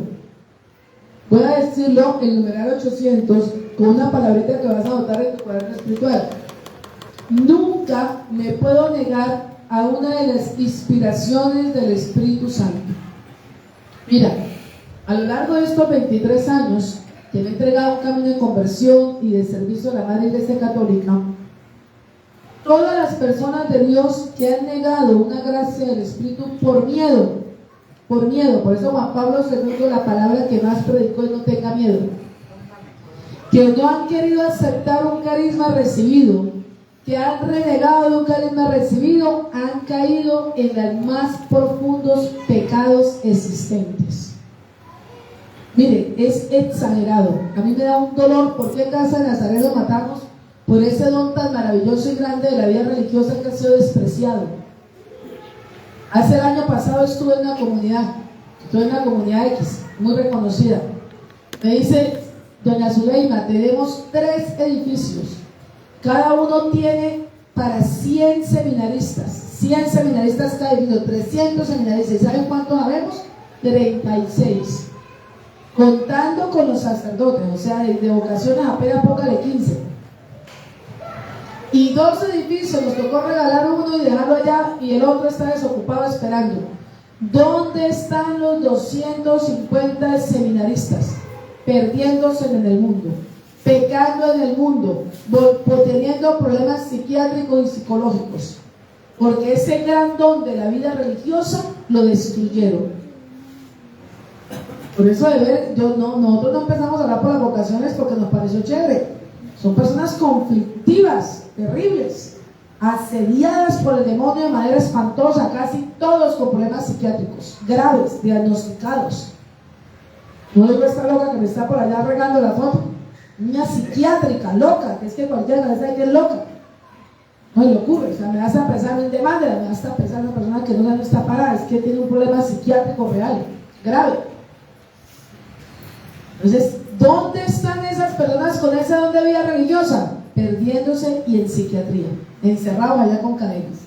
S3: voy a decirlo, el numeral 800, con una palabrita que vas a anotar en tu cuaderno espiritual. Nunca me puedo negar a una de las inspiraciones del Espíritu Santo. Mira, a lo largo de estos 23 años que me he entregado un camino de conversión y de servicio a la Madre Iglesia Católica, todas las personas de Dios que han negado una gracia del Espíritu por miedo, por eso Juan Pablo II, la palabra que más predicó es no tenga miedo, que no han querido aceptar un carisma recibido, que han renegado de un carisma recibido, han caído en los más profundos pecados existentes. Mire, es exagerado. A mí me da un dolor porque en casa de Nazaret lo matamos por ese don tan maravilloso y grande de la vida religiosa que ha sido despreciado. Hace el año pasado estuve en una comunidad X, muy reconocida. Me dice, doña Zuleima, tenemos 3 edificios. Cada uno tiene para 100 seminaristas. 100 seminaristas cada edificio, 300 seminaristas. ¿Saben cuántos habemos? 36. Contando con los sacerdotes, o sea, de vocaciones apenas póngale 15. Y 2 edificios, nos tocó regalar uno y dejarlo allá, y el otro está desocupado esperando. ¿Dónde están los 250 seminaristas? Perdiéndose en el mundo, pecando en el mundo, teniendo problemas psiquiátricos y psicológicos, porque ese gran don de la vida religiosa lo destruyeron. Por eso nosotros no empezamos a hablar por las vocaciones porque nos pareció chévere. Son personas conflictivas, terribles, asediadas por el demonio de manera espantosa, casi todos con problemas psiquiátricos graves, diagnosticados. No digo esta loca que me está por allá regando la foto, una psiquiátrica, loca, que es que cualquiera sabe que es loca. No le ocurre, o sea, me vas a pensar en demanda, me vas a pensar en una persona que no está parada, es que tiene un problema psiquiátrico real, grave. Entonces, ¿dónde están esas personas con ese don de vida religiosa? Perdiéndose y en psiquiatría, encerrados allá con cadenas.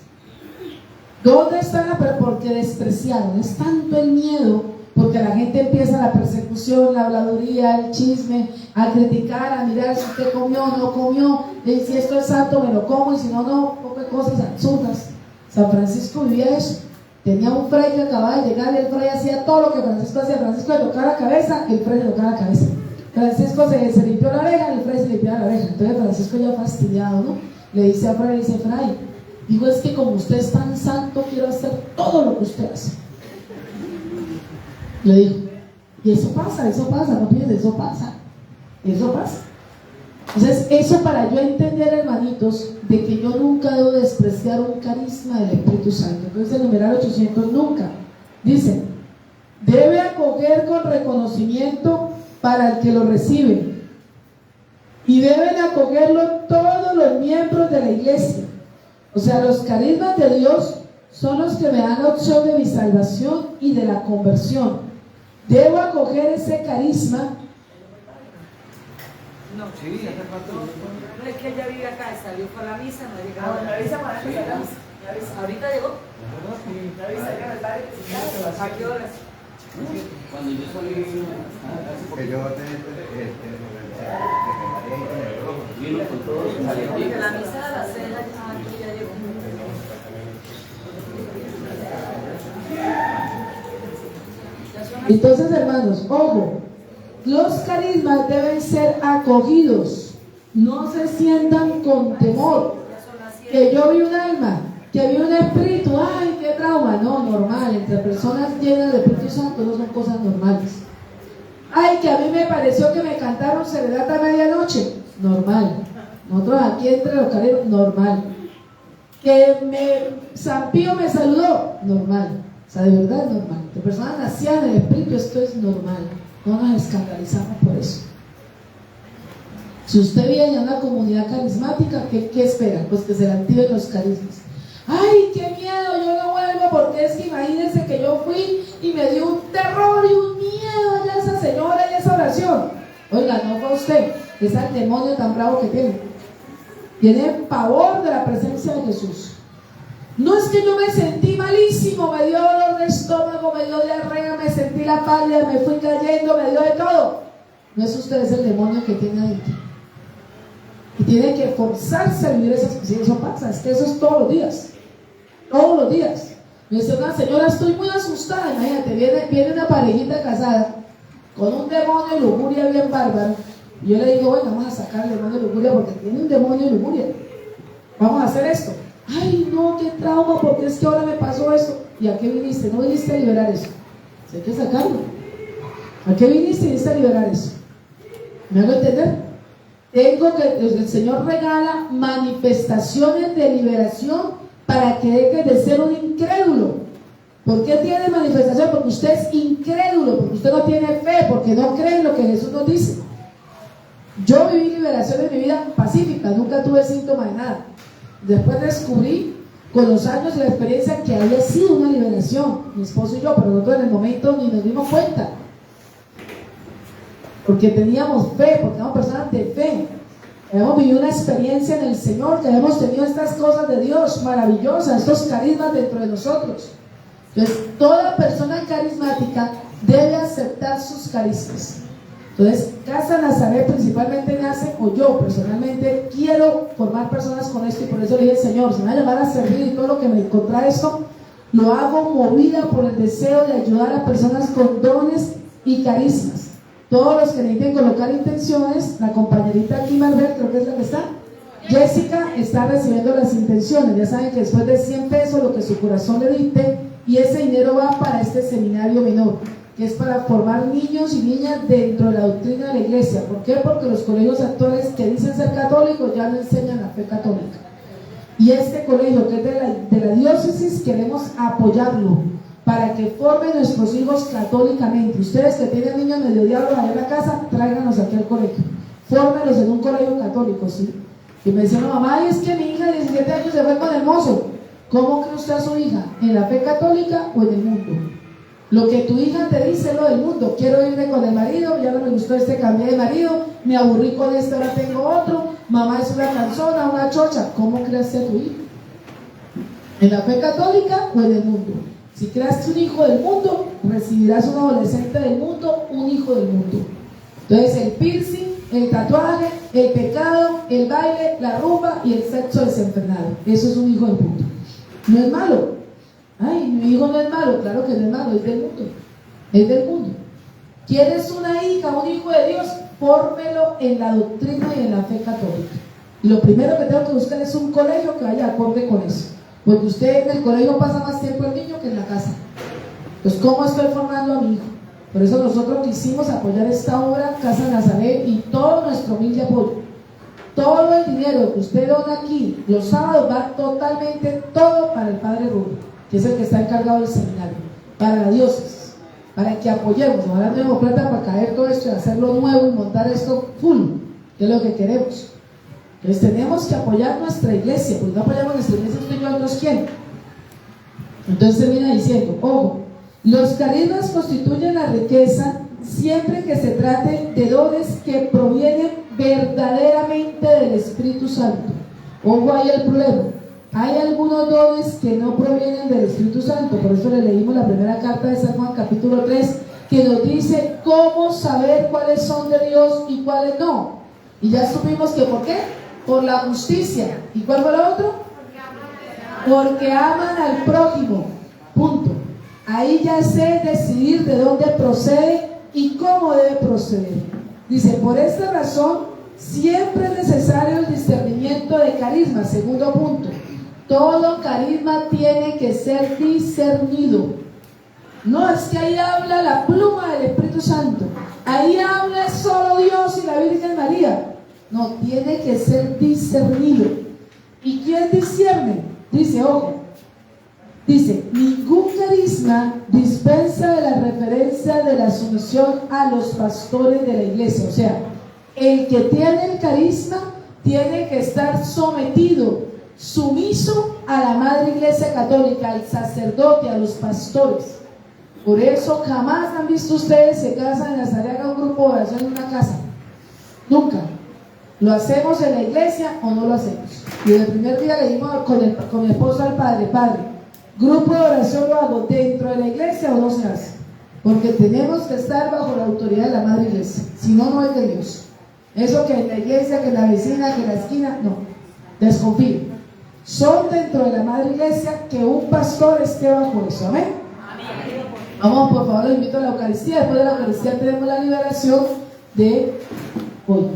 S3: ¿Dónde están? Porque despreciaron. Es tanto el miedo, porque la gente empieza la persecución, la habladuría, el chisme, a criticar, a mirar si usted comió o no comió, y si esto es santo me lo como, y si no, no, poco de cosas absurdas. San Francisco vivía eso. Tenía un fray que acababa de llegar y el fray hacía todo lo que Francisco hacía. Francisco le tocaba la cabeza, el fray le tocaba la cabeza. Francisco se limpió la oreja, el fray se limpiaba la oreja. Entonces Francisco ya fastidiado, ¿no? Le dice a fray, fray, digo, es que como usted es tan santo, quiero hacer todo lo que usted hace. Le dijo, y eso pasa, no pienses, eso pasa. Entonces, eso para yo entender, hermanitos, de que yo nunca debo despreciar un carisma del Espíritu Santo. Entonces el numeral 800 nunca. Dice, debe acoger con reconocimiento para el que lo recibe, y deben acogerlo todos los miembros de la iglesia. O sea, los carismas de Dios son los que me dan la opción de mi salvación y de la conversión. Debo acoger ese carisma.
S8: No, sí, no es que ella vive acá, salió para la misa, no ha llegado. La avisa para empezar la misa. ¿Ahorita llegó? La avisa, ya me parece. ¿A qué horas?
S11: Cuando yo salí,
S7: que yo
S11: vino con todos los
S8: porque la misa de la cena ya llegó.
S3: Entonces, hermanos, ojo, los carismas deben ser acogidos, no se sientan con temor. Que yo vi un alma, que vi un espíritu, ay, qué trauma. No, normal, entre personas llenas de Espíritu Santo no son cosas normales. Ay, que a mí me pareció que me cantaron serenata a medianoche, normal. Nosotros aquí entre los carismas, normal. Que San Pío me saludó, normal. O sea, de verdad es normal. De personas nacidas en el Espíritu, esto es normal. No nos escandalizamos por eso. Si usted viene a una comunidad carismática, ¿qué espera? Pues que se le activen los carismas. ¡Ay, qué miedo! Yo no vuelvo porque es que imagínense que yo fui y me dio un terror y un miedo allá esa señora y esa oración. Oiga, no fue usted, es el demonio tan bravo que tiene. Tiene pavor de la presencia de Jesús. No es que yo me sentí malísimo, me dio dolor el estómago, me dio diarrea, me sentí la pálida, me fui cayendo, me dio de todo. No es usted, es el demonio que tiene adentro. Y tiene que forzarse a vivir esas cosas. Si eso pasa, es que eso es todos los días. Todos los días. Me dice una señora, estoy muy asustada. Imagínate, viene una parejita casada con un demonio de lujuria bien bárbaro. Y yo le digo, bueno, vamos a sacar el demonio de lujuria porque tiene un demonio de lujuria. Vamos a hacer esto. Ay, no, qué trauma, porque es que ahora me pasó esto. ¿Y a qué viniste? No viniste a liberar eso. Hay que sacarlo. ¿A qué viniste? Viniste a liberar eso. ¿Me hago entender? El Señor regala manifestaciones de liberación para que deje de ser un incrédulo. ¿Por qué tiene manifestación? Porque usted es incrédulo, porque usted no tiene fe, porque no cree en lo que Jesús nos dice. Yo viví liberación en mi vida pacífica, nunca tuve síntomas de nada. Después descubrí con los años y la experiencia que había sido una liberación, mi esposo y yo, pero nosotros en el momento ni nos dimos cuenta. Porque teníamos fe, porque éramos personas de fe. Hemos vivido una experiencia en el Señor, que hemos tenido estas cosas de Dios maravillosas, estos carismas dentro de nosotros. Entonces, toda persona carismática debe aceptar sus carismas. Entonces, Casa Nazaret principalmente nace, o yo personalmente quiero formar personas con esto, y por eso le dije, Señor, se me va a llamar a servir, y todo lo que me encontrá esto, lo hago movida por el deseo de ayudar a personas con dones y carismas. Todos los que necesiten colocar intenciones, la compañerita aquí, Maribel, creo que es la que está, Jessica, está recibiendo las intenciones. Ya saben que después de 100 pesos, lo que su corazón le dicte, y ese dinero va para este seminario menor, que es para formar niños y niñas dentro de la doctrina de la iglesia. ¿Por qué? Porque los colegios actuales que dicen ser católicos ya no enseñan la fe católica. Y este colegio, que es de la diócesis, queremos apoyarlo para que formen nuestros hijos católicamente. Ustedes que tienen niños medio diablos allá en la casa, tráiganos aquí al colegio. Fórmenlos en un colegio católico, ¿sí? Y me decían, mamá, es que mi hija de 17 años se fue con el mozo. ¿Cómo cree usted a su hija? ¿En la fe católica o en el mundo? Lo que tu hija te dice es lo del mundo. Quiero irme con el marido, ya no me gustó este, cambié de marido, me aburrí con este, ahora tengo otro. Mamá es una canzona, una chocha. ¿Cómo creaste a tu hijo? ¿En la fe católica o en el mundo? Si creaste un hijo del mundo, recibirás un adolescente del mundo, un hijo del mundo. Entonces el piercing, el tatuaje, el pecado, el baile, la rumba y el sexo desenfrenado. Eso es un hijo del mundo. No es malo. Ay, mi hijo no es malo. Claro que no es malo, es del mundo. Es del mundo. ¿Quieres una hija, un hijo de Dios? Fórmelo en la doctrina y en la fe católica. Y lo primero que tengo que buscar es un colegio que vaya acorde con eso. Porque usted en el colegio pasa más tiempo el niño que en la casa. Entonces, ¿cómo estoy formando a mi hijo? Por eso nosotros quisimos apoyar esta obra, Casa Nazaret, y todo nuestro humilde apoyo. Todo el dinero que usted dona aquí, los sábados, va totalmente todo para el Padre Rubén, que es el que está encargado del seminario, para la diócesis, para que apoyemos. Ahora no tenemos plata para caer todo esto y hacerlo nuevo y montar esto full, que es lo que queremos. Entonces tenemos que apoyar nuestra iglesia, porque no apoyamos nuestra iglesia, usted y yo, otros quién. Entonces termina diciendo, ojo, los carismas constituyen la riqueza siempre que se trate de dones que provienen verdaderamente del Espíritu Santo. Ojo, ahí el problema. Hay algunos dones que no provienen del Espíritu Santo, por eso le leímos la primera carta de San Juan, capítulo 3, que nos dice cómo saber cuáles son de Dios y cuáles no. Y ya supimos que ¿por qué? Por la justicia. ¿Y cuál fue lo otro? Porque aman al prójimo. Punto. Ahí ya sé decidir de dónde procede y cómo debe proceder. Dice, por esta razón siempre es necesario el discernimiento de carisma. Segundo punto, todo carisma tiene que ser discernido. No es que ahí habla la pluma del Espíritu Santo, ahí habla solo Dios y la Virgen María. No, tiene que ser discernido. ¿Y quién discierne? Dice, ojo, dice, ningún carisma dispensa de la referencia de la sumisión a los pastores de la iglesia. O sea, el que tiene el carisma tiene que estar sometido, sumiso a la Madre Iglesia Católica, al sacerdote, a los pastores. Por eso jamás han visto ustedes se casan en Nazaret, haga un grupo de oración en una casa. Nunca. ¿Lo hacemos en la iglesia o no lo hacemos? Y el primer día le dimos con mi esposo al padre, Grupo de oración lo hago dentro de la iglesia o no se hace, porque tenemos que estar bajo la autoridad de la madre iglesia, si no, no es de Dios. Eso que en la iglesia, que en la vecina, que en la esquina, no, desconfío. Son dentro de la madre iglesia, que un pastor esté bajo eso, amén. Vamos, por favor, los invito a la Eucaristía. Después de la Eucaristía tenemos la liberación de hoy.